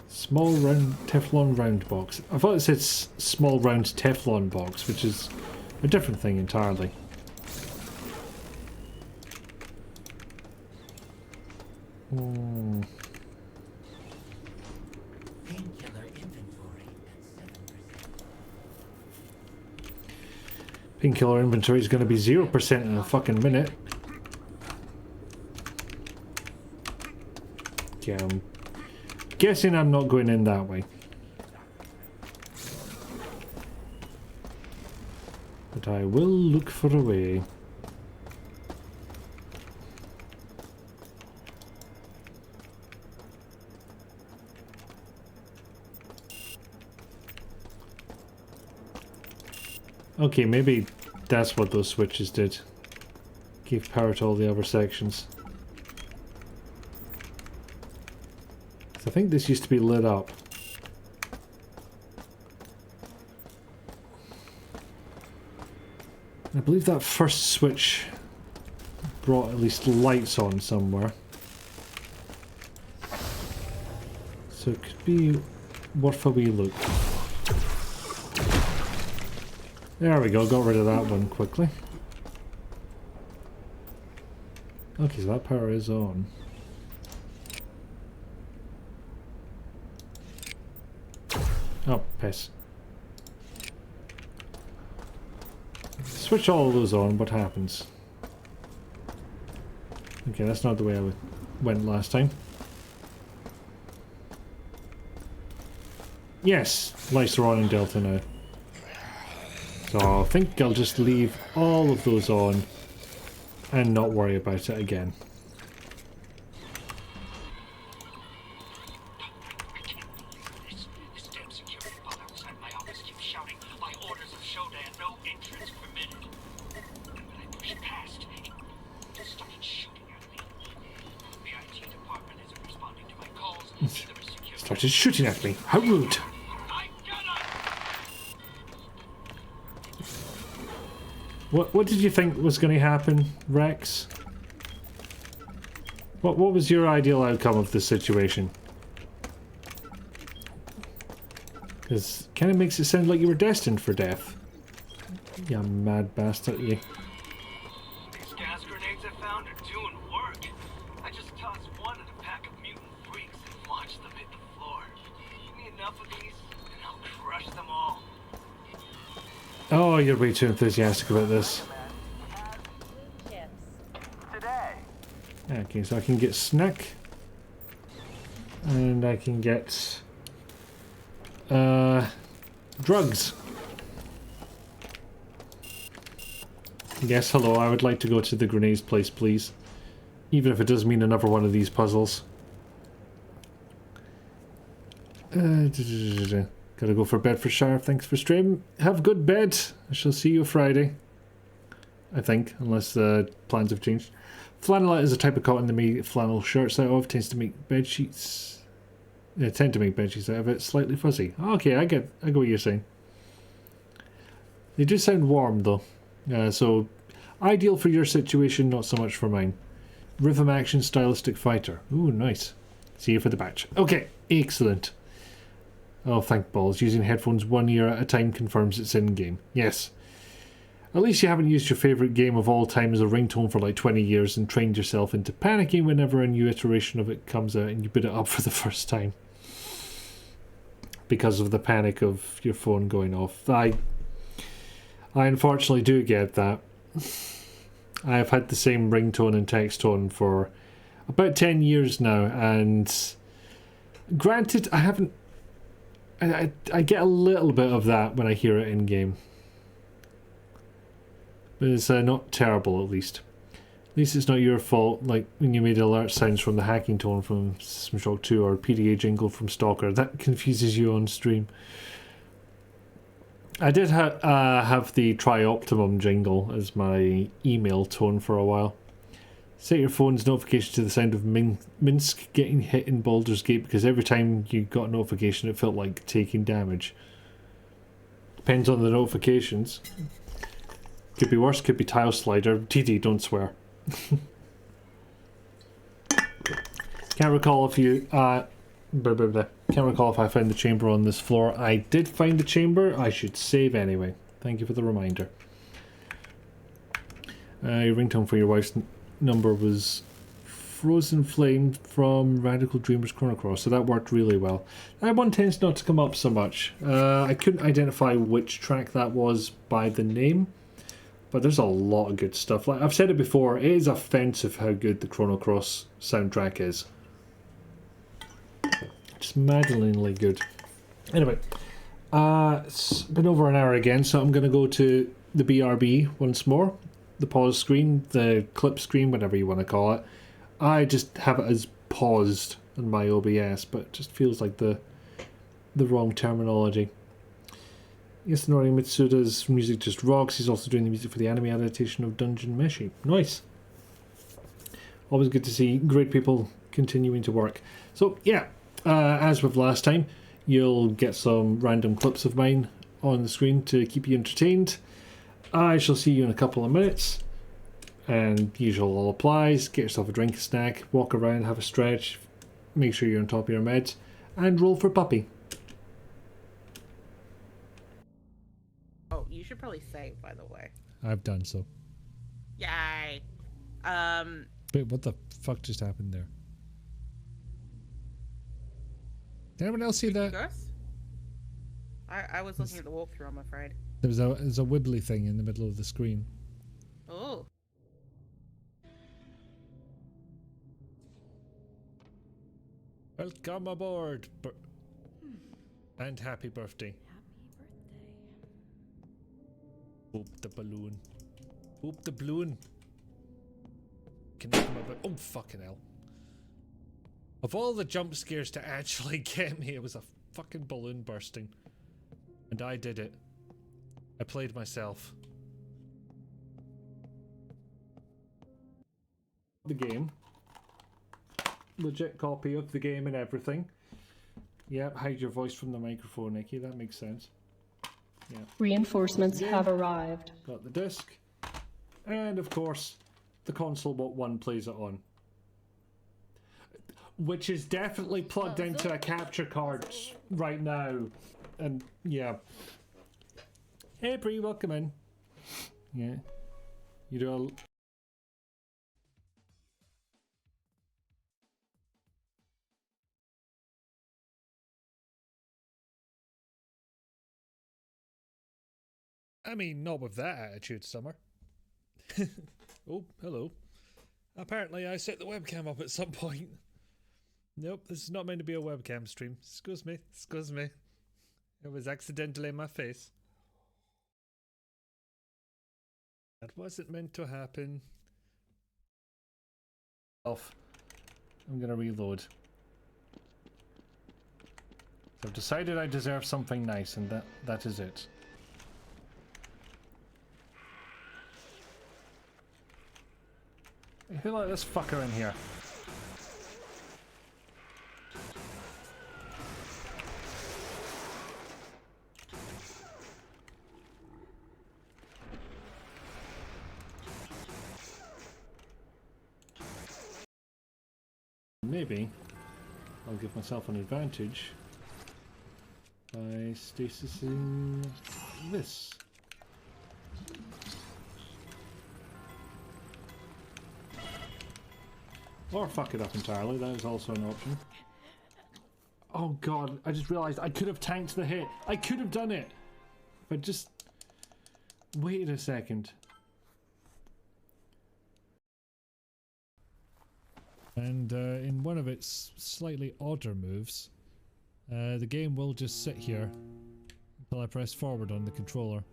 Small round Teflon round box. I thought it said small round Teflon box, which is a different thing entirely. Hmm. Painkiller inventory is going to be 0% in a fucking minute. Yeah, I'm guessing I'm not going in that way. But I will look for a way. Okay, maybe that's what those switches did. Gave power to all the other sections. I think this used to be lit up. I believe that first switch brought at least lights on somewhere. So it could be worth a wee look. There we go, got rid of that one quickly. Okay, so that power is on. Oh, piss. Switch all of those on, what happens? Okay, that's not the way I went last time. Yes, lights are on in Delta now. So I think I'll just leave all of those on and not worry about it again. This damn security bot outside my office keeps shouting, by orders of SHODAN, no entrance permitted. But I pushed past. It started shooting at me. The IT department isn't responding to my calls. Neither is security. Started shooting at me. How rude. What did you think was going to happen, Rex? What was your ideal outcome of this situation? Because kind of makes it sound like you were destined for death. You mad bastard, you. These gas grenades I found are doing work. I just tossed one at a pack of mutant freaks and watched them hit the floor. Give me enough of these, and I'll crush them all. Oh, you're way too enthusiastic about this. Okay, so I can get snack. And I can get drugs. Yes, hello, I would like to go to the grenades place, please. Even if it does mean another one of these puzzles. Gotta go for bed for shower. Thanks for stream. Have a good bed. I shall see you Friday. I think, unless the plans have changed. Flannelette is a type of cotton they make flannel shirts out of. Tends to make bed sheets. They tend to make bed sheets out of it. Slightly fuzzy. Okay, I get what you're saying. They do sound warm though. So ideal for your situation, not so much for mine. Rhythm action stylistic fighter. Ooh, nice. See you for the batch. Okay, excellent. Oh, thank balls. Using headphones 1 ear at a time confirms it's in-game. Yes. At least you haven't used your favourite game of all time as a ringtone for like 20 years and trained yourself into panicking whenever a new iteration of it comes out and you boot it up for the first time. Because of the panic of your phone going off. I unfortunately do get that. I have had the same ringtone and text tone for about 10 years now, and granted, I haven't... I get a little bit of that when I hear it in game, but it's not terrible. At least it's not your fault. Like when you made alert sounds from the hacking tone from System Shock 2 or PDA jingle from Stalker, that confuses you on stream. I did have the Try Optimum jingle as my email tone for a while. Set your phone's notification to the sound of Minsk getting hit in Baldur's Gate, because every time you got a notification it felt like taking damage. Depends on the notifications. Could be worse, could be Tile Slider. TD, don't swear. Can't recall if you... Can't recall if I found the chamber on this floor. I did find the chamber. I should save anyway. Thank you for the reminder. Your ringtone for your wife's number was Frozen Flame from Radical Dreamers Chrono Cross, so that worked really well. That one tends not to come up so much. I couldn't identify which track that was by the name, but there's a lot of good stuff. Like I've said it before, it is offensive how good the Chrono Cross soundtrack is. Just maddeningly good. Anyway, it's been over an hour again, so I'm going to go to the BRB once more. The pause screen, the clip screen, whatever you want to call it. I just have it as paused in my OBS, but it just feels like the wrong terminology. Yasunori Mitsuda's music just rocks. He's also doing the music for the anime adaptation of Dungeon Meshi. Nice. Always good to see great people continuing to work. So yeah, as with last time, you'll get some random clips of mine on the screen to keep you entertained. I shall see you in a couple of minutes, and usual all applies. Get yourself a drink, a snack, walk around, have a stretch, make sure you're on top of your meds, and roll for puppy. Oh, you should probably save, by the way. I've done so. Yay. Wait, what the fuck just happened there? Did anyone else see that? Gus? I was looking at the walkthrough, I'm afraid. There's a wibbly thing in the middle of the screen. Oh. Welcome aboard, and happy birthday. Boop the balloon. Boop the balloon. Oh fucking hell! Of all the jump scares to actually get me, it was a fucking balloon bursting, and I did it. I played myself. The game. Legit copy of the game and everything. Yep, hide your voice from the microphone, Nikki. That makes sense. Yeah. Reinforcements have arrived. Got the disc. And of course, the console what one plays it on. Which is definitely plugged into a capture card right now. And yeah. Hey Bree, welcome in. Yeah. You do I mean, not with that attitude, Summer. Oh, hello. Apparently I set the webcam up at some point. Nope, this is not meant to be a webcam stream. Excuse me, excuse me. It was accidentally in my face. That wasn't meant to happen. Off. I'm gonna reload. I've decided I deserve something nice, and that is it. Who let this fucker in here? Maybe I'll give myself an advantage by stasising this. Or fuck it up entirely, that is also an option. Oh god, I just realised I could have tanked the hit. I could have done it! But just wait a second. And in one of its slightly odder moves, the game will just sit here until I press forward on the controller.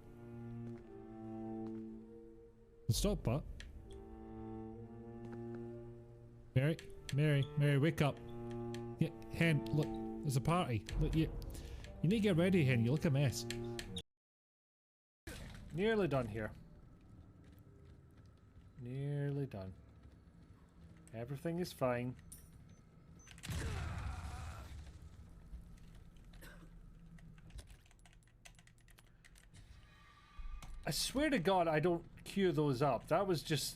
The stop button. Mary, wake up. Yeah, Hen, look, there's a party. Look, you need to get ready, Hen, you look a mess. Nearly done here. Nearly done. Everything is fine. I swear to God I don't queue those up. That was just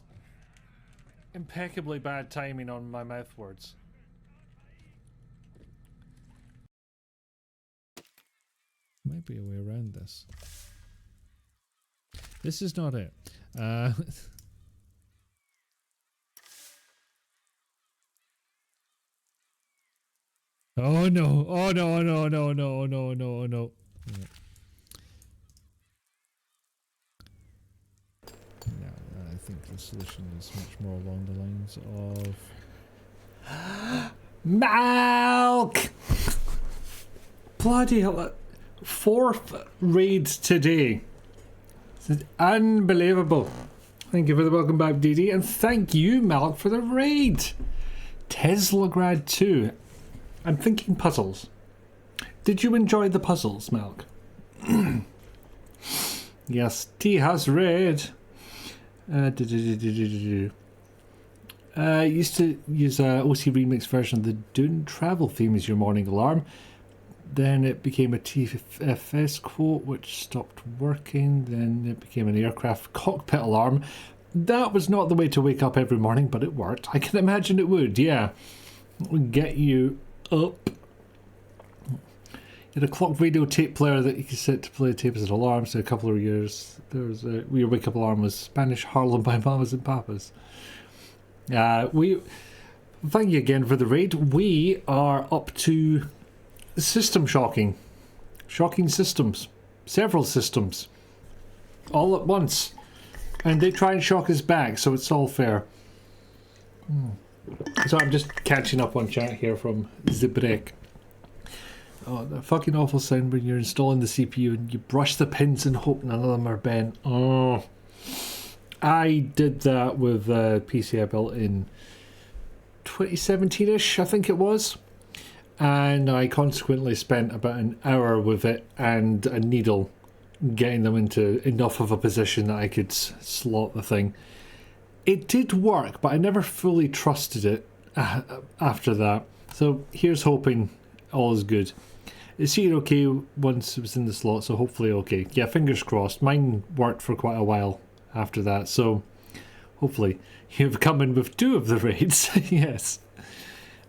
impeccably bad timing on my mouth words. Might be a way around this. This is not it. Oh no, oh no, no, no, no, no, no, no. Yeah. No, I think the solution is much more along the lines of... Milk! Bloody hell. 4th raid today. This is unbelievable. Thank you for the welcome back, DD, and thank you, Malk, for the raid. Teslagrad 2. I'm thinking puzzles. Did you enjoy the puzzles, Malk? Yes, T has raid. Used to use a OC remix version of the Dune travel theme as your morning alarm. Then it became a TFS quote which stopped working. Then it became an aircraft cockpit alarm. That was not the way to wake up every morning, but it worked. I can imagine it would, yeah. It would get you up. You had a clock video tape player that you could set to play tape as an alarm. So a couple of years there was your wake up alarm was Spanish Harlem by Mamas and Papas. We thank you again for the raid. We are up to system shocking systems, several systems all at once, and they try and shock us back, so it's all fair. So I'm just catching up on chat here from Zibrek. Oh, the fucking awful sound when you're installing the CPU and you brush the pins and hope none of them are bent. Oh, I did that with a PC I built in 2017-ish, I think it was. And I consequently spent about an hour with it and a needle getting them into enough of a position that I could slot the thing. It did work, but I never fully trusted it after that. So here's hoping all is good. It seemed okay once it was in the slot, so hopefully okay. Yeah, fingers crossed. Mine worked for quite a while after that, so hopefully you've come in with 2 of the raids. Yes.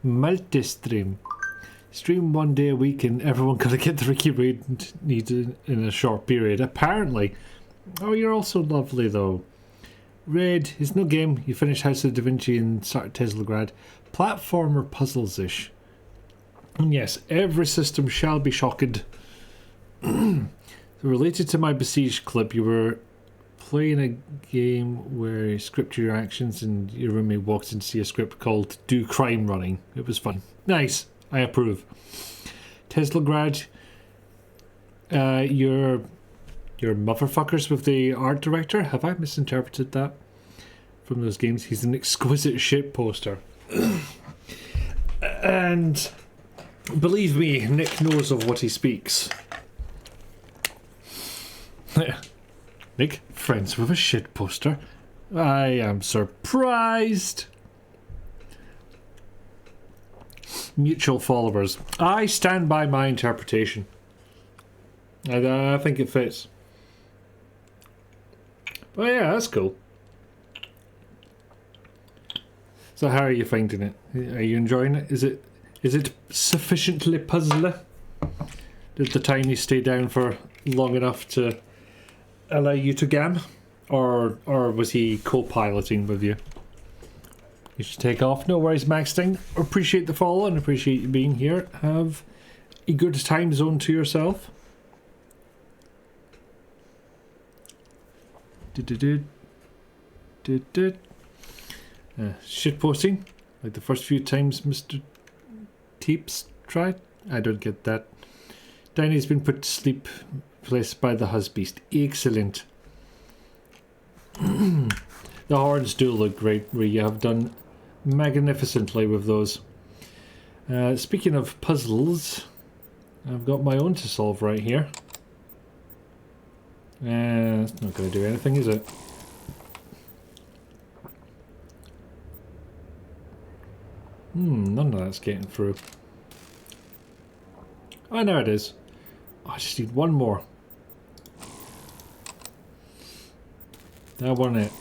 Multi-stream. Stream 1 day a week and everyone gonna get the Ricky raid needed in a short period. Apparently. Oh, you're also lovely though. Raid is no game. You finish House of Da Vinci and start Teslagrad. Platformer puzzles-ish. And yes, every system shall be shocked. Related to my Besiege clip, you were playing a game where you script your actions and your roommate walks in to see a script called Do Crime Running. It was fun. Nice. I approve. Teslagrad, your motherfuckers with the art director. Have I misinterpreted that? From those games, he's an exquisite shit poster. And Believe me, Nick knows of what he speaks. Nick, friends with a shit poster. I am surprised. Mutual followers. I stand by my interpretation. I think it fits. But yeah, that's cool. So how are you finding it? Are you enjoying it? Is it sufficiently puzzly? Did the tiny stay down for long enough to allow you to gam? Or was he co-piloting with you? You should take off. No worries, Maxting. Appreciate the follow and appreciate you being here. Have a good time zone to yourself. Shit posting, like the first few times Mr. Teeps tried. I don't get that. Danny's been put to sleep, placed by the husbeast. Excellent. The horns do look great, Rhea. You have done magnificently with those. Speaking of puzzles, I've got my own to solve right here. It's not going to do anything, is it? None of that's getting through. Oh, there it is. Oh, I just need one more. That weren't it.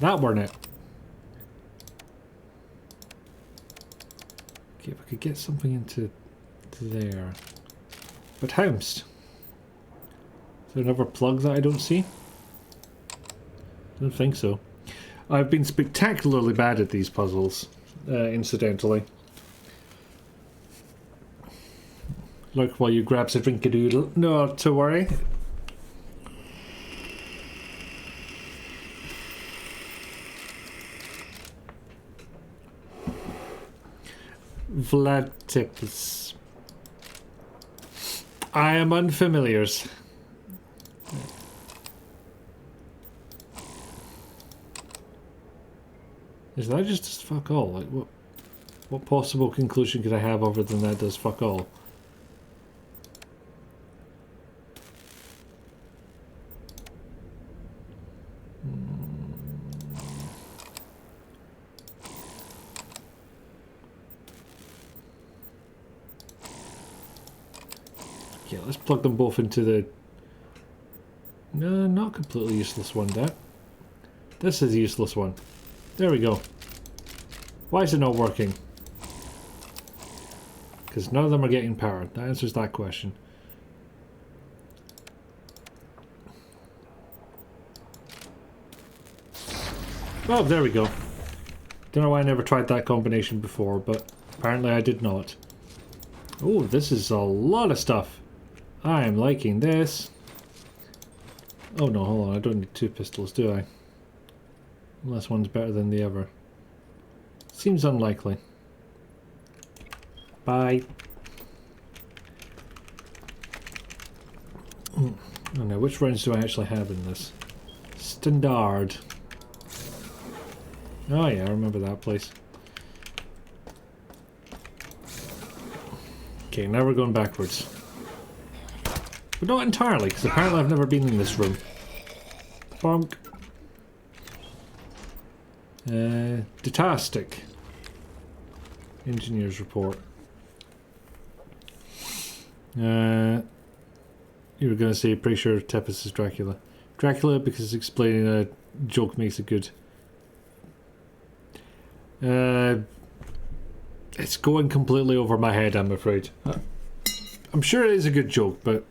That weren't it. Okay, if I could get something into there. But Housed. Is there another plug that I don't see? I don't think so. I've been spectacularly bad at these puzzles, incidentally. Look while you grabs a drink-a-doodle. No, not to worry. Vladtipus. I am unfamiliars. Is that just fuck all? Like what possible conclusion could I have other than that does fuck all? Yeah, let's plug them both into the... No, not completely useless one, that. This is a useless one. There we go. Why is it not working? Because none of them are getting power. That answers that question. Oh, there we go. Don't know why I never tried that combination before, but apparently I did not. Oh, this is a lot of stuff. I am liking this. Oh no, hold on. I don't need two pistols, do I? Unless one's better than the other. Seems unlikely. Bye. Oh no, which rounds do I actually have in this? Standard. Oh yeah, I remember that place. Okay, now we're going backwards. But not entirely, because apparently I've never been in this room. Bonk. Detastic. Engineer's report. You were going to say, pretty sure Tepes is Dracula. Dracula, because explaining a joke makes it good. It's going completely over my head, I'm afraid. I'm sure it is a good joke, but...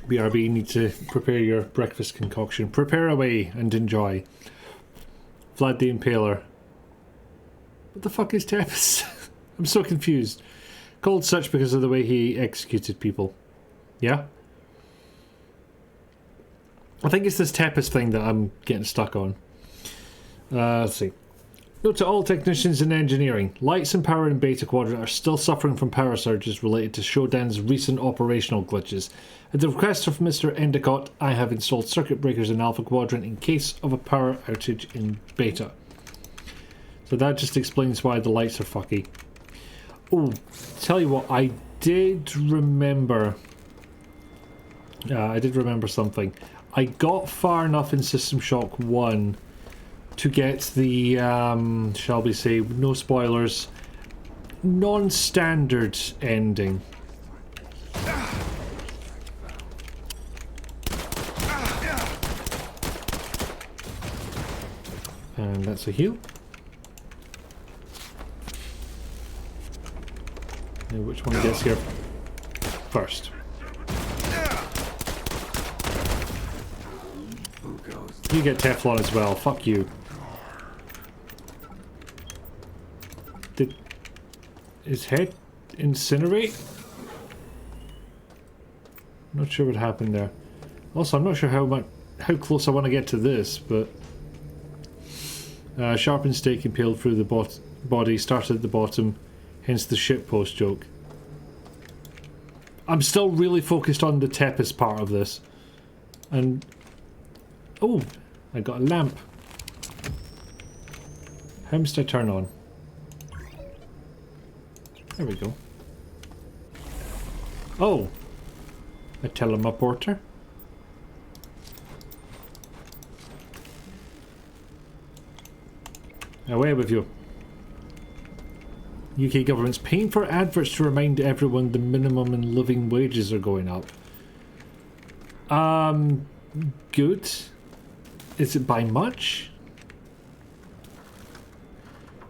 BRB, you need to prepare your breakfast concoction. Prepare away and enjoy. Vlad the Impaler. What the fuck is Tepes? I'm so confused. Called such because of the way he executed people. Yeah? I think it's this Tepes thing that I'm getting stuck on. Let's see. Note to all technicians in engineering. Lights and power in Beta Quadrant are still suffering from power surges related to Shodan's recent operational glitches. At the request of Mr. Endicott, I have installed circuit breakers in Alpha Quadrant in case of a power outage in Beta. So that just explains why the lights are fucky. Oh, tell you what, I did remember something. I got far enough in System Shock 1 to get the, shall we say, no spoilers, non-standard ending. And that's a heal. Now which one gets here first? You get Teflon as well, fuck you. Did his head incinerate? Not sure what happened there. Also, I'm not sure how close I want to get to this, but sharpened stake impaled through the body, started at the bottom, hence the shitpost joke. I'm still really focused on the Tepis part of this. And... oh! I got a lamp. How must I turn on? There we go. Oh! A teleporter. Away with you. UK government's paying for adverts to remind everyone the minimum and living wages are going up. Good. Is it by much?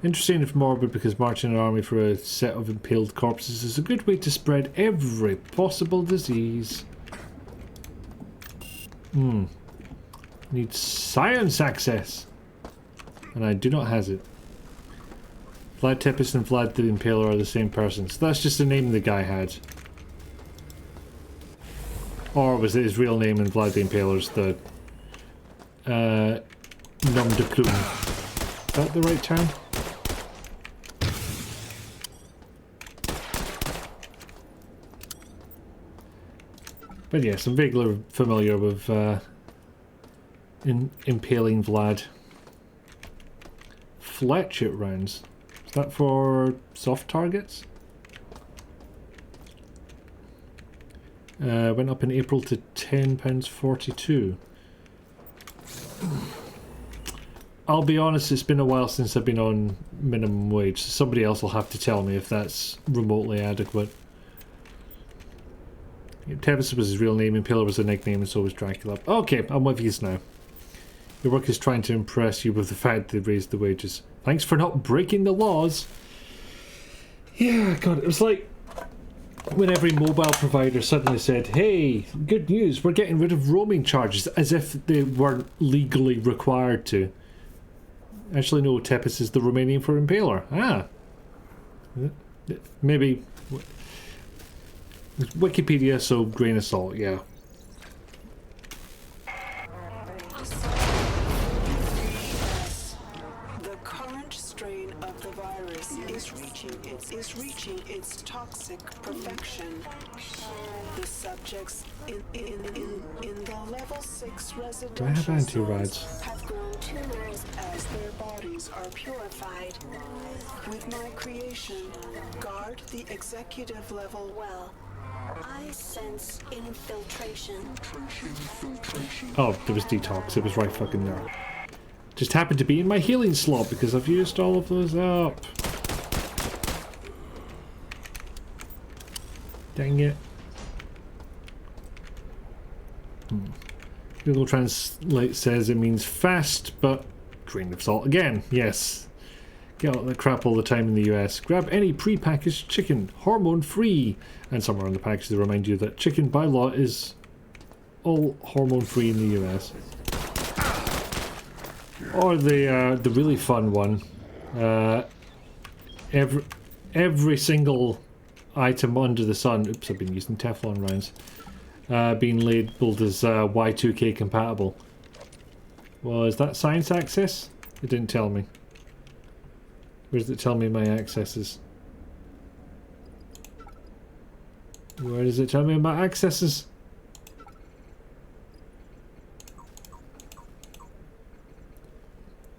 Interesting if morbid, because marching an army for a set of impaled corpses is a good way to spread every possible disease. Need science access. And I do not has it. Vlad Tepes and Vlad the Impaler are the same person. So that's just the name the guy had. Or was it his real name and Vlad the Impaler's the nom de plume? Is that the right term? But yes, I'm vaguely familiar with impaling Vlad. Fletchet rounds. Is that for soft targets? Went up in April to £10.42. I'll be honest, it's been a while since I've been on minimum wage, so somebody else will have to tell me if that's remotely adequate. Tepes was his real name, Impaler was a nickname, and so was Dracula. Okay, I'm with you now. Your work is trying to impress you with the fact they raised the wages. Thanks for not breaking the laws. Yeah, God, it was like when every mobile provider suddenly said, hey, good news, we're getting rid of roaming charges, as if they weren't legally required to. Actually, no, Tepes is the Romanian for Impaler. Ah. Maybe. Wikipedia, so grain of salt, yeah. The current strain of the virus is reaching its toxic perfection. The subjects in the level 6 residential zones have grown tumors as their bodies are purified. With my creation, guard the executive level well. I sense infiltration. Oh, there was detox. It was right fucking there. Just happened to be in my healing slot because I've used all of those up. Dang it. Google Translate says it means fast, but grain of salt again. Yes. Get all that crap all the time in the US. Grab any pre-packaged chicken, hormone-free. And somewhere on the package they remind you that chicken by law is all hormone-free in the US. Or the really fun one. Every single item under the sun. Oops, I've been using Teflon rounds. Being labelled as Y2K compatible. Well, is that science access? It didn't tell me. Where does it tell me my accesses? Where does it tell me my accesses?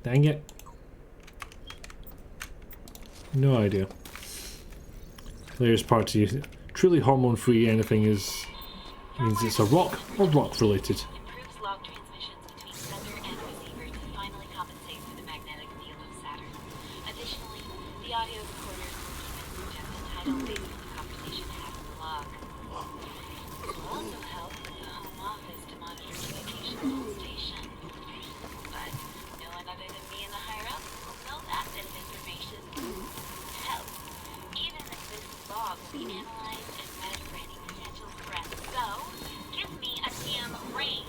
Dang it. No idea. There's part to you. Truly hormone-free anything is means it's a rock or rock-related. Improves log transmissions between sender and receiver to finally compensate for the magnetic field of Saturn. Additionally, the audio recorders will keep and project the title based on the conversation had in the log. It will also help with the home office to monitor communications on the station. But no one other than me and the higher-ups will know that bit of information. Hell, even this log will be analyzed and read for any potential threats. So, give me a damn ring.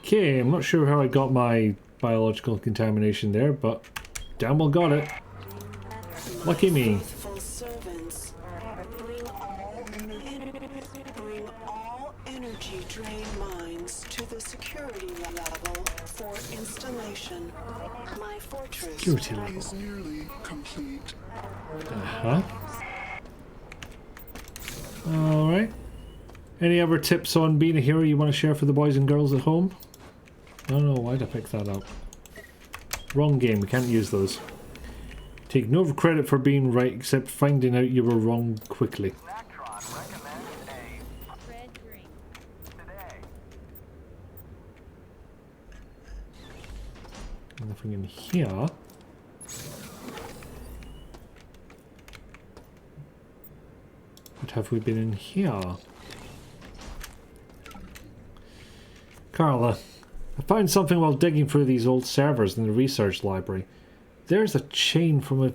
Okay, I'm not sure how I got my biological contamination there, but damn well got it. Lucky me. Faithful servants, bring all energy drain mines to the security level for installation. My fortress Security level. is nearly complete. Uh-huh. Alright. Any other tips on being a hero you want to share for the boys and girls at home? I don't know, why'd I pick that up? Wrong game, we can't use those. Take no credit for being right except finding out you were wrong quickly. Nothing in here. What have we been in here? Carla, I found something while digging through these old servers in the research library. There's a chain from a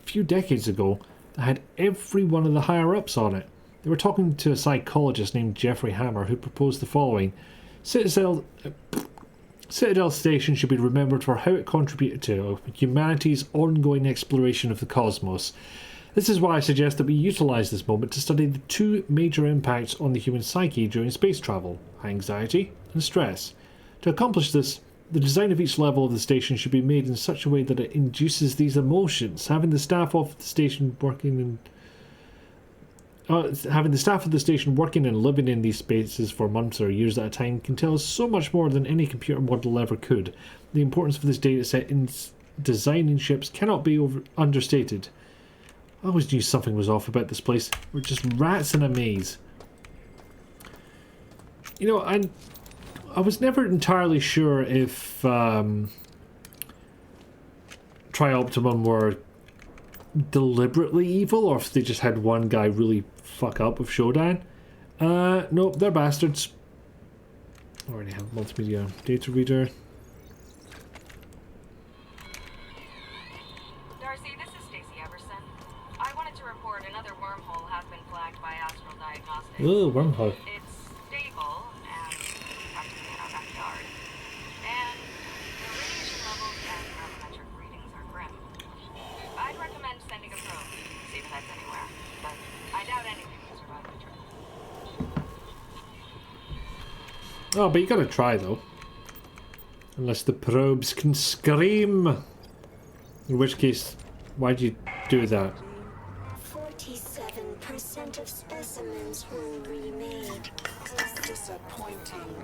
few decades ago that had every one of the higher-ups on it. They were talking to a psychologist named Jeffrey Hammer who proposed the following. Citadel Station should be remembered for how it contributed to humanity's ongoing exploration of the cosmos. This is why I suggest that we utilise this moment to study the two major impacts on the human psyche during space travel: anxiety and stress. To accomplish this, the design of each level of the station should be made in such a way that it induces these emotions. Having the staff of the station working and living in these spaces for months or years at a time can tell us so much more than any computer model ever could. The importance of this data set in designing ships cannot be understated. I always knew something was off about this place. We're just rats in a maze. You know, I was never entirely sure if Trioptimum were deliberately evil or if they just had one guy really fuck up with Shodan. Nope, they're bastards. Already have multimedia data reader. Darcy, this is Stacy Everson. I wanted to report another wormhole has been flagged by Astral Diagnostics. Ooh, wormhole. It's stable and practically in our backyard. And the radiation levels and barometric readings are grim. I'd recommend sending a probe, see if that's anywhere. But I doubt anything will survive the trip. Oh, but you gotta try though. Unless the probes can scream. In which case, why'd you do that? 47% of specimens were remade. Disappointing.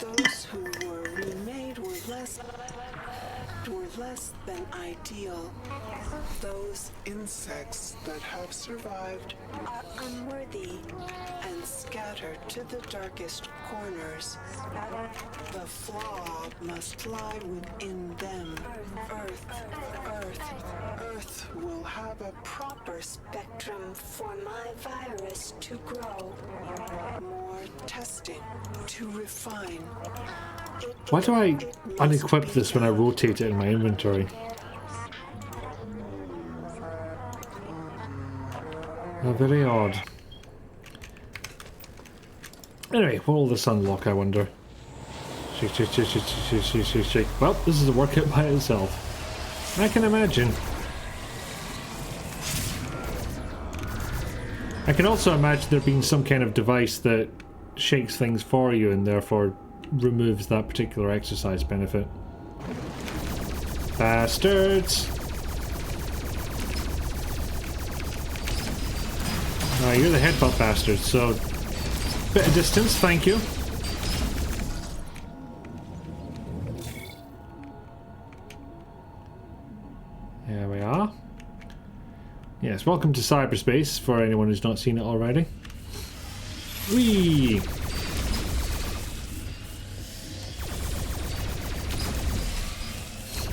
Those who were remade were less than ideal. Those insects that have survived are unworthy and scattered to the darkest corners. The flaw must lie within them. Earth will have a proper spectrum for my virus to grow. More testing to refine. Why do I unequip this when I rotate it in my inventory? Oh, very odd. Anyway, what will this unlock, I wonder? Shake, shake, shake, shake, shake, shake, shake, shake. Well, this is a workout by itself. I can imagine. I can also imagine there being some kind of device that shakes things for you and therefore removes that particular exercise benefit. Bastards! Oh, you're the headbutt bastard, so bit of distance, thank you. There we are. Yes, welcome to cyberspace for anyone who's not seen it already. Whee!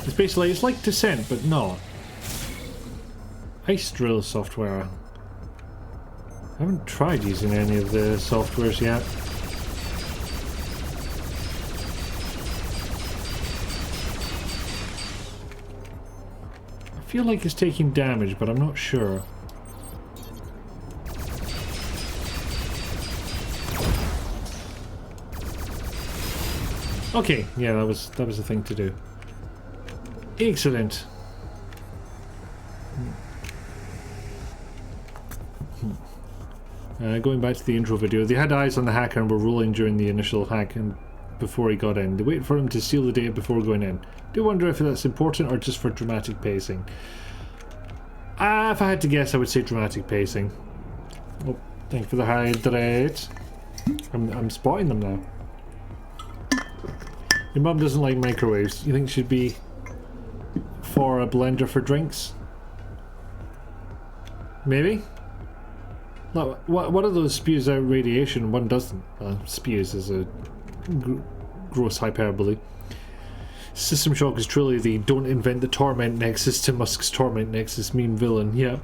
It's basically, it's like Descent, but not. Ice drill software. I haven't tried using any of the softwares yet. I feel like it's taking damage, but I'm not sure. Okay, yeah, that was the thing to do. Excellent. Going back to the intro video, they had eyes on the hacker and were rolling during the initial hack and before he got in. They waited for him to steal the data before going in. Do wonder if that's important or just for dramatic pacing. If I had to guess, I would say dramatic pacing. Oh, thank you for the hydrate. I'm spotting them now. Your mum doesn't like microwaves. You think it should be for a blender for drinks? Maybe? One of those spews out radiation, one doesn't. Spews is a gross hyperbole. System Shock is truly the don't invent the torment nexus to Musk's torment nexus meme villain. Yeah.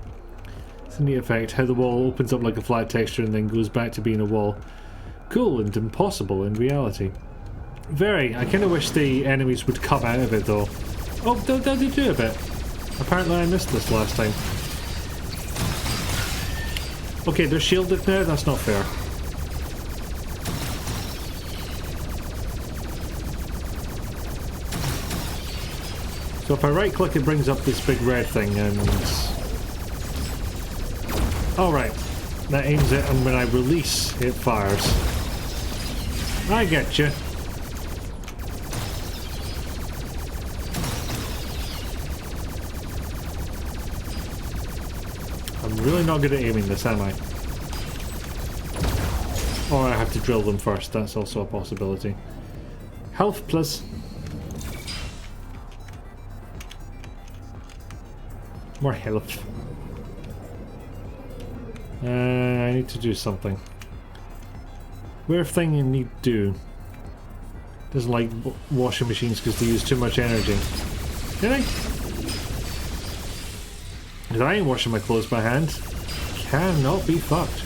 It's a neat effect, how the wall opens up like a flat texture and then goes back to being a wall. Cool and impossible in reality. Very. I kind of wish the enemies would come out of it though. Oh, they do a bit. Apparently I missed this last time. Okay, they're shielded now? That's not fair. So if I right click it brings up this big red thing and... Alright. That aims it and when I release it fires. I get you. I'm really not good at aiming this, am I? Or I have to drill them first, that's also a possibility. Health plus. More health. I need to do something. Weird thing you need to do. Doesn't like washing machines because they use too much energy. Did I? Because I ain't washing my clothes by hand. Cannot be fucked.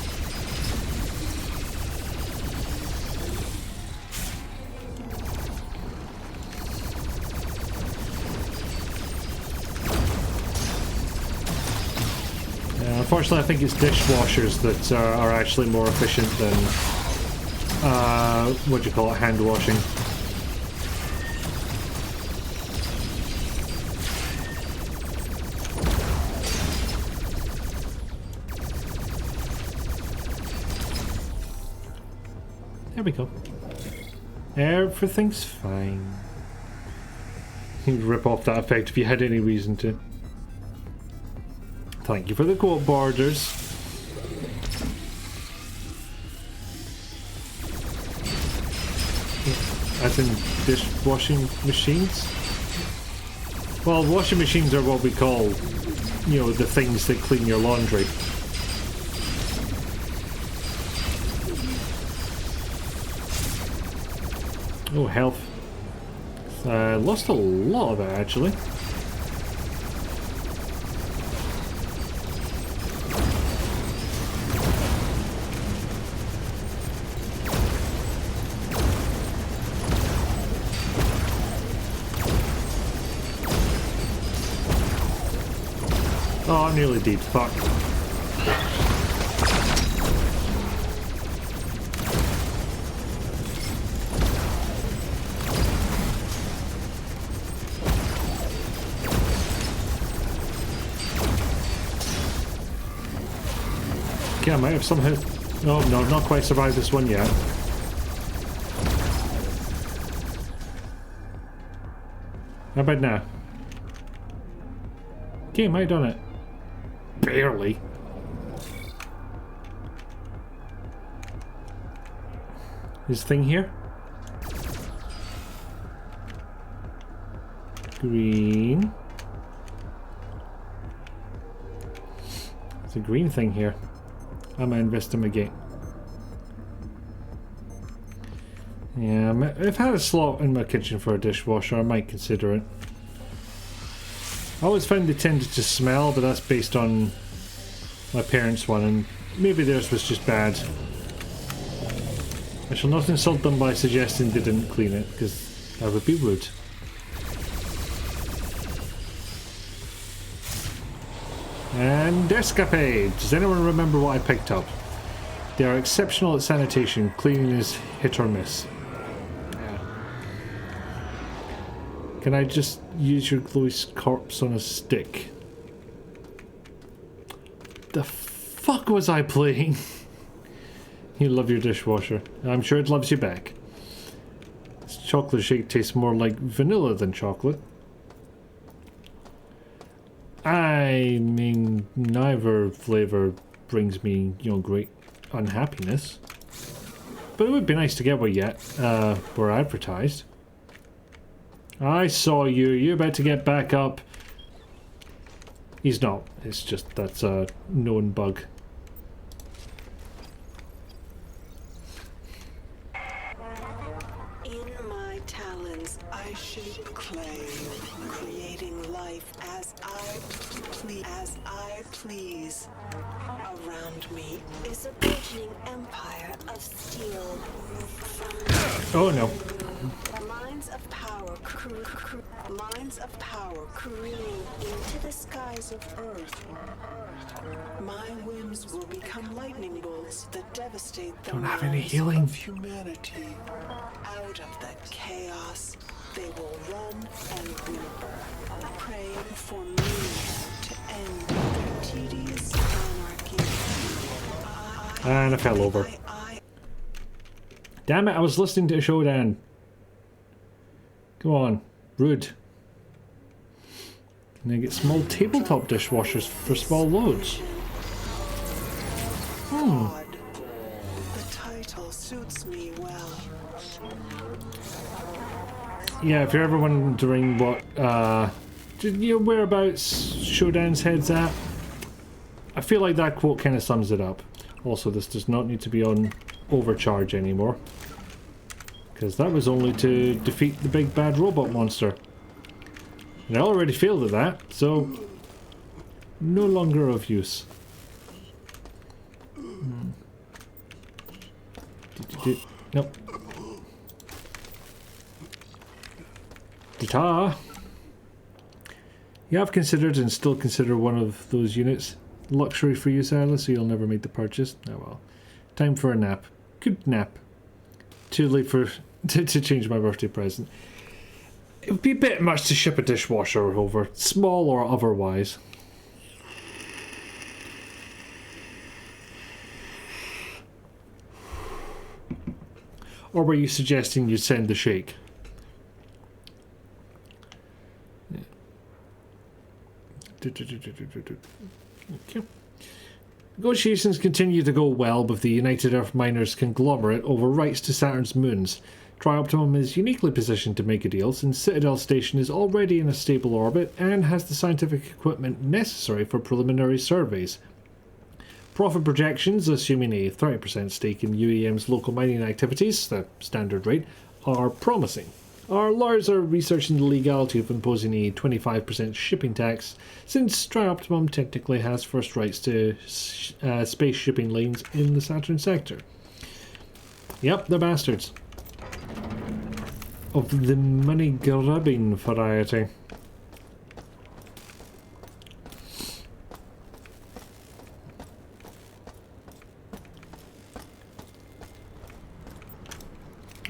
Unfortunately, I think it's dishwashers that are actually more efficient than what do you call it, hand washing. There we go. Everything's fine. You'd rip off that effect if you had any reason to. Thank you for the quote borders. As in dishwashing machines? Well, washing machines are what we call, you know, the things that clean your laundry. Oh, health. Lost a lot of it, actually. Oh, I'm nearly dead. Fuck. Okay, I might have somehow... Oh, no, not quite survived this one yet. How about now? Okay, I might have done it. Barely. This thing here? Green. There's a green thing here. I'm gonna investigate. Yeah, I've had a slot in my kitchen for a dishwasher. I might consider it. I always found they tended to smell, but that's based on my parents' one, and maybe theirs was just bad. I shall not insult them by suggesting they didn't clean it, because that would be rude. And escapade! Does anyone remember what I picked up? They are exceptional at sanitation. Cleaning is hit or miss. Can I just use your Chloe's corpse on a stick? The fuck was I playing? You love your dishwasher. I'm sure it loves you back. This chocolate shake tastes more like vanilla than chocolate. I mean, neither flavor brings me, you know, great unhappiness. But it would be nice to get what yet were advertised. I saw you. You're about to get back up. He's not. It's just that's a known bug. In my talons, I shape clay, creating life as I please. Around me is a burgeoning empire of steel. Oh no. Minds of power careening into the skies of Earth. My whims will become lightning bolts that devastate the Don't have any minds healing. of humanity. Out of the chaos, they will run and whimper, praying for me to end their tedious anarchy. And I fell over. Damn it, I was listening to Shodan. Come on, rude. And I get small tabletop dishwashers for small loads. The title suits me well. Yeah, if you're ever wondering what, you know, whereabouts Shodan's head's at, I feel like that quote kind of sums it up. Also, this does not need to be on overcharge anymore, because that was only to defeat the big bad robot monster. And I already failed at that, so no longer of use. Nope. Guitar. You have considered and still consider one of those units. Luxury for you, Silas, so you'll never make the purchase. Oh well. Time for a nap. Good nap. Too late for to change my birthday present. It would be a bit much to ship a dishwasher over, small or otherwise. Or were you suggesting you send the shake? Okay. Negotiations continue to go well with the United Earth Miners conglomerate over rights to Saturn's moons. Trioptimum is uniquely positioned to make a deal since Citadel Station is already in a stable orbit and has the scientific equipment necessary for preliminary surveys. Profit projections, assuming a 30% stake in UEM's local mining activities, the standard rate, are promising. Our lawyers are researching the legality of imposing a 25% shipping tax, since Trioptimum technically has first rights to space shipping lanes in the Saturn sector. Yep, they're bastards. Of the money-grubbing variety.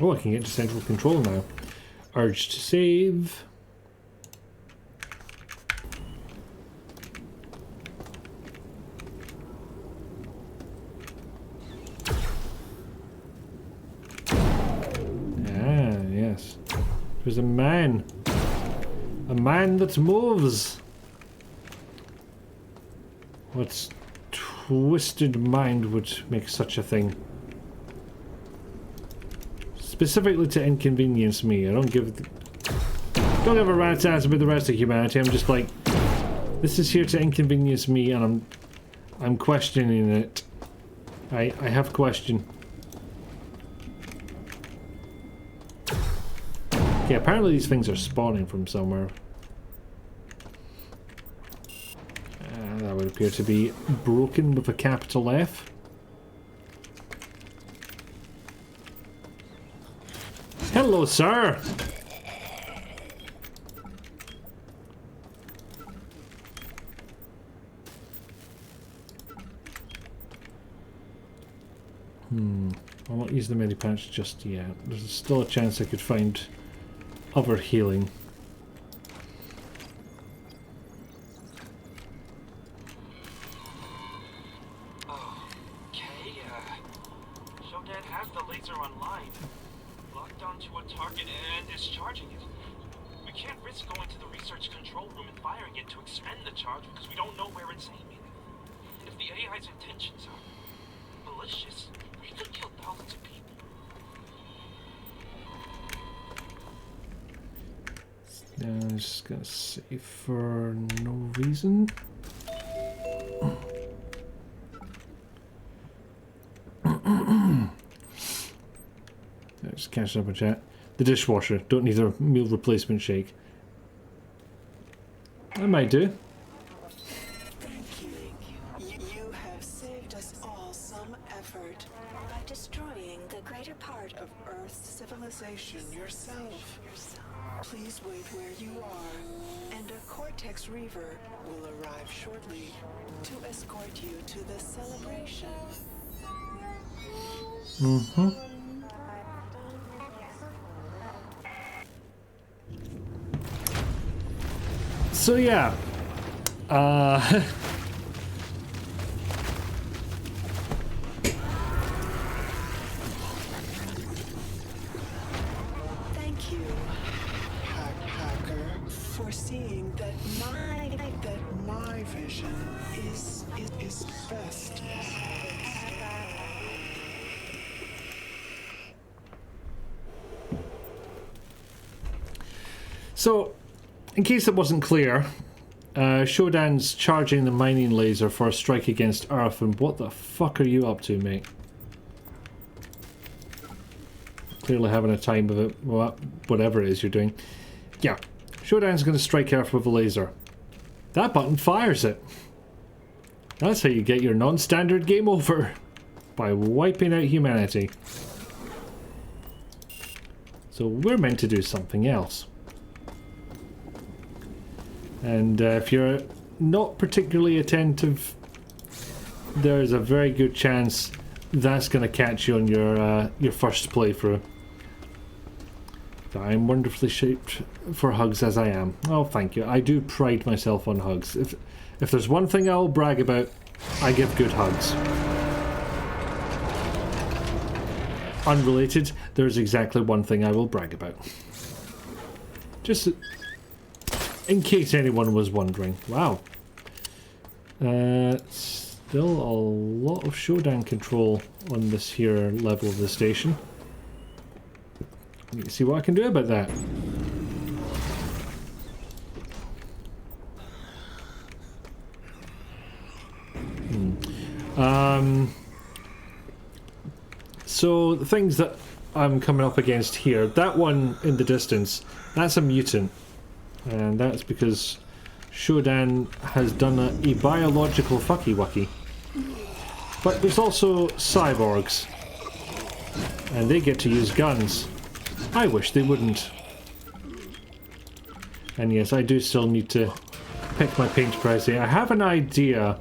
Oh, I can get to central control now. Urge to save. Ah, yes. There's a man. A man that moves. What twisted mind would make such a thing? Specifically to inconvenience me. I don't give a rat's ass about the rest of humanity. I'm just like, this is here to inconvenience me, and I'm questioning it. I have question. Okay, apparently these things are spawning from somewhere. That would appear to be broken with a capital F. Hello, sir! I'll not use the medipatch just yet. There's still a chance I could find other healing. Okay, SHODAN has the laser online. Locked onto a target and is charging it. We can't risk going to the research control room and firing it to expend the charge because we don't know where it's aiming. And if the AI's intentions are malicious, we could kill thousands of people. I'm just gonna save for no reason. Just catching up with chat. The dishwasher. Don't need a meal replacement shake. I might do. Thank you. You have saved us all some effort by destroying the greater part of Earth's civilization yourself. Please wait where you are, and a Cortex Reaver will arrive shortly to escort you to the celebration. Mm-hmm. So yeah, Thank you, Hacker, for seeing that my vision is best. so in case it wasn't clear, Shodan's charging the mining laser for a strike against Earth, and what the fuck are you up to, mate? Clearly having a time of it, whatever it is you're doing. Yeah, Shodan's going to strike Earth with a laser. That button fires it. That's how you get your non-standard game over. By wiping out humanity. So we're meant to do something else. And if you're not particularly attentive, there's a very good chance that's going to catch you on your first playthrough. I'm wonderfully shaped for hugs as I am. Oh, thank you. I do pride myself on hugs. If there's one thing I'll brag about, I give good hugs. Unrelated, there's exactly one thing I will brag about. Just in case anyone was wondering. Wow. Still a lot of Shodan control on this here level of the station. Let me see what I can do about that. So the things that I'm coming up against here, that one in the distance, that's a mutant. And that's because Shodan has done a biological fucky-wucky. But there's also cyborgs. And they get to use guns. I wish they wouldn't. And yes, I do still need to pick my paint price here. I have an idea,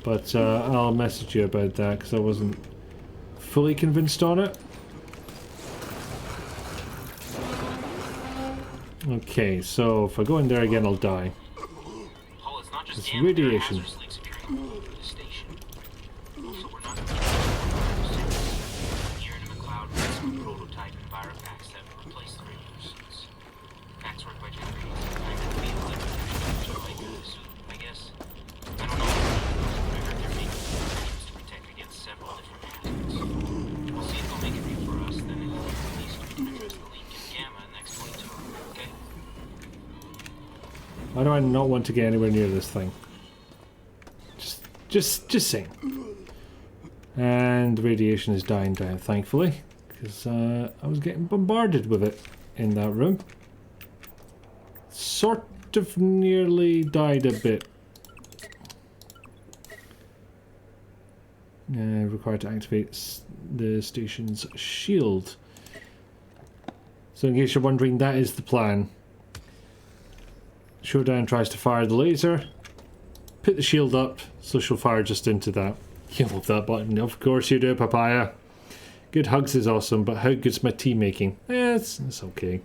but I'll message you about that because I wasn't fully convinced on it. Okay, so if I go in there again, I'll die. It's radiation. Why do I not want to get anywhere near this thing? Just Just saying. And radiation is dying down, thankfully, because I was getting bombarded with it in that room. Sort of nearly died a bit. Required to activate the station's shield. So in case you're wondering, that is the plan. Shodan tries to fire the laser. Put the shield up, so she'll fire just into that. You love that button. Of course you do, Papaya. Good hugs is awesome, but how good's my tea making? It's okay.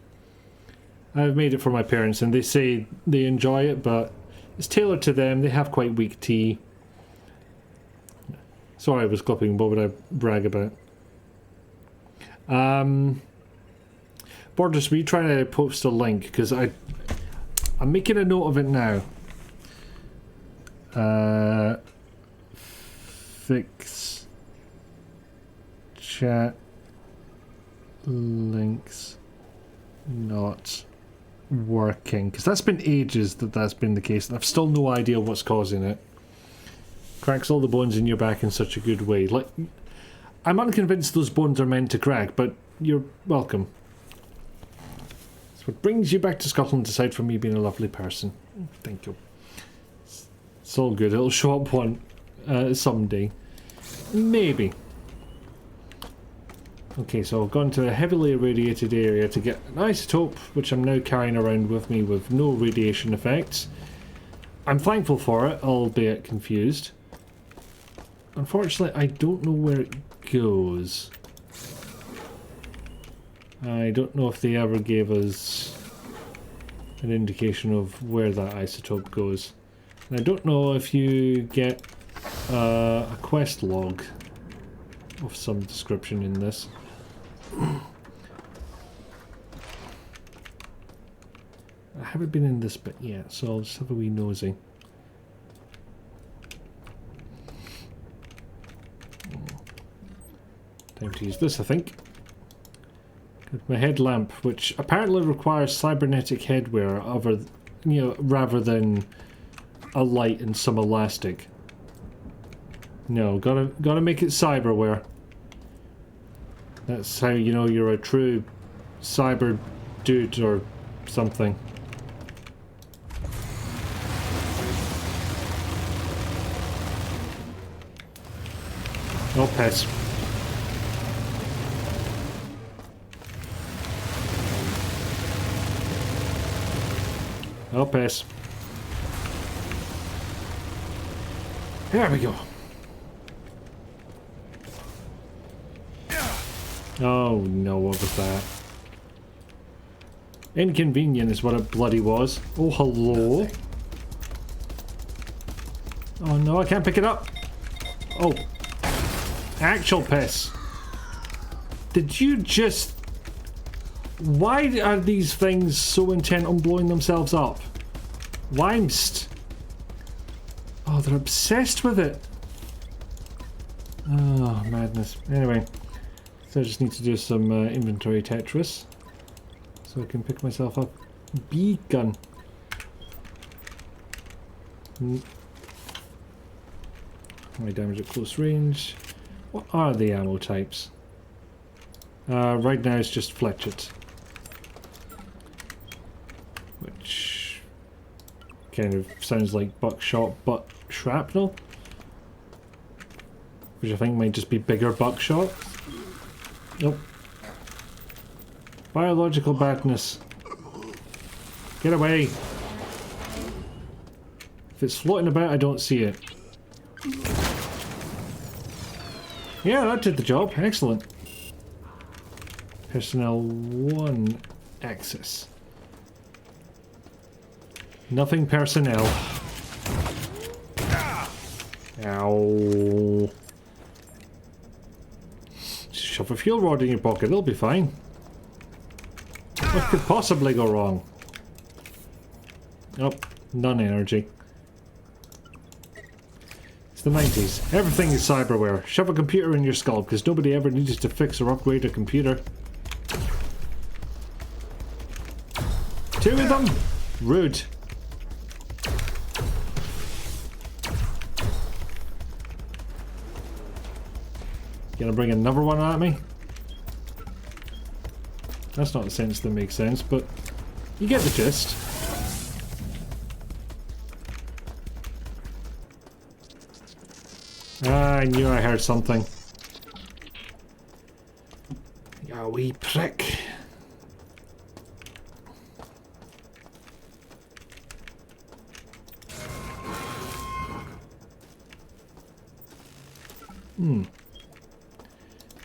I've made it for my parents, and they say they enjoy it, but it's tailored to them. They have quite weak tea. Sorry I was clipping, what would I brag about? Borders, were you trying to post a link? Because I'm making a note of it now. Fix chat links not working. Because that's been ages that's been the case, and I've still no idea what's causing it. Cracks all the bones in your back in such a good way. Like, I'm unconvinced those bones are meant to crack, but you're welcome. It's what brings you back to Scotland, aside from me being a lovely person. Thank you. It's all good. It'll show up one someday. Maybe. Okay, so I've gone to a heavily irradiated area to get an isotope, which I'm now carrying around with me with no radiation effects. I'm thankful for it, albeit confused. Unfortunately, I don't know where it goes. I don't know if they ever gave us an indication of where that isotope goes. And I don't know if you get a quest log of some description in this. I haven't been in this bit yet, so I'll just have a wee nosy. Time to use this, I think. Got my headlamp, which apparently requires cybernetic headwear, rather than a light and some elastic. No, gotta make it cyberware. That's how you know you're a true cyber dude or something. Oh, piss. Oh, piss. There we go. Oh no, what was that? Inconvenient is what it bloody was. Oh, hello. Oh no, I can't pick it up. Oh. Actual piss. Did you just... Why are these things so intent on blowing themselves up? Wimst. Oh, they're obsessed with it. Oh, madness. Anyway. So I just need to do some inventory Tetris. So I can pick myself up. Beacon. High damage at close range. What are the ammo types? Right now it's just fletchet. Which kind of sounds like buckshot but shrapnel. Which I think might just be bigger buckshot. Nope. Biological badness. Get away. If it's floating about, I don't see it. Yeah, that did the job. Excellent. Personnel 1 access. Nothing personnel. Ow. Just shove a fuel rod in your pocket, it'll be fine. What could possibly go wrong? Oh, none energy. It's the 90s. Everything is cyberware. Shove a computer in your skull because nobody ever needed to fix or upgrade a computer. 2 of them? Rude. Gonna bring another one at me? That's not a sentence that makes sense, but you get the gist. Ah, I knew I heard something. You wee prick.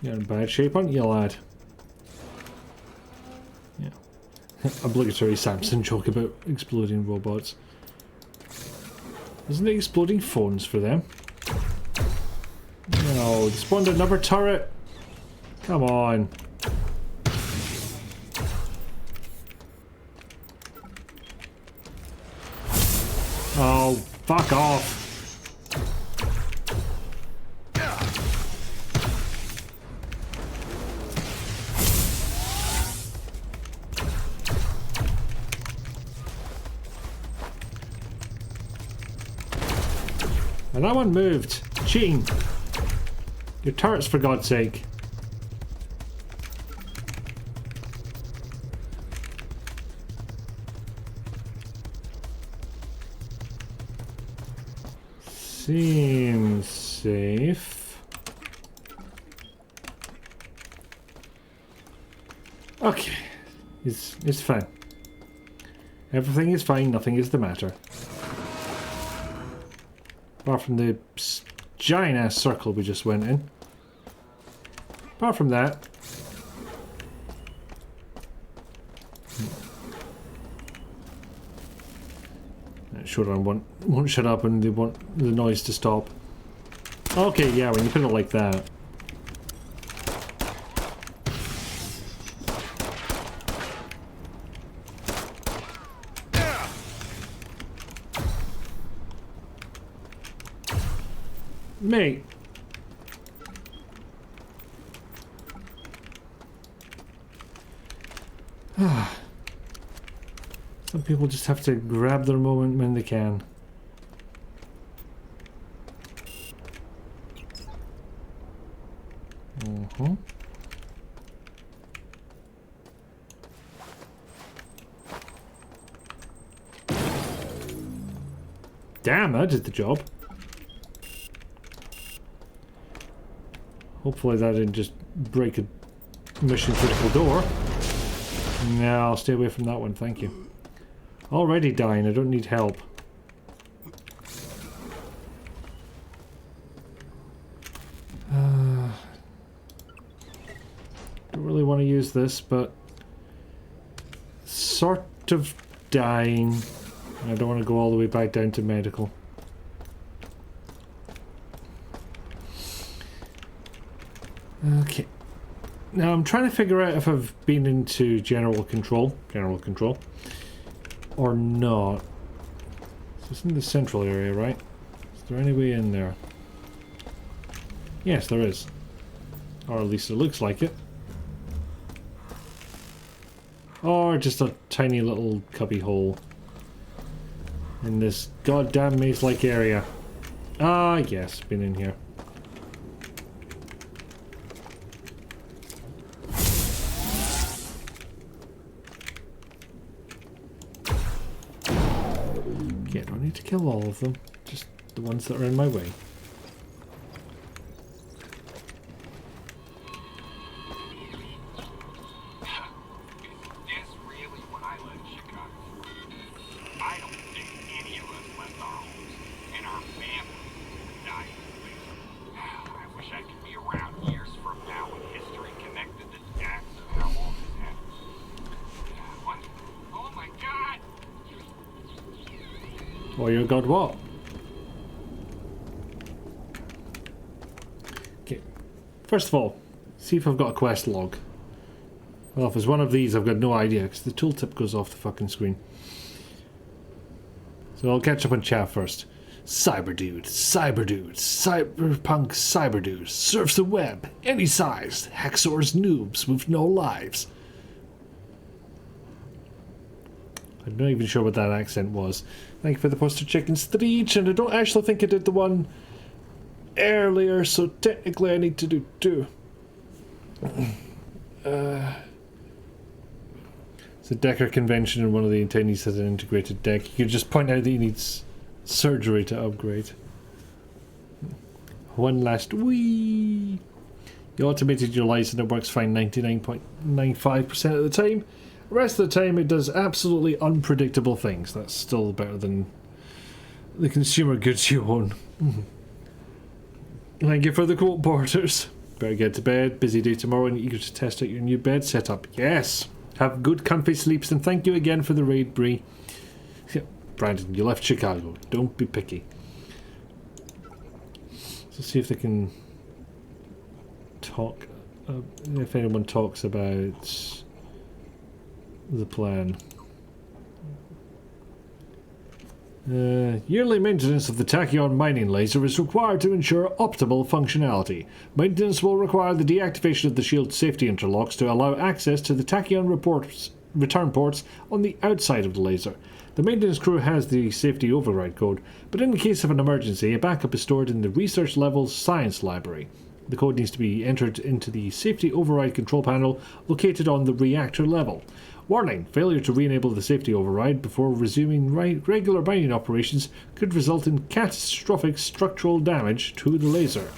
You're in bad shape, aren't you, lad? Yeah. Obligatory Samson joke about exploding robots. Isn't it exploding phones for them? No, they spawned another turret. Come on. Oh, fuck off. And that one moved. Cheating. Your turrets, for God's sake. Seems safe. Okay. It's fine. Everything is fine, nothing is the matter. Apart from the giant ass circle we just went in. Apart from that. Shodan won't shut up and they want the noise to stop. Okay, yeah, when you put it like that. Mate. Some people just have to grab their moment when they can. Damn, that did the job. Hopefully that didn't just break a mission critical door. No, I'll stay away from that one, thank you. Already dying, I don't need help. Don't really want to use this, but sort of dying. I don't want to go all the way back down to medical. Okay. Now I'm trying to figure out if I've been into general control, or not. So it's in the central area, right? Is there any way in there? Yes, there is. Or at least it looks like it. Or just a tiny little cubby hole in this goddamn maze-like area. Ah, yes, been in here. Okay, I don't need to kill all of them, just the ones that are in my way. Or you got what? Okay. First of all, see if I've got a quest log. Well, if it's one of these, I've got no idea, because the tooltip goes off the fucking screen. So I'll catch up on chat first. Cyberdude, cyberpunk cyberdude, surfs the web, any size, hacksaws noobs with no lives. I'm not even sure what that accent was. Thank you for the poster chickens 3 each, and I don't actually think I did the one earlier, so technically I need to do 2. It's a Decker convention and one of the attendees has an integrated deck. You can just point out that he needs surgery to upgrade. One last wee. You automated your lights and it works fine 99.95% of the time. The rest of the time it does absolutely unpredictable things. That's still better than the consumer goods you own. Thank you for the quote, Porters. Better get to bed. Busy day tomorrow and eager to test out your new bed setup. Yes! Have good comfy sleeps and thank you again for the raid, Bree. Brandon, you left Chicago. Don't be picky. So see if they can talk, if anyone talks about the plan. Yearly maintenance of the tachyon mining laser is required to ensure optimal functionality. Maintenance will require the deactivation of the shield safety interlocks to allow access to the tachyon return ports on the outside of the laser. The maintenance crew has the safety override code, but in the case of an emergency, a backup is stored in the research level science library. The code needs to be entered into the safety override control panel located on the reactor level. Warning, failure to re-enable the safety override before resuming regular mining operations could result in catastrophic structural damage to the laser.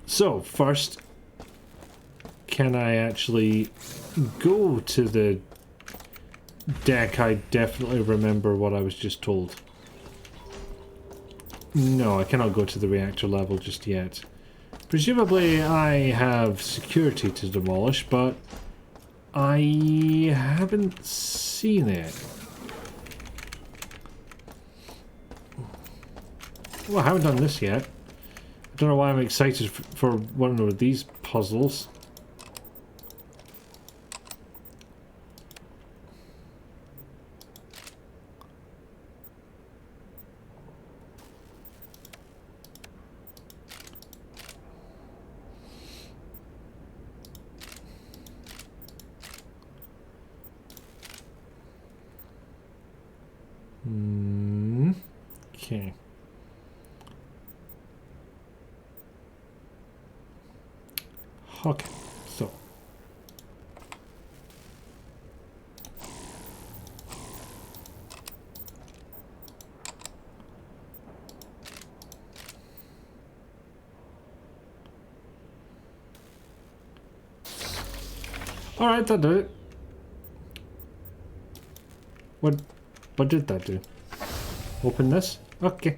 So, first, can I actually go to the deck? I definitely remember what I was just told. No, I cannot go to the reactor level just yet. Presumably I have security to demolish, but I haven't seen it. Well, I haven't done this yet. I don't know why I'm excited for one of these puzzles. Okay. Okay, so. Alright, that did it. What did that do? Open this? Okay.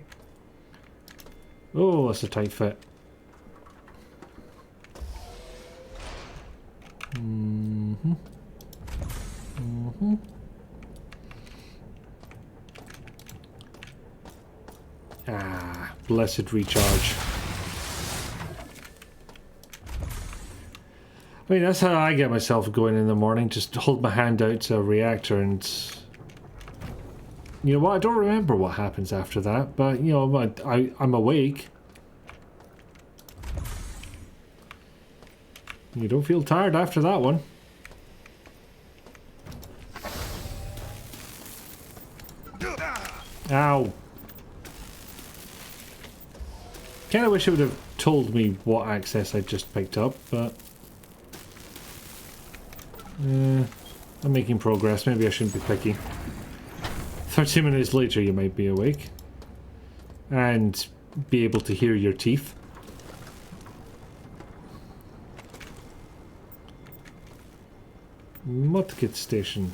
Oh, that's a tight fit. Ah, blessed recharge. I mean, that's how I get myself going in the morning. Just hold my hand out to a reactor and... You know what? I don't remember what happens after that, but, you know, I'm awake. You don't feel tired after that one. Ow. Kinda wish it would have told me what access I just picked up, but... I'm making progress. Maybe I shouldn't be picky. 30 minutes later you might be awake. And be able to hear your teeth. Modkit station.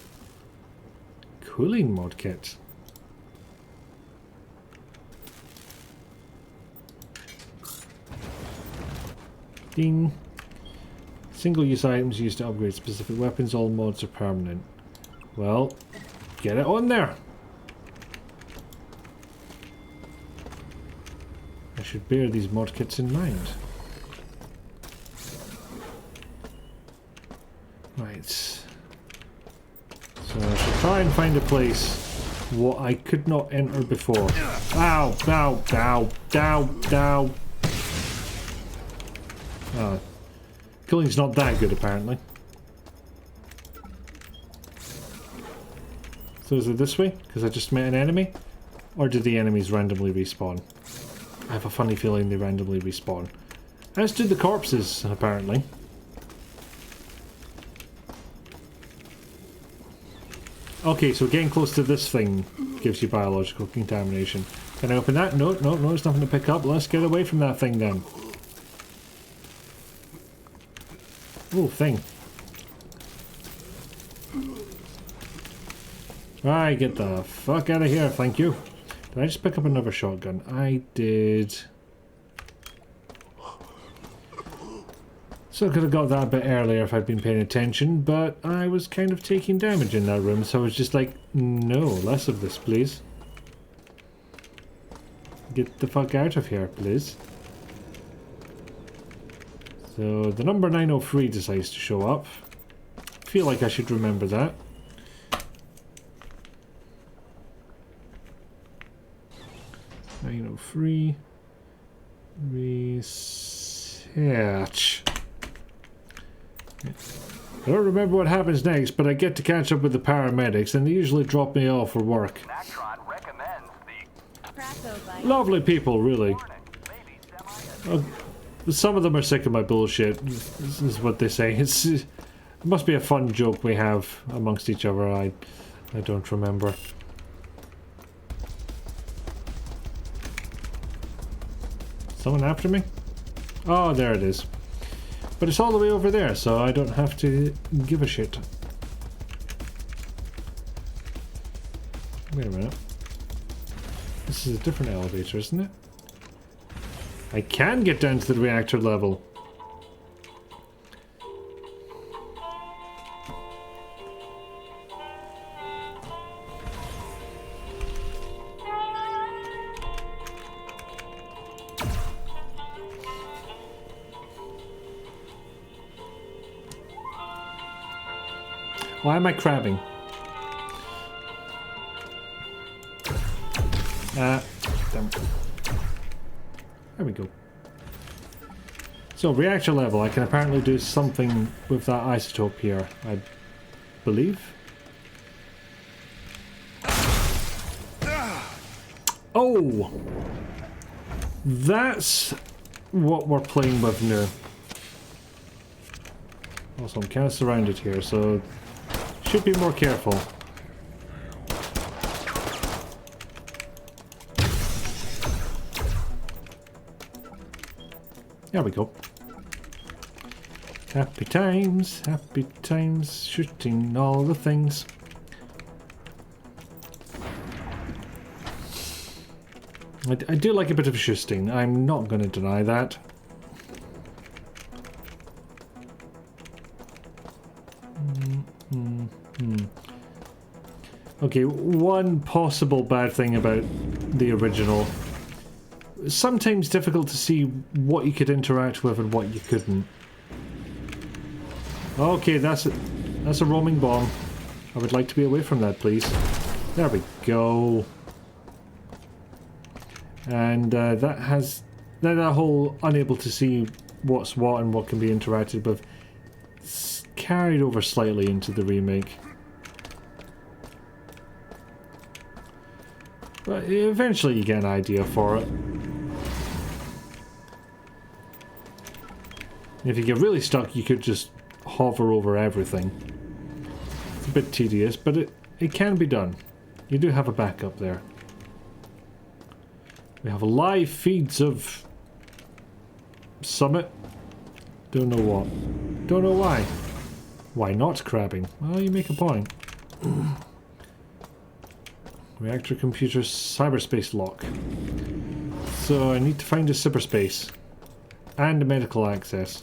Cooling modkit. Ding. Single-use items used to upgrade specific weapons. All mods are permanent. Well, get it on there. I should bear these modkits in mind. Right. So I should try and find a place what I could not enter before. Ow! Ow! Ow! Ow! Ow! Ah. Killing's not that good, apparently. So is it this way? Because I just met an enemy? Or did the enemies randomly respawn? I have a funny feeling they randomly respawn. As do the corpses, apparently. Okay, so getting close to this thing gives you biological contamination. Can I open that? No, no, no, there's nothing to pick up. Let's get away from that thing then. Ooh, thing. Right, get the fuck out of here, thank you. Did I just pick up another shotgun? I did. So I could have got that a bit earlier if I'd been paying attention, but I was kind of taking damage in that room, so I was just like, no, less of this, please. Get the fuck out of here, please. So the number 903 decides to show up. I feel like I should remember that. Free research. I don't remember what happens next, but I get to catch up with the paramedics, and they usually drop me off for work. Lovely people, really. Some of them are sick of my bullshit. This is what they say. It must be a fun joke we have amongst each other. I don't remember. Someone after me? Oh, there it is. But it's all the way over there, so I don't have to give a shit. Wait a minute. This is a different elevator, isn't it? I can get down to the reactor level. Why am I crabbing? Damn. There we go. So, reactor level. I can apparently do something with that isotope here, I believe. Oh! That's what we're playing with now. Also, I'm kind of surrounded here, so should be more careful. There we go. Happy times, shooting all the things. I do like a bit of shooting, I'm not going to deny that. Okay, one possible bad thing about the original. Sometimes difficult to see what you could interact with and what you couldn't. Okay, that's a roaming bomb. I would like to be away from that, please. There we go. And that has... that whole unable to see what's what and what can be interacted with carried over slightly into the remake. But eventually you get an idea for it. If you get really stuck, you could just hover over everything. It's a bit tedious, but it can be done. You do have a backup there. We have live feeds of Summit. Don't know what. Don't know why. Why not crabbing? Well, you make a point. Reactor computer cyberspace lock. So I need to find a cyberspace. And a medical access.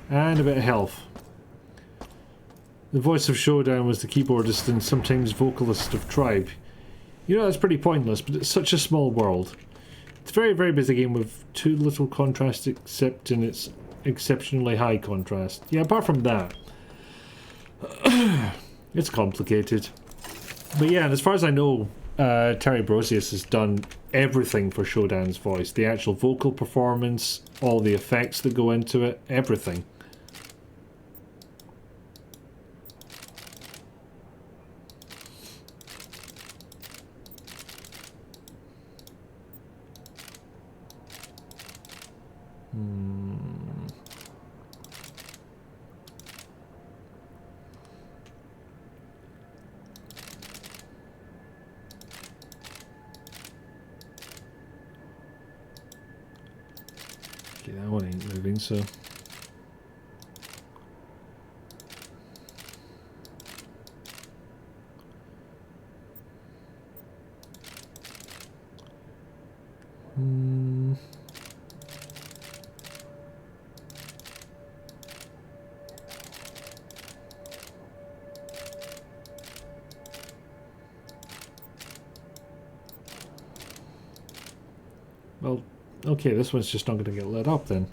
And a bit of health. The voice of Shodan was the keyboardist and sometimes vocalist of Tribe. You know, that's pretty pointless, but it's such a small world. It's a very, very busy game with too little contrast except in its exceptionally high contrast. Yeah, apart from that. It's complicated. But yeah, and as far as I know, Terry Brosius has done everything for Shodan's voice. The actual vocal performance, all the effects that go into it, everything. Okay, that one ain't moving, so... Well, okay, this one's just not going to get lit up then.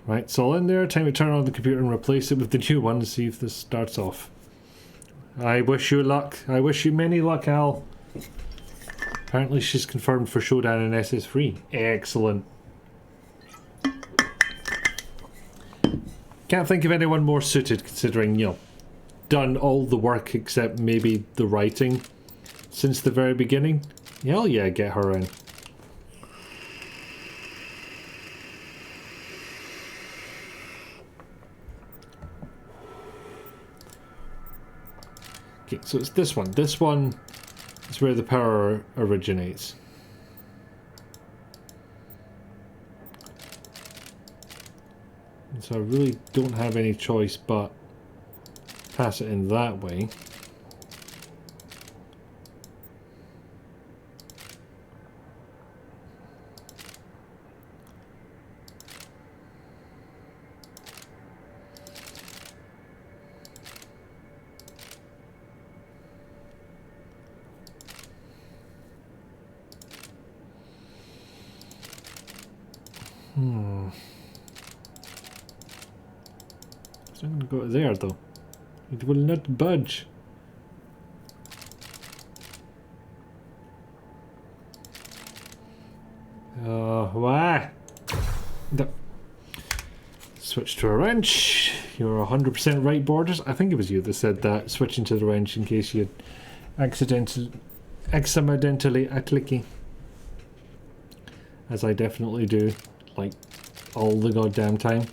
Right, it's all in there. Time to turn on the computer and replace it with the new one to see if this starts off. I wish you luck. I wish you many luck, Al. Apparently she's confirmed for Shodan and SS3. Excellent. Can't think of anyone more suited considering, you know, done all the work except maybe the writing since the very beginning. Hell yeah, get her in. Okay, so it's this one. This one is where the power originates. And so I really don't have any choice but pass it in that way. It's not going to go there though. It will not budge. Why? No. Switch to a wrench. You're 100% right, Borders. I think it was you that said that. Switching to the wrench in case you accidentally a clicky. As I definitely do. Like, all the goddamn time.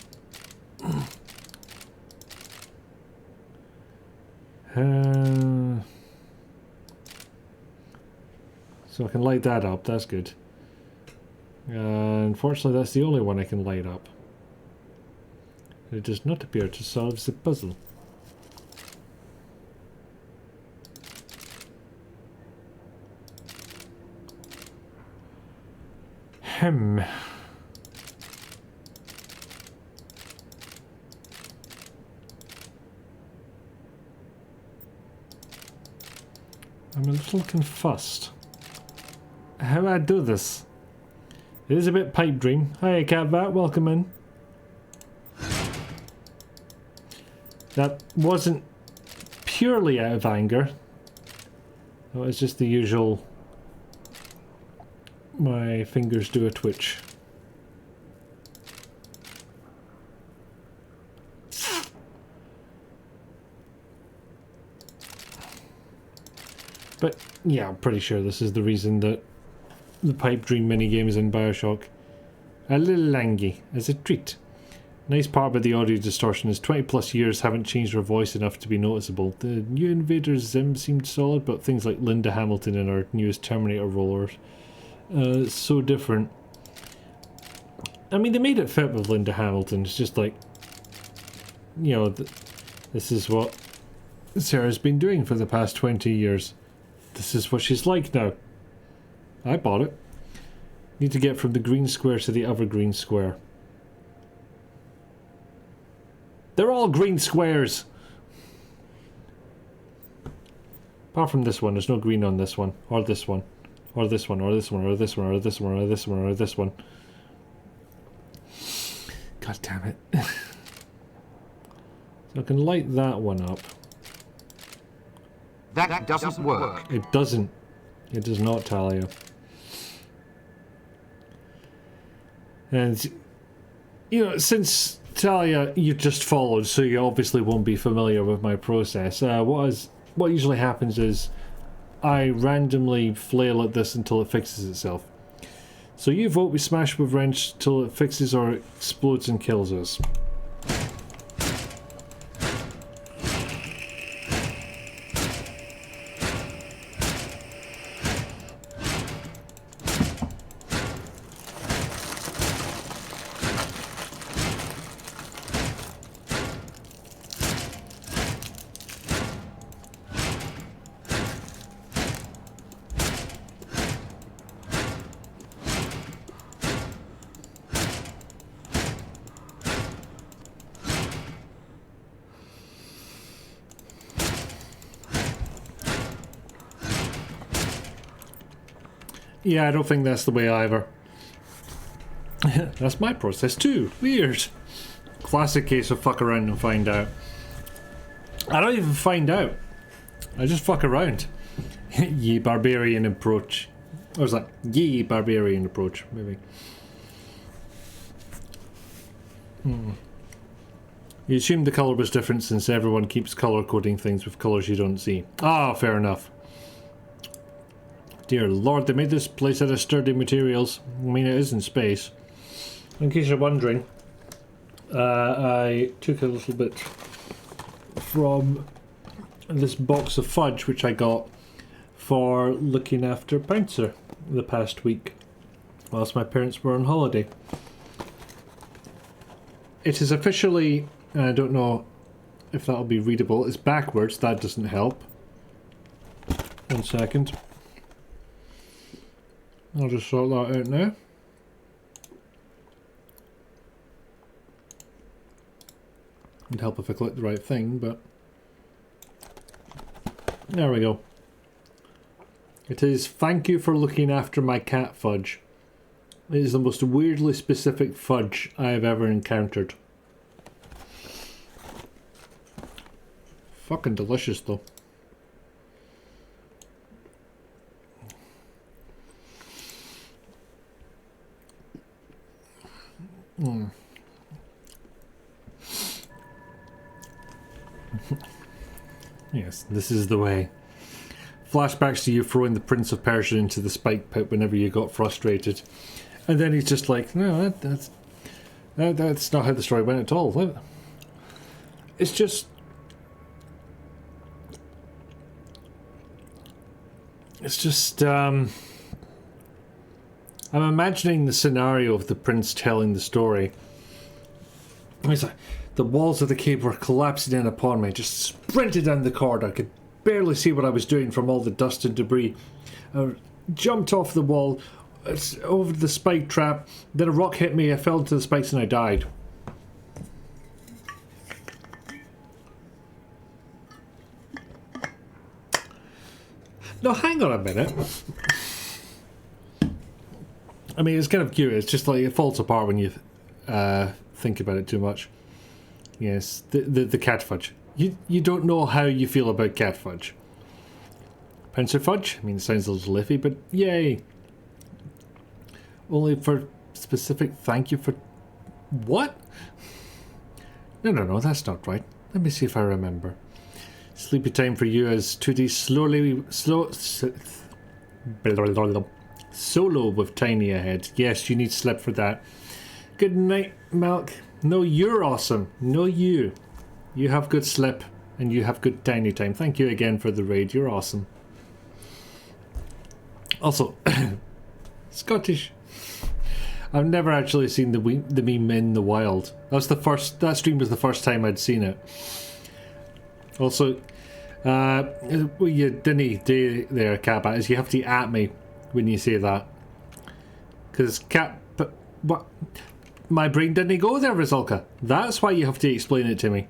So I can light that up, that's good. Unfortunately, that's the only one I can light up. It does not appear to solve the puzzle. I'm a little confused. How do I do this? It is a bit pipe dream. Hi, Catbat, welcome in. That wasn't purely out of anger. It was just the usual. My fingers do a twitch. But yeah, I'm pretty sure this is the reason that the pipe dream minigame is in Bioshock. A little langy, as a treat. Nice part about the audio distortion is 20 plus years haven't changed her voice enough to be noticeable. The new Invader's Zim seemed solid, but things like Linda Hamilton in our newest Terminator rollers, so different. I mean, they made it fit with Linda Hamilton. It's just like, you know, this is what Sarah's been doing for the past 20 years. This is what she's like now. I bought it. Need to get from the green square to the other green square. They're all green squares! Apart from this one, there's no green on this one. Or this one. Or this one, or this one, or this one, or this one, or this one, or this one. God damn it. So I can light that one up. That doesn't work. It doesn't. It does not, Talia. And, you know, since Talia, you just followed, so you obviously won't be familiar with my process. What usually happens is I randomly flail at this until it fixes itself. So you vote we smash with wrench till it fixes or explodes and kills us. Yeah, I don't think that's the way either. That's my process too. Weird. Classic case of fuck around and find out. I don't even find out. I just fuck around. Ye barbarian approach. Or was that? Ye barbarian approach, maybe. You assumed the colour was different since everyone keeps colour coding things with colours you don't see. Ah, fair enough. Dear Lord, they made this place out of sturdy materials. I mean, it is in space. In case you're wondering, I took a little bit from this box of fudge which I got for looking after Bouncer the past week whilst my parents were on holiday. It is officially, and I don't know if that'll be readable, it's backwards, that doesn't help. 1 second. I'll just sort that out now. It'd help if I clicked the right thing, but there we go. It is thank you for looking after my cat fudge. It is the most weirdly specific fudge I have ever encountered. Fucking delicious though. Yes, this is the way. Flashbacks to you throwing the Prince of Persia into the spike pit whenever you got frustrated. And then he's just like, no, that's not how the story went at all. It's just... I'm imagining the scenario of the prince telling the story. He's like, the walls of the cave were collapsing in upon me. I just sprinted down the corridor. I could barely see what I was doing from all the dust and debris. I jumped off the wall, over the spike trap. Then a rock hit me. I fell into the spikes and I died. No, hang on a minute. I mean, it's kind of cute. It's just like it falls apart when you think about it too much. Yes, the cat fudge. You don't know how you feel about cat fudge. Pincer fudge? I mean, it sounds a little iffy, but yay. Only for specific thank you for... What? No, that's not right. Let me see if I remember. Sleepy time for you as 2D solo with tiny ahead. Yes, you need sleep for that. Good night, Malk. No, you're awesome. No, you. You have good sleep and you have good tiny time. Thank you again for the raid. You're awesome. Also, Scottish. I've never actually seen the meme in the wild. That stream was the first time I'd seen it. Also, what you didn't do there, Cat, is you have to at me when you say that. Because what? My brain didn't go there, Rizalka. That's why you have to explain it to me.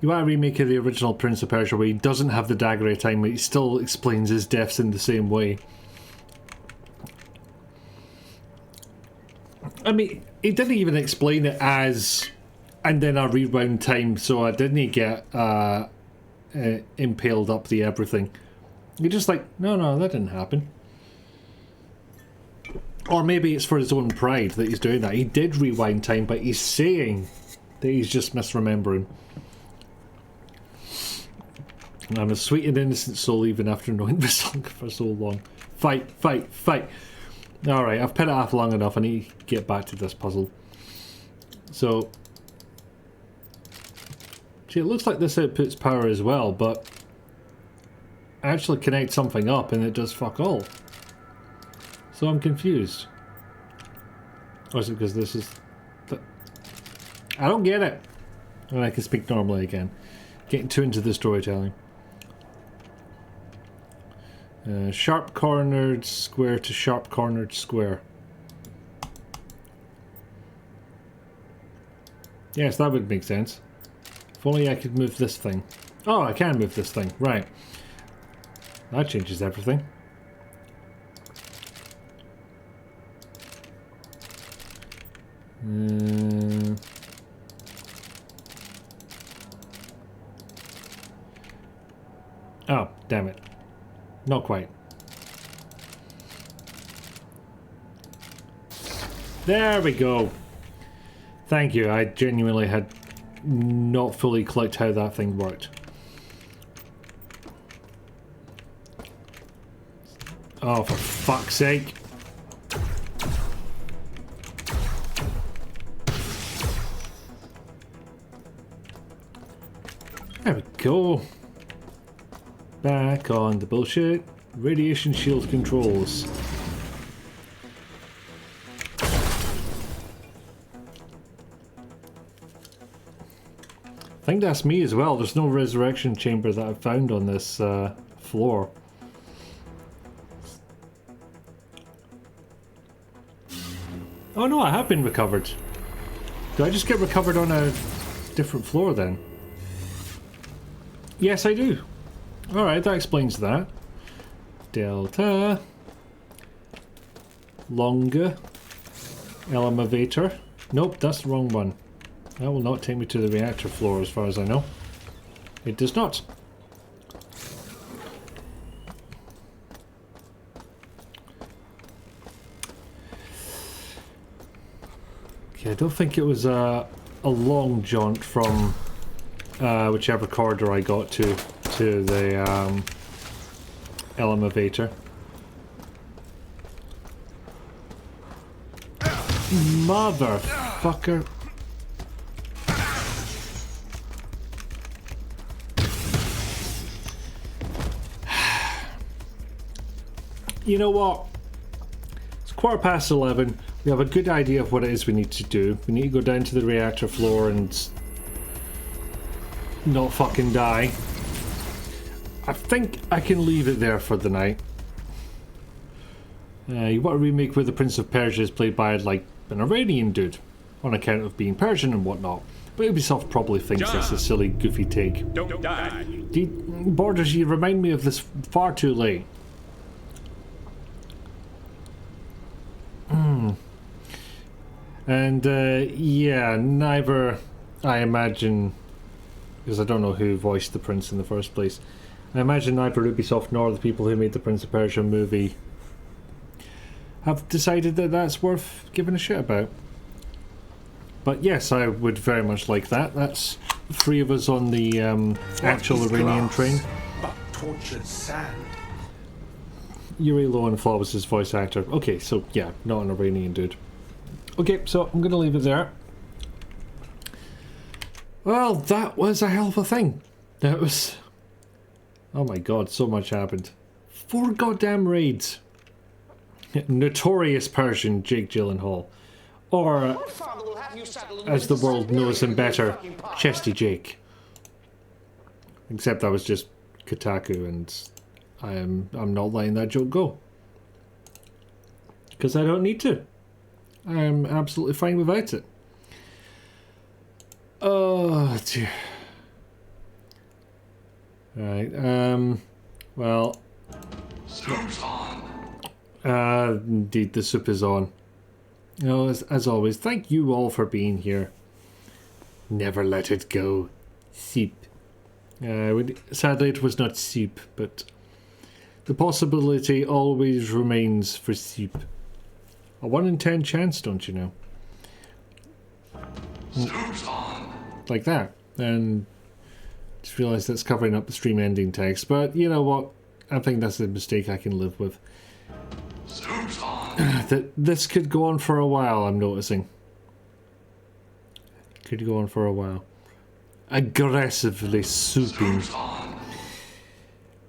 You want a remake of the original Prince of Persia where he doesn't have the dagger at time, but he still explains his deaths in the same way. I mean, he didn't even explain it as, and then I rewound time, so I didn't get impaled up the everything. You're just like, no, that didn't happen. Or maybe it's for his own pride that he's doing that. He did rewind time, but he's saying that he's just misremembering. I'm a sweet and innocent soul even after knowing this song for so long. Fight, fight, fight. Alright, I've put it off long enough. I need to get back to this puzzle. So, see, it looks like this outputs power as well, but I actually connect something up and it does fuck all. So I'm confused. Or is it because this is... I don't get it. And I can speak normally again. Getting too into the storytelling. Sharp cornered square to sharp cornered square. Yes, that would make sense. If only I could move this thing. Oh, I can move this thing. Right. That changes everything. Oh, damn it. Not quite. There we go. Thank you. I genuinely had not fully clicked how that thing worked. Oh, for fuck's sake. There we go. Back on the bullshit. Radiation shield controls. I think that's me as well. There's no resurrection chamber that I've found on this floor. Oh no, I have been recovered. Do I just get recovered on a different floor then? Yes, I do. Alright, that explains that. Delta. Longer. Elevator. Nope, that's the wrong one. That will not take me to the reactor floor as far as I know. It does not. Okay, I don't think it was a long jaunt from whichever corridor I got to the elevator. Motherfucker. You know what? It's 11:15. We have a good idea of what it is we need to do. We need to go down to the reactor floor and not fucking die. I think I can leave it there for the night. You want a remake where the Prince of Persia is played by like an Iranian dude on account of being Persian and whatnot. But Ubisoft probably thinks that's a silly, goofy take. Don't die. Borders, you remind me of this far too late. And yeah, neither, I imagine, because I don't know who voiced the prince in the first place, I imagine neither Ubisoft nor the people who made the Prince of Persia movie have decided that that's worth giving a shit about. But yes, I would very much like that. That's 3 of us on the actual Iranian train. But tortured sand. Yuri Lowenthal was his voice actor. Okay, so yeah, not an Iranian dude. Okay, so I'm going to leave it there. Well, that was a hell of a thing. That was... Oh my god, so much happened. 4 goddamn raids. Notorious Persian Jake Gyllenhaal. Or, as the world knows him better, Chesty Jake. Except that was just Kotaku, and I'm not letting that joke go. Because I don't need to. I'm absolutely fine without it. Oh dear. Right, well... Soup's on. Indeed, the soup is on. You know, as always, thank you all for being here. Never let it go. Soup. Sadly, it was not soup, but the possibility always remains for soup. A 1 in 10 chance, don't you know? Soup's on. Like that. And Just realised that's covering up the stream ending text, but you know what? I think that's a mistake I can live with. That this could go on for a while, I'm noticing. Could go on for a while. Aggressively souping.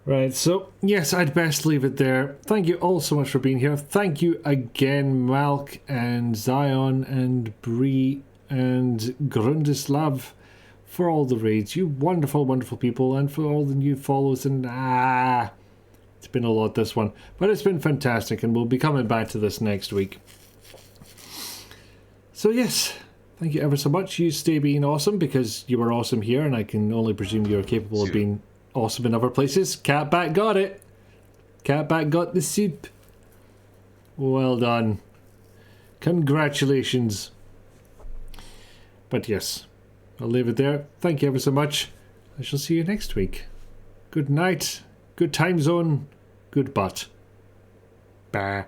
Right, so yes, I'd best leave it there. Thank you all so much for being here. Thank you again, Malk and Zion and Bree and Grundislav for all the raids. You wonderful, wonderful people, and for all the new follows. And it's been a lot this one, but it's been fantastic, and we'll be coming back to this next week. So yes, thank you ever so much. You stay being awesome, because you were awesome here, and I can only presume you're capable of being awesome in other places. Catbat got it. Catbat got the soup. Well done. Congratulations. But yes, I'll leave it there. Thank you ever so much. I shall see you next week. Good night. Good time zone. Good butt. Bye.